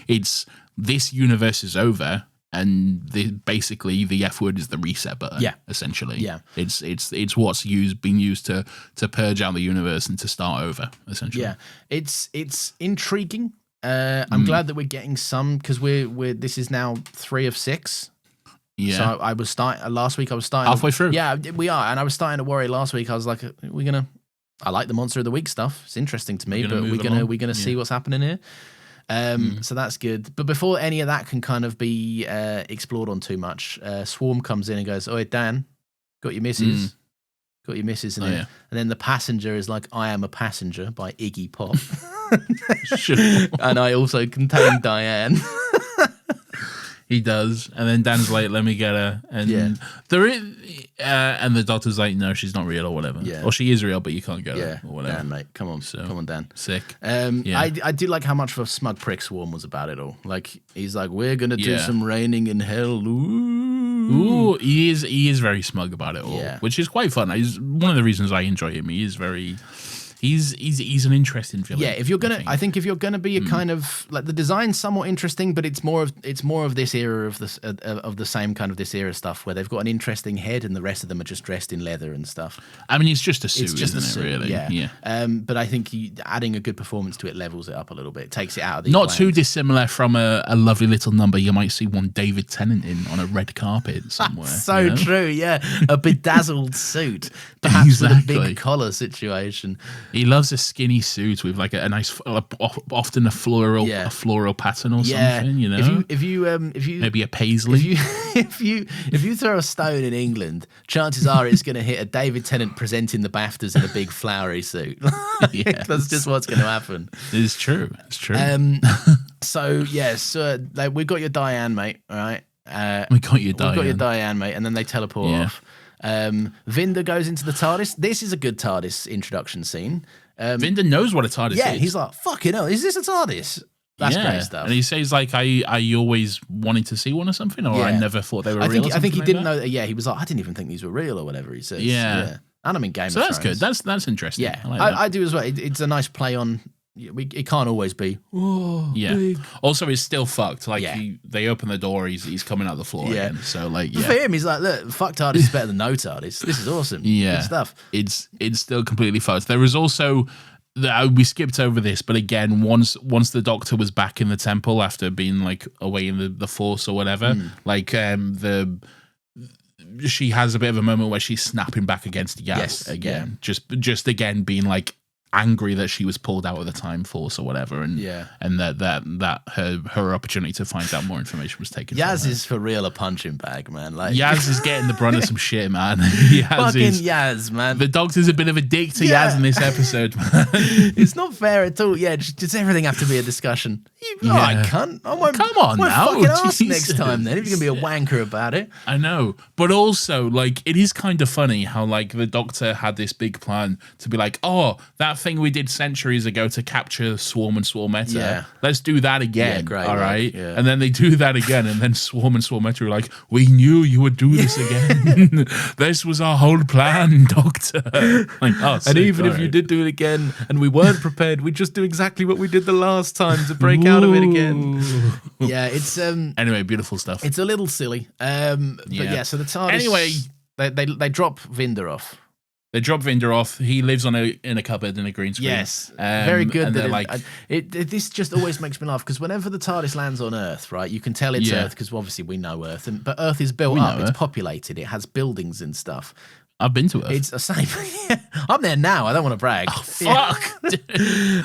It's this universe is over, and basically the F word is the reset button. Yeah, essentially. Yeah, it's what's being used to purge out the universe and to start over. Essentially. Yeah, it's intriguing. I'm glad that we're getting some, because this is now 3 of 6. Yeah. So I was starting last week. I was starting halfway through. Yeah, we are, and I was starting to worry last week. I was like, I like the Monster of the Week stuff. It's interesting to me, but we're gonna see what's happening here. So that's good. But before any of that can kind of be explored on too much, Swarm comes in and goes, "Oi, Dan, got your missus." Got your missus in there. Yeah. And then the passenger is like, I Am a Passenger by Iggy Pop. Sure. And I also contain Diane. He does. And then Dan's like, let me get her. And there is, and the Doctor's like, no, she's not real or whatever. Yeah. Or she is real, but you can't get her or whatever. Dan, mate. Come on. Come on, Dan. Sick. I do like how much of a smug prick Swarm was about it all. Like, he's like, we're going to do some raining in hell. Ooh, he is very smug about it all, which is quite fun. He's one of the reasons I enjoy him. He is very, he's an interesting villain. Yeah, I think if you're gonna be a kind of like, the design's somewhat interesting, but it's more of this era of the same kind of this era stuff where they've got an interesting head and the rest of them are just dressed in leather and stuff. I mean, it's just a suit, isn't it? Really, yeah. But I think adding a good performance to it levels it up a little bit. It takes it out of the not too dissimilar from a lovely little number you might see one David Tennant in on a red carpet somewhere. So true, yeah. A bedazzled suit, perhaps with a big collar situation. He loves a skinny suit with like a nice, often a floral pattern or something. You know, if you maybe a paisley. If you throw a stone in England, chances are it's going to hit a David Tennant presenting the BAFTAs in a big flowery suit. That's just what's going to happen. It's true. It's true. So we got your Diane, mate. All right. We got your Diane, mate, and then they teleport off. Vinder goes into the TARDIS. This is a good TARDIS introduction scene. Vinder knows what a TARDIS is. Yeah, he's like, fucking hell, is this a TARDIS? That's great stuff. And he says, like, I always wanted to see one or something, or I never thought they were real. I think he didn't know that. Yeah, he was like, I didn't even think these were real or whatever he says. Yeah. And I'm in Game of Thrones. So that's good. That's interesting. Yeah, I do as well. It's a nice play on... It can't always be. Big. Also, it's still fucked. Like they open the door, he's coming out the floor again. So like, for him, he's like, look, fuck TARDIS is better than no TARDIS. This is awesome. Good stuff. It's still completely fucked. There was also we skipped over this, but again, once the Doctor was back in the temple after being like away in the Force or whatever, like she has a bit of a moment where she's snapping back against Yaz again, just again being like angry that she was pulled out of the Time Force or whatever, and that her opportunity to find out more information was taken. Yaz is for real a punching bag, man. Like Yaz is getting the brunt of some shit, man. Yaz, man. The Doctor's a bit of a dick to Yaz in this episode, man. It's not fair at all. Yeah, does everything have to be a discussion? All right, cunt. I won't, Come on won't now, fucking ask Jesus. next time then if you're going to be a wanker about it. I know, but also like it is kind of funny how like the Doctor had this big plan to be like, oh, that thing we did centuries ago to capture Swarm and Swarmetta, Yeah. let's do that again. Yeah, great, all right, yeah. and then they do that again, and then Swarm and Swarmetta are like, we knew you would do this again. This was our whole plan, Doctor. Like, oh, sick, And even if all you right. did do it again and we weren't prepared, we'd just do exactly what we did the last time to break out of it again. Yeah, it's Anyway, beautiful stuff. it's a little silly. But yeah, so the TARDIS. Anyway. they drop Vinder off. They drop Vinder off. He lives in a cupboard in a green screen. Yes, very good. And That they're like, this just always makes me laugh because whenever the TARDIS lands on Earth, right, you can tell it's Yeah. Earth because obviously we know Earth, but Earth is built We know up, it's Earth. populated, it has buildings and stuff. I've been to Earth. It's the same. I'm there now. I don't want to brag. Fuck.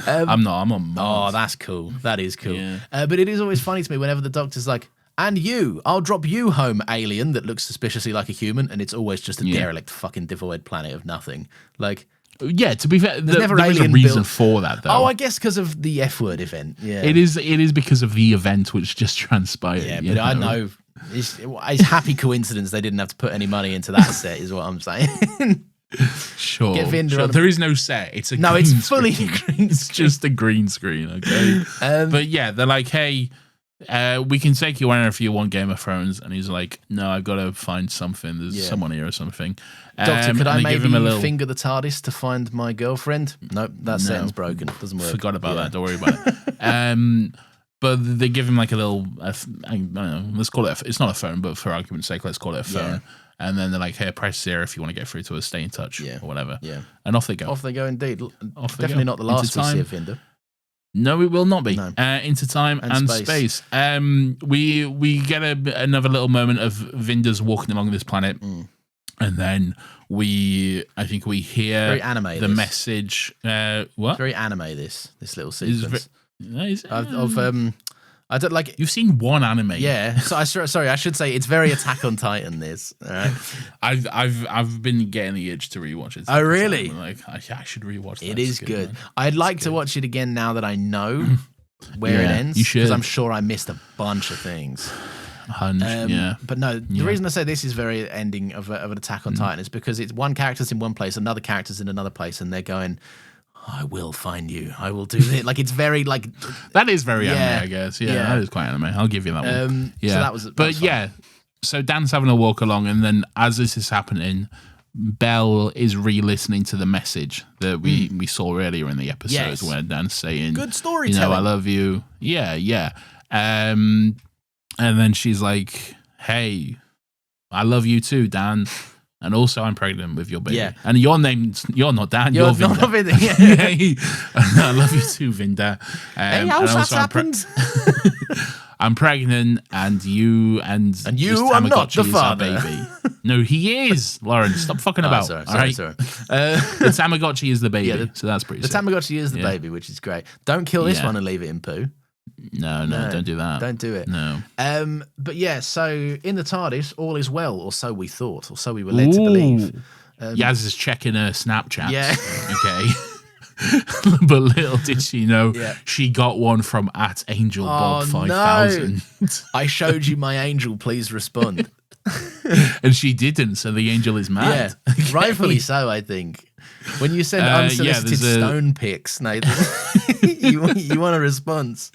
I'm not. I'm on Oh, Mars. that's cool. That is cool. Yeah. But it is always funny to me whenever the Doctor's like, and you, I'll drop you home, alien that looks suspiciously like a human, and it's always just a derelict, fucking devoid planet of nothing. Like, Yeah, to be fair, never there is a alien reason built- for that, though. oh, I guess because of the F word event. Yeah, It is because of the event which just transpired. Yeah, you but I know it's happy coincidence they didn't have to put any money into that set, is what I'm saying. Sure. Get Vinder sure. on a- There is no set. It's a No, green it's fully screen. green It's just a green screen, okay? But yeah, they're like, hey, we can take you anywhere if you want Game of Thrones. And he's like, no, I've got to find something. There's someone here or something. Doctor, could and I they give maybe him a little... finger the TARDIS to find my girlfriend? Nope, that setting's broken. Doesn't work. Forgot about that. Don't worry about it. But they give him like a little, I don't know, let's call it, it's not a phone, but for argument's sake, let's call it a phone. Yeah. And then they're like, hey, press 0 if you want to get through to us, stay in touch or whatever. Yeah. And off they go. Off they go indeed. Off they Definitely go. not the last Into we see time. of Vinder. No, it will not be. No. Into time and space. We get another little moment of Vinder's walking along this planet. And then I think we hear Very anime, the this. message. What? Very anime, this little sequence. I don't like. You've seen one anime. Yeah. So sorry, I should say it's very Attack on Titan. This. All right. I've been getting the itch to rewatch it. Oh, really? I'm like I should rewatch that. It is It's good. man. I'd like to watch it again now that I know where it Yeah, ends. you should. Because I'm sure I missed a bunch of things. Yeah. But no, the reason I say this is very ending of an Attack on Titan is because it's one character's in one place, another character's in another place, and they're going, I will find you. I will do it. Like, it's very, like... That is very Yeah. anime, I guess. Yeah, Yeah. that is quite anime. I'll give you that one. So Yeah. that was But fun. yeah, so Dan's having a walk along, and then as this is happening, Belle is re-listening to the message that we saw earlier in the episode, Yes. where Dan's saying, Good you storytelling. know, I love you. Yeah. And then she's like, hey, I love you too, Dan. And also, I'm pregnant with your baby. Yeah. And you're not Dan, you're You're Vinder. not Vinder, yeah. Yay. I love you too, Vinder. Hey, and how's that also happened? I'm pregnant, and you And you this are not Tamagotchi the is our father. baby. No, he is, Lauren. Stop fucking about. Sorry. all right? The The Tamagotchi is the baby, so that's pretty sick. Tamagotchi is the baby, which is great. Don't kill this Yeah. one and leave it in poo. No, don't do that. Don't do it. No. But yeah, so in the TARDIS, all is well, or so we thought, or so we were led to believe. Yaz is checking her Snapchat. Yeah. Okay. But little did she know, Yeah. she got one from @AngelBob5000. I showed you my angel, please respond. And she didn't, so the angel is mad. Yeah, rightfully so, I think. When you send unsolicited there's a- stone pics, Nathan, you want a response.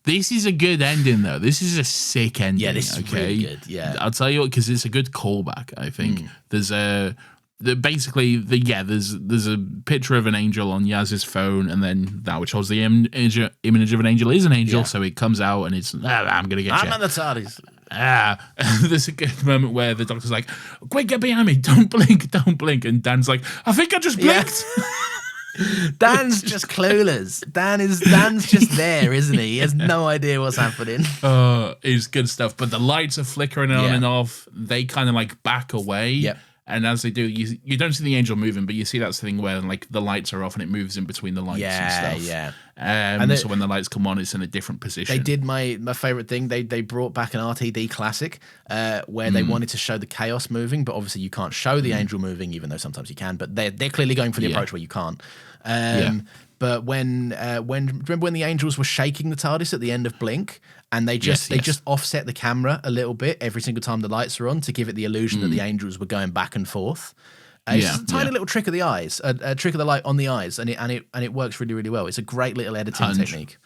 This is a good ending, though. This is a sick ending. Yeah, this is okay? really good, yeah. I'll tell you what, because it's a good callback. I think there's a there's a picture of an angel on Yaz's phone, and then that which holds the image of an angel is an angel. Yeah. So it comes out, and it's I'm gonna get I'm you. at the TARDIS. There's a good moment where the doctor's like, quick, get behind me, don't blink, and Dan's like, I think I just blinked. Dan's just clueless. Dan's just there, isn't he? He has no idea what's happening. It's good stuff, but the lights are flickering on Yeah. and off. They kind of like back away. Yep. And as they do, you don't see the angel moving, but you see that thing where like the lights are off and it moves in between the lights and stuff. Yeah. So when the lights come on, it's in a different position. They did my favorite thing. They brought back an RTD classic where they wanted to show the chaos moving, but obviously you can't show the angel moving, even though sometimes you can. But they're clearly going for the approach where you can't. But remember when the angels were shaking the TARDIS at the end of Blink, and they just offset the camera a little bit every single time the lights were on to give it the illusion that the angels were going back and forth. It's just a tiny little trick of the eyes, a trick of the light on the eyes, and it works really, really well. It's a great little editing technique.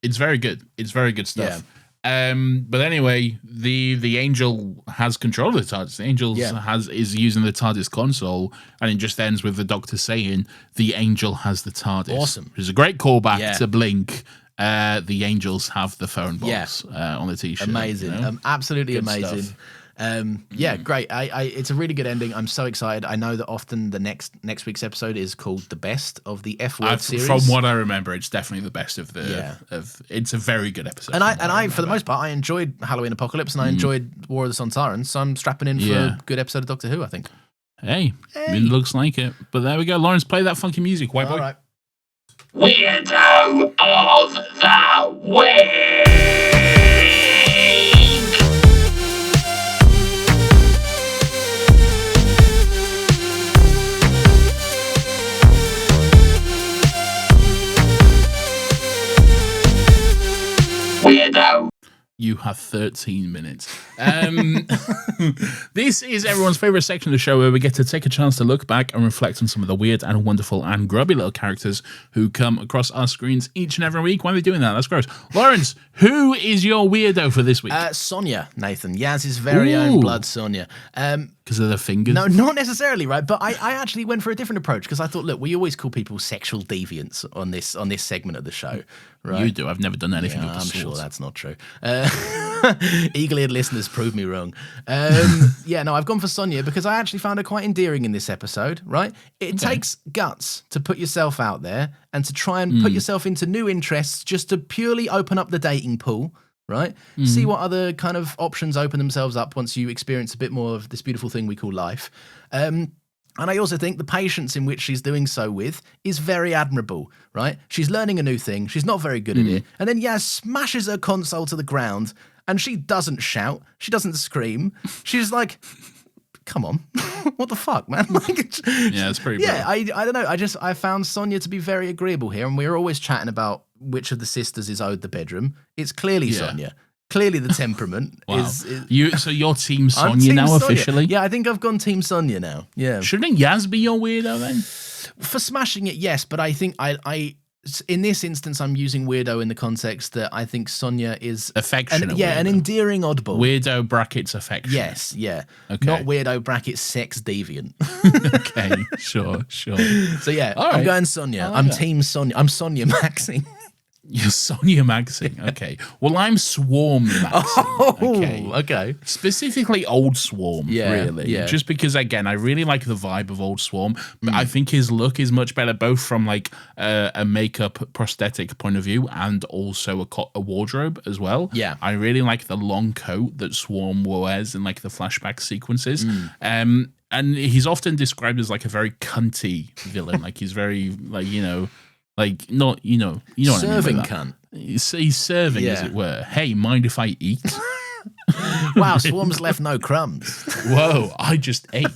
It's very good. It's very good stuff. But anyway, the angel has control of the TARDIS. The angel is using the TARDIS console, and it just ends with the Doctor saying, "The angel has the TARDIS." Awesome. Which is a great callback to Blink. The angels have the phone box on the t-shirt. Amazing. You know? Absolutely Good amazing. stuff. Great. It's a really good ending. I'm so excited. I know that often the next week's episode is called the best of the F Word series. From what I remember, it's definitely the best of the. It's a very good episode. And I for the most part, I enjoyed Halloween Apocalypse and I enjoyed War of the Sontarans. So I'm strapping in for a good episode of Doctor Who, I think. Hey, it looks like it. But there we go. Lawrence, play that funky music, white boy. All right. Weirdo of the Week! Weirdo. You have 13 minutes. This is everyone's favorite section of the show where we get to take a chance to look back and reflect on some of the weird and wonderful and grubby little characters who come across our screens each and every week. Why are we doing that? That's gross. Lawrence, who is your weirdo for this week? Sonia, Nathan. Yaz's very own blood Sonia. Because of the fingers? No, not necessarily, right? But I actually went for a different approach because I thought, look, we always call people sexual deviants on this segment of the show, right? You do. I've never done anything of the I'm sort. sure that's not true. Eagle-eared listeners prove me wrong. I've gone for Sonia because I actually found her quite endearing in this episode, right? It takes guts to put yourself out there and to try and put yourself into new interests just to purely open up the dating pool, right? See what other kind of options open themselves up once you experience a bit more of this beautiful thing we call life. And I also think the patience in which she's doing so with is very admirable, right? She's learning a new thing. She's not very good at it. And then Yaz smashes her console to the ground and she doesn't shout. She doesn't scream. She's like, come on. What the fuck, man? It's pretty bad. I don't know. I found Sonia to be very agreeable here. And we were always chatting about which of the sisters is owed the bedroom. It's clearly Sonia. Clearly the temperament is... So you're Team Sonia now, Sonia. Officially? Yeah, I think I've gone Team Sonia now. Yeah. Shouldn't Yaz be your weirdo then? For smashing it, yes, but I think I in this instance, I'm using weirdo in the context that I think Sonia is... Affectionate an endearing oddball. Weirdo brackets affection. Yes, yeah. Okay. Not weirdo brackets sex deviant. Okay, sure. So yeah, right. I'm going Sonia. I'm Team Sonia. I'm Sonia Maxing. You're Sonia Maxing. Okay. Well, I'm Swarm Maxing. Okay. Specifically Old Swarm, really. Yeah. Just because, again, I really like the vibe of Old Swarm. But I think his look is much better, both from like a makeup prosthetic point of view and also a wardrobe as well. Yeah. I really like the long coat that Swarm wears in like the flashback sequences. And he's often described as like a very cunty villain. Like he's very like, like, not, you know what serving I mean cunt. He's serving, as it were. Hey, mind if I eat? Wow, Swarm's left no crumbs. Whoa, I just ate.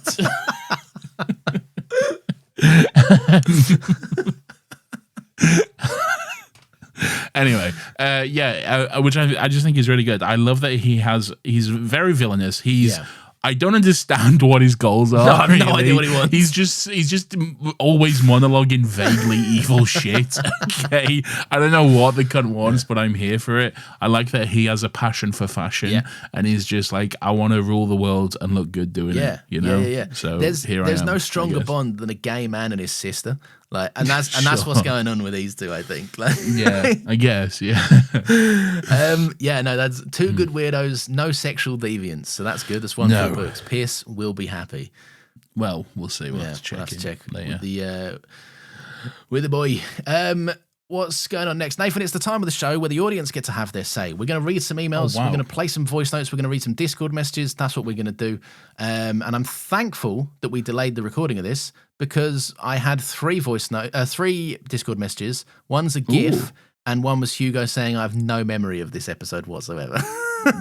Anyway, which I just think is really good. I love that he's very villainous. I don't understand what his goals are. No, I have no idea what he wants. He's just always monologuing vaguely evil shit. Okay, I don't know what the cunt wants, but I'm here for it. I like that he has a passion for fashion, and he's just like, I want to rule the world and look good doing it. You know, yeah. So there's no stronger bond. bond than a gay man and his sister. Like, and that's what's going on with these two, I think. Like, yeah, I guess, yeah. That's two good weirdos, no sexual deviance, so that's good. That's one for the books. Pierce will be happy. Well, we'll see. We'll have to check later. With the boy. What's going on next? Nathan, it's the time of the show where the audience get to have their say. We're going to read some emails. We're going to play some voice notes. We're going to read some Discord messages. That's what we're going to do. And I'm thankful that we delayed the recording of this because I had three Discord messages. One's a GIF and one was Hugo saying I have no memory of this episode whatsoever.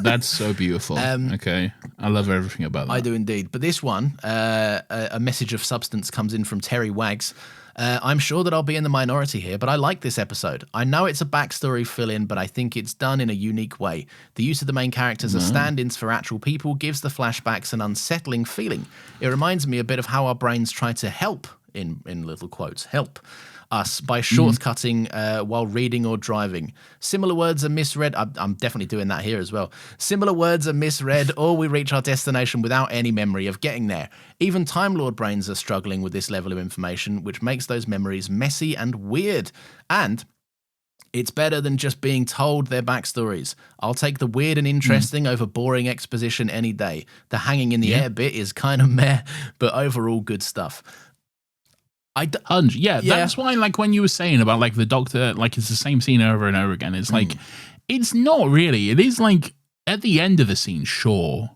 That's so beautiful. Okay. I love everything about that. I do indeed. But this one, a message of substance comes in from Terry Wags. I'm sure that I'll be in the minority here, but I like this episode. I know it's a backstory fill-in, but I think it's done in a unique way. The use of the main characters as stand-ins for actual people gives the flashbacks an unsettling feeling. It reminds me a bit of how our brains try to help, in little quotes, help us by shortcutting while reading or driving. Similar words are misread. I'm definitely doing that here as well. Similar words are misread, or we reach our destination without any memory of getting there. Even Time Lord brains are struggling with this level of information, which makes those memories messy and weird. And it's better than just being told their backstories. I'll take the weird and interesting over boring exposition any day. The hanging in the air bit is kind of meh, but overall good stuff. That's why, like, when you were saying about, like, the Doctor, like, it's the same scene over and over again. It's like, it's not really. It is, like, at the end of the scene, sure.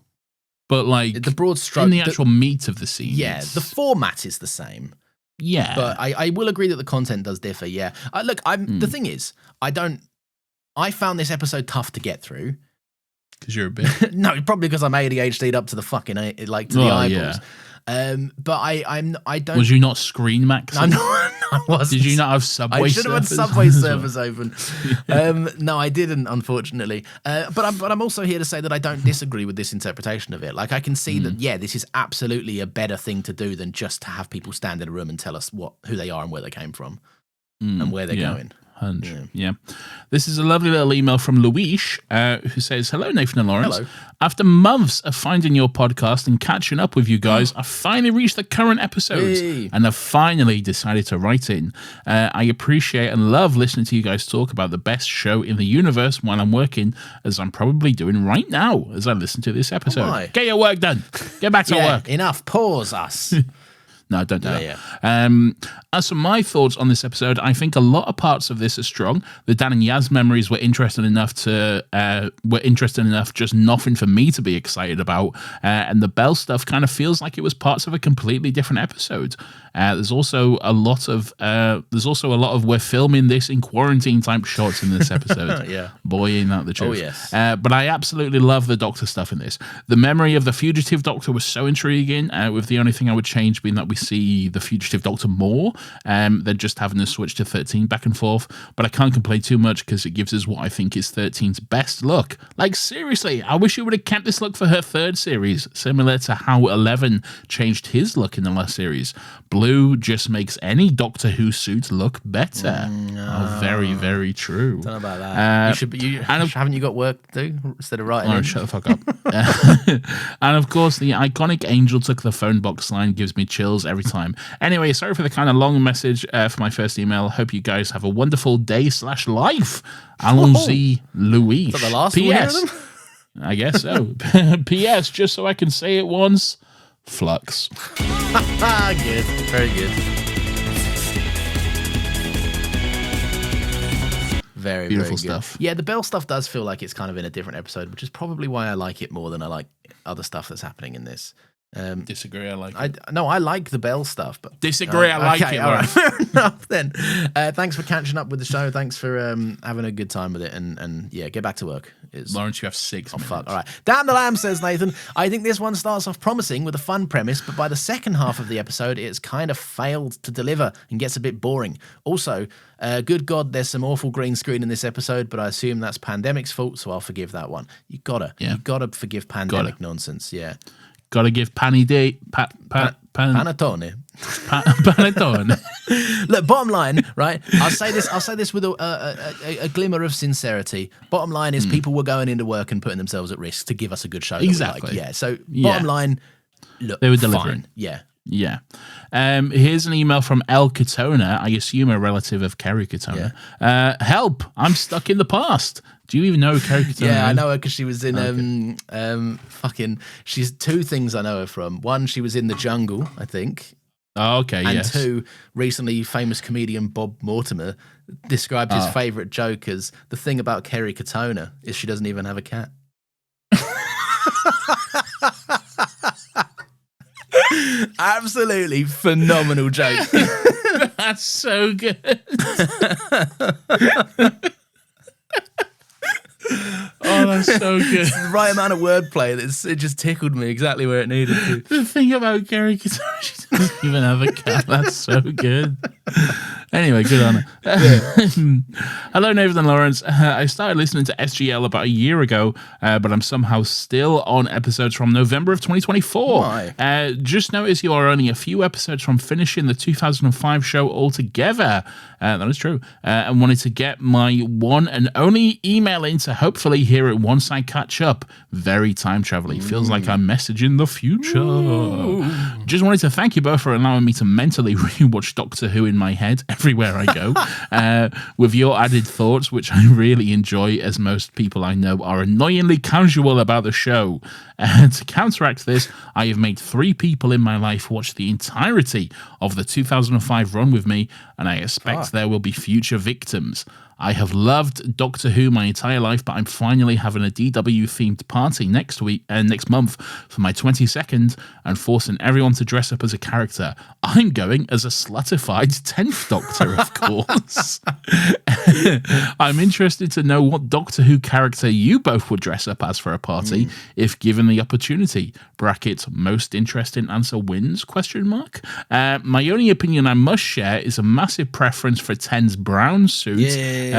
But, like, the broad stroke, in the actual meat of the scene. Yeah, the format is the same. Yeah. But I will agree that the content does differ, yeah. Look, the thing is, I found this episode tough to get through. Because you're a bit... No, probably because I'm ADHD'd up to the fucking, like, to the eyeballs. Yeah. But I don't. Was you not screen max? I'm not. I wasn't. Did you not have Subway? I should have had Subway servers open. No, I didn't, unfortunately. But I'm also here to say that I don't disagree with this interpretation of it. Like, I can see that, yeah, this is absolutely a better thing to do than just to have people stand in a room and tell us who they are and where they came from and where they're going. Yeah. This is a lovely little email from Louise, who says, "Hello, Nathan and Lawrence. Hello. After months of finding your podcast and catching up with you guys, I finally reached the current episodes and have finally decided to write in. I appreciate and love listening to you guys talk about the best show in the universe while I'm working, as I'm probably doing right now as I listen to this episode. Get your work done. Get back to work. Enough. Pause us." No, don't do that. As for my thoughts on this episode, I think a lot of parts of this are strong. The Dan and Yaz memories were interesting enough just nothing for me to be excited about. And the Bell stuff kind of feels like it was parts of a completely different episode. There's also a lot of we're filming this in quarantine type shots in this episode. Boy, ain't that the truth. Oh, yes. But I absolutely love the Doctor stuff in this. The memory of the fugitive Doctor was so intriguing, with the only thing I would change being that we see the fugitive Doctor more than just having to switch to 13 back and forth. But I can't complain too much because it gives us what I think is 13's best look. Like, seriously, I wish you would have kept this look for her third series, similar to how 11 changed his look in the last series. Blue just makes any Doctor Who suit look better. Very, very true. Don't know about that. Haven't you got work to do instead of writing? Oh, shut the fuck up. And of course, the iconic Angel took the phone box line gives me chills every time. Anyway, sorry for the kind of long message for my first email. Hope you guys have a wonderful day/life. Allons-y, Louise. Is that the last P.S. I guess so. P.S. Just so I can say it once. Flux. Good. Very good. Very beautiful very good stuff. Yeah, the Bell stuff does feel like it's kind of in a different episode, which is probably why I like it more than I like other stuff that's happening in this. Disagree, I like it. No, I like the Bell stuff, but disagree, I like it. All right, fair enough then. Thanks for catching up with the show. Thanks for having a good time with it, and yeah, get back to work. Lawrence, you have 6 minutes. Fuck. All right. Damn the Lamb, says Nathan. I think this one starts off promising with a fun premise, but by the second half of the episode, it's kind of failed to deliver and gets a bit boring. Also, good God, there's some awful green screen in this episode, but I assume that's Pandemic's fault, so I'll forgive that one. You gotta forgive Pandemic nonsense. Yeah. Gotta give Panettone. Panettone. Look, bottom line, right? I'll say this with a glimmer of sincerity. Bottom line is people were going into work and putting themselves at risk to give us a good show. Exactly. Yeah. So bottom line, look, they were delivering. Fine. Yeah. Yeah. Here's an email from El Katona, I assume a relative of Kerry Katona. Yeah. Help! I'm stuck in the past. Do you even know Kerry Katona? Yeah, I know her because she was in she's 2 things I know her from. One, she was in The Jungle, I think. Oh, okay, and yes. 2, recently famous comedian Bob Mortimer described his favourite joke as the thing about Kerry Katona is she doesn't even have a cat. Absolutely phenomenal joke. That's so good. Oh, that's so good. It's the right amount of wordplay. It just tickled me exactly where it needed to. The thing about Gary Katona, even have a cat. That's so good. Anyway, good on her. Hello, Nathan and Lawrence. I started listening to SGL about a year ago, but I'm somehow still on episodes from November of 2024. Just noticed you are only a few episodes from finishing the 2005 show altogether. That is true. And wanted to get my one and only email in to hopefully hear it once I catch up. Very time travel-y. Feels like I'm messaging the future. Just wanted to thank you both for allowing me to mentally rewatch Doctor Who in my head everywhere I go, with your added thoughts, which I really enjoy, as most people I know are annoyingly casual about the show. To counteract this, I have made 3 people in my life watch the entirety of the 2005 run with me, and I expect there will be future victims. I have loved Doctor Who my entire life, but I'm finally having a DW-themed party next month for my 22nd, and forcing everyone to dress up as a character. I'm going as a sluttified 10th Doctor, of course. I'm interested to know what Doctor Who character you both would dress up as for a party, if given the opportunity. Brackets, most interesting answer wins, question mark. My only opinion I must share is a massive preference for 10's brown suit.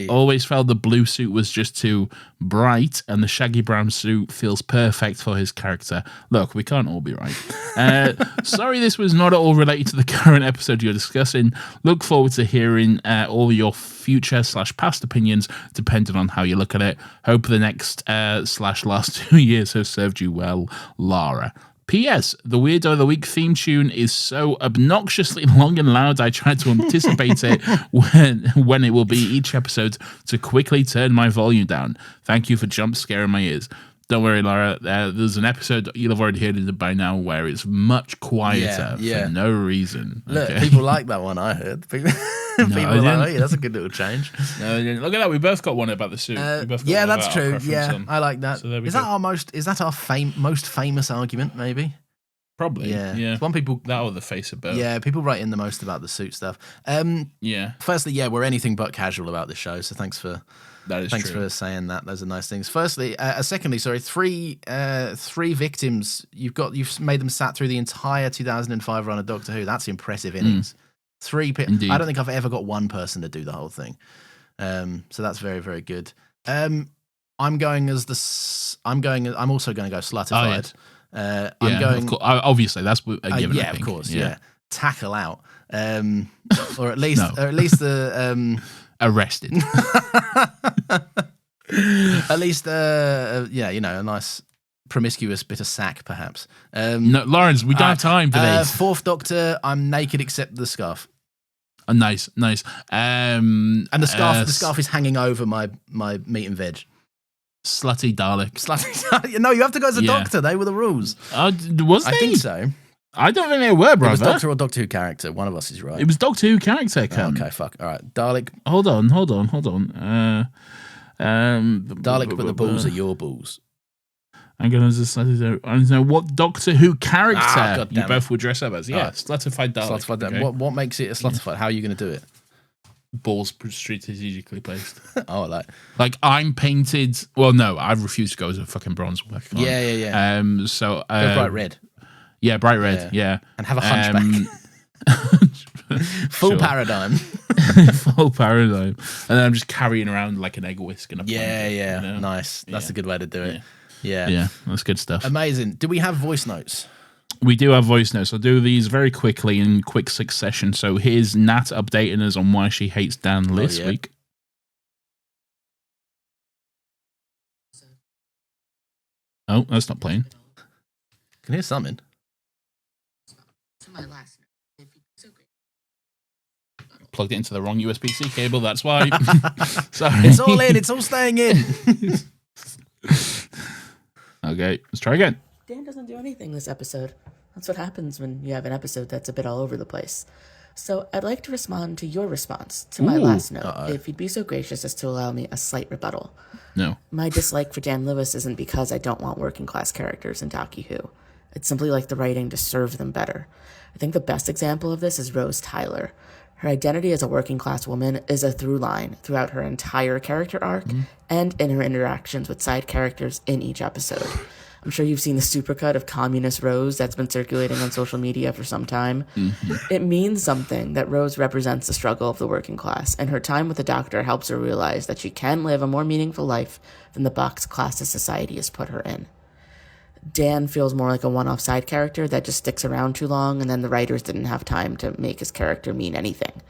Always felt the blue suit was just too bright, and the shaggy brown suit feels perfect for his character. Look, we can't all be right. Sorry this was not at all related to the current episode you're discussing. Look forward to hearing all your future/past opinions, depending on how you look at it. Hope the next/last 2 years have served you well, Lara. P.S. The Weirdo of the Week theme tune is so obnoxiously long and loud, I tried to anticipate it when it will be each episode to quickly turn my volume down. Thank you for jump scaring my ears. Don't worry, Laura. There's an episode, you'll have already heard it by now, where it's much quieter for no reason. Look, people like that one, I heard. People were like, oh, that's a good little change. No, look at that. We both got one about the suit. Yeah, that's true. Yeah, I like that. So is that our most famous argument, maybe? Probably. Yeah. One people that or the face of both. Yeah, people write in the most about the suit stuff. Firstly, we're anything but casual about this show, so thanks for for saying that. Those are nice things. Firstly, secondly, sorry, three victims. You've made them sat through the entire 2005 run of Doctor Who. That's impressive innings. 3 people. I don't think I've ever got one person to do the whole thing. So that's very, very good. I'm also going to go sluttified. I'm going. Obviously, that's a given. Of course. Yeah. Tackle out, or at least the arrested. At least, a nice promiscuous bit of sack, perhaps. No, Lawrence, we don't have time for this. 4th Doctor, I'm naked except the scarf. Nice. And the scarf is hanging over my meat and veg. Slutty Dalek. No, you have to go as a doctor. They were the rules. Was they? I think so. I don't think they were, brother. It was Doctor or Doctor Who character. One of us is right. It was Doctor Who character, Cam. Okay, fuck. All right. Dalek. Hold on. Dalek, but the balls are your balls. I'm going to just know what Doctor Who character you both would dress up as. Yeah, sluttified Dalek. Sluttified Dalek. Okay. What makes it a sluttified? How are you going to do it? Balls strategically placed. Like I'm painted. Well, no, I refuse to go as a fucking bronze worker. Yeah. So go bright red. Yeah, bright red. Yeah, and have a hunchback. Full paradigm. Full paradigm. And then I'm just carrying around like an egg whisk and a plunger, You know? Nice. That's a good way to do it. Yeah, that's good stuff. Amazing. Do we have voice notes? We do have voice notes. I'll do these very quickly in quick succession. So here's Nat updating us on why she hates Dan this week. Oh, that's not playing. Can hear something. To my last note. So great. Plugged it into the wrong USB-C cable, that's why. Sorry. It's all in, it's all staying in. Okay, let's try again. Dan doesn't do anything this episode. That's what happens when you have an episode that's a bit all over the place. So I'd like to respond to your response to my last note, if you'd be so gracious as to allow me a slight rebuttal. No. My dislike for Dan Lewis isn't because I don't want working class characters in Doctor Who. It's simply like the writing to serve them better. I think the best example of this is Rose Tyler. Her identity as a working class woman is a through line throughout her entire character arc and in her interactions with side characters in each episode. I'm sure you've seen the supercut of Communist Rose that's been circulating on social media for some time. It means something that Rose represents the struggle of the working class, and her time with the doctor helps her realize that she can live a more meaningful life than the box classist society has put her in. Dan feels more like a one-off side character that just sticks around too long, and then the writers didn't have time to make his character mean anything.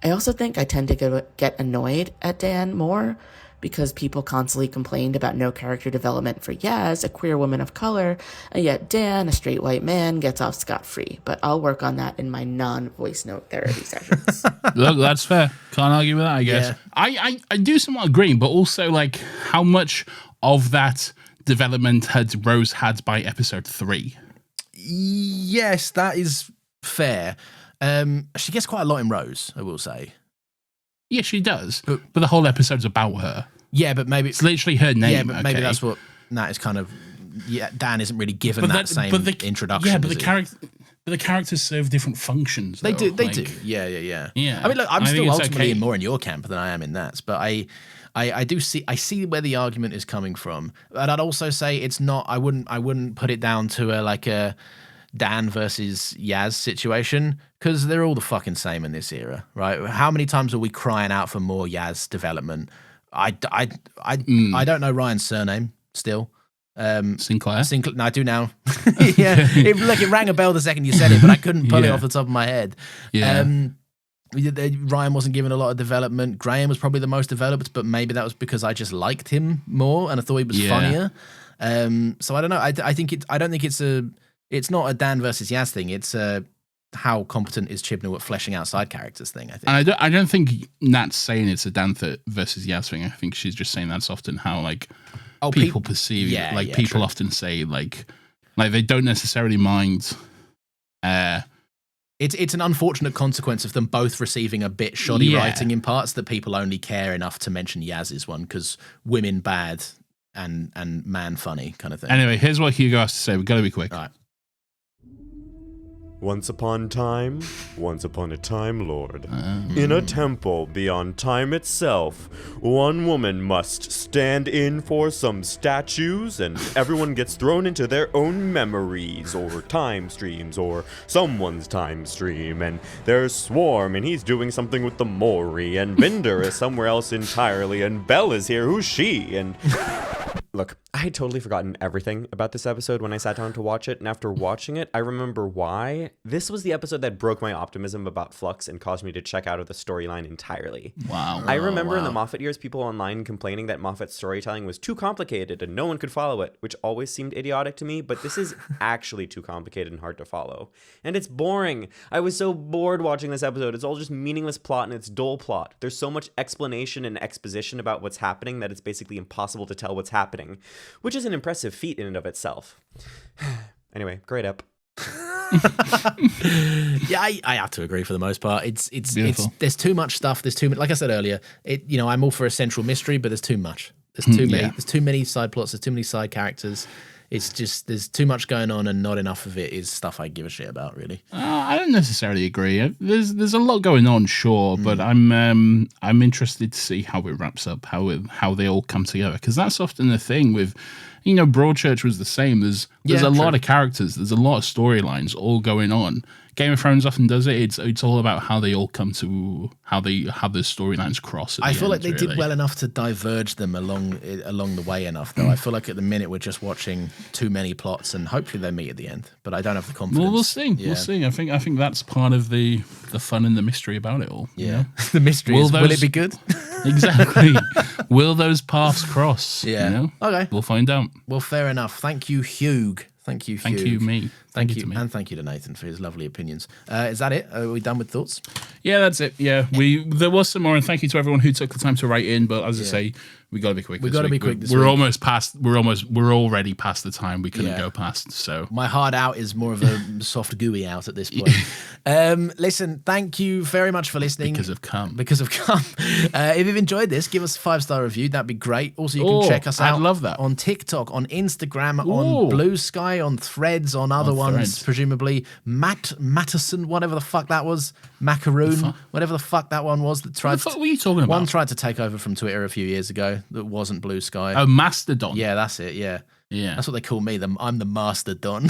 I also think I tend to get annoyed at Dan more because people constantly complained about no character development for Yaz, a queer woman of color, and yet Dan, a straight white man, gets off scot-free. But I'll work on that in my non-voice note therapy sessions. Look, that's fair. Can't argue with that, I guess. Yeah. I do somewhat agree, but also, like, how much of that development had Rose had by episode 3? Yes, that is fair. She gets quite a lot in Rose, I will say. Yeah, she does. But the whole episode's about her. Yeah, but maybe it's literally her name. Yeah, but maybe that's what Nat is kind of. Yeah, Dan isn't really given that same introduction. Yeah, but the characters serve different functions. They though. do. They do. Yeah. Yeah. I mean, look, I'm still ultimately okay. more in your camp than I am in that, but I do see where the argument is coming from. But I'd also say it's not. I wouldn't put it down to a Dan versus Yaz situation, because they're all the fucking same in this era, right? How many times are we crying out for more Yaz development? I don't know Ryan's surname still. Sinclair. No, I do now. Yeah, it rang a bell the second you said it, but I couldn't pull it off the top of my head. Yeah. Ryan wasn't given a lot of development. Graham was probably the most developed, but maybe that was because I just liked him more and I thought he was funnier. So I don't know. I don't think it's not a Dan versus Yaz thing. It's how competent is Chibnall at fleshing out side characters thing, I think. And I don't think Nat's saying it's a Dan versus Yaz thing. I think she's just saying that's often how people perceive it. Like people often say like they don't necessarily mind. It's an unfortunate consequence of them both receiving a bit shoddy writing in parts that people only care enough to mention Yaz's one because women bad and man funny kind of thing. Anyway, here's what Hugo has to say. We've got to be quick. All right. Once upon a time lord. In a temple beyond time itself, one woman must stand in for some statues, and everyone gets thrown into their own memories, or time streams, or someone's time stream, and there's Swarm, and he's doing something with the Mori, and Binder is somewhere else entirely, and Belle is here, who's she? And look, I had totally forgotten everything about this episode when I sat down to watch it, and after watching it, I remember why. This was the episode that broke my optimism about Flux and caused me to check out of the storyline entirely. Wow. I remember in the Moffat years, people online complaining that Moffat's storytelling was too complicated and no one could follow it, which always seemed idiotic to me, but this is actually too complicated and hard to follow. And it's boring. I was so bored watching this episode. It's all just meaningless plot and it's dull plot. There's so much explanation and exposition about what's happening that it's basically impossible to tell what's happening, which is an impressive feat in and of itself. Anyway, great up. Yeah, I have to agree for the most part. It's Beautiful. there's too much stuff. There's too much. Like I said earlier, I'm all for a central mystery, but there's too much. There's too many. There's too many side plots. There's too many side characters. It's just there's too much going on, and not enough of it is stuff I give a shit about. Really, I don't necessarily agree. There's a lot going on, sure, but I'm interested to see how it wraps up, how they all come together, because that's often the thing with. Broadchurch was the same. There's a lot of characters. There's a lot of storylines all going on. Game of Thrones often does it. It's all about how they all come to how the storylines cross. I feel like they did well enough to diverge them along the way enough, though. I feel like at the minute we're just watching too many plots, and hopefully they meet at the end. But I don't have the confidence. Well, we'll see. Yeah. We'll see. I think that's part of the fun and the mystery about it all. Yeah, the mystery will it be good? Exactly. Will those paths cross? Yeah. Okay. We'll find out. Well, fair enough. Thank you, Hugh. Thank you, Thank you, me. Thank you, and thank you to Nathan for his lovely opinions. Is that it? Are we done with thoughts? Yeah, that's it. Yeah, there was some more, and thank you to everyone who took the time to write in. But as I say, we got to be quick. We got to be quick. We're almost past. We're already past the time we couldn't go past. So my hard out is more of a soft gooey out at this point. Listen, thank you very much for listening. Because of cum. If you've enjoyed this, give us a 5-star review. That'd be great. Also, you can check us out. I'd love that. On TikTok, on Instagram, on Blue Sky, on Threads, on other ones, presumably. Matterson, whatever the fuck that was. Macaroon, whatever the fuck that one was. That tried. What the fuck were you talking about? One tried to take over from Twitter a few years ago that wasn't Blue Sky. Oh, Mastodon. Yeah, that's it, yeah. Yeah. That's what they call me. I'm the Master Don.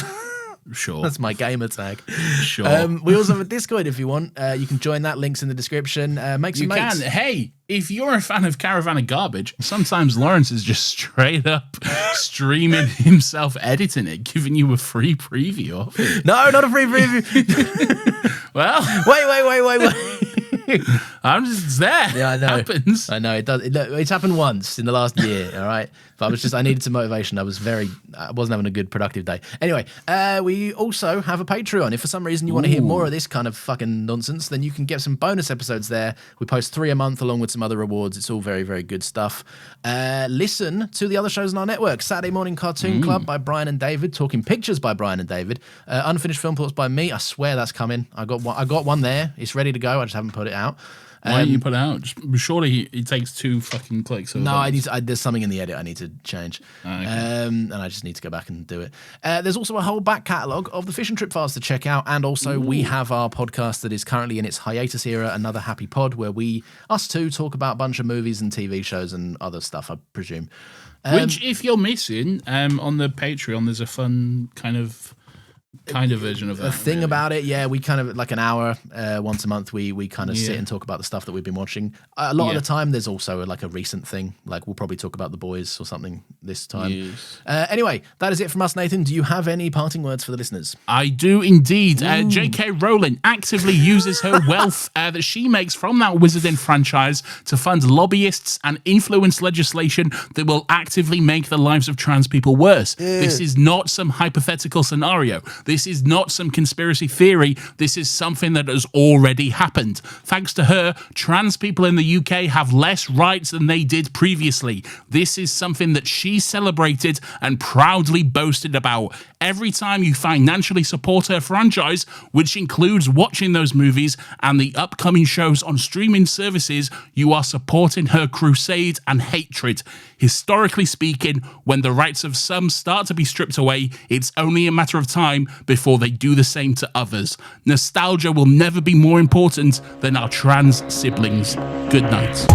Sure. That's my gamer tag. Sure. We also have a Discord if you want. You can join that. Link's in the description. Make some mates. Hey, if you're a fan of Caravan of Garbage, sometimes Lawrence is just straight up streaming himself editing it, giving you a free preview of it. No, not a free preview. Well, wait. I'm just, it's there. Yeah, I know. Happens. I know it does. It's happened once in the last year. All right, but I needed some motivation. I wasn't having a good productive day. Anyway, we also have a Patreon. If for some reason you want to hear more of this kind of fucking nonsense, then you can get some bonus episodes there. We post 3 a month along with some other rewards. It's all very, very good stuff. Listen to the other shows on our network. Saturday Morning Cartoon Club by Brian and David. Talking Pictures by Brian and David. Unfinished Film Thoughts by me. I swear that's coming. I got one there. It's ready to go. I just haven't put it out. Why don't you put it out? Surely it takes 2 fucking clicks. No, there's something in the edit I need to change. Okay. And I just need to go back and do it. There's also a whole back catalogue of the Fish and Trip files to check out. And also we have our podcast that is currently in its hiatus era, Another Happy Pod, where us two talk about a bunch of movies and TV shows and other stuff, I presume. Which, if you're missing, on the Patreon, there's a fun kind of version of that. The thing about it, yeah, we kind of like an hour once a month. We kind of sit and talk about the stuff that we've been watching. A lot of the time, there's also like a recent thing. Like we'll probably talk about The Boys or something this time. Yes. Anyway, that is it from us, Nathan. Do you have any parting words for the listeners? I do indeed. J.K. Rowling actively uses her wealth that she makes from that Wizarding franchise to fund lobbyists and influence legislation that will actively make the lives of trans people worse. This is not some hypothetical scenario. This is not some conspiracy theory. This is something that has already happened. Thanks to her, trans people in the UK have less rights than they did previously. This is something that she celebrated and proudly boasted about. Every time you financially support her franchise, which includes watching those movies and the upcoming shows on streaming services, you are supporting her crusade and hatred. Historically speaking, when the rights of some start to be stripped away, it's only a matter of time before they do the same to others. Nostalgia will never be more important than our trans siblings. Good night.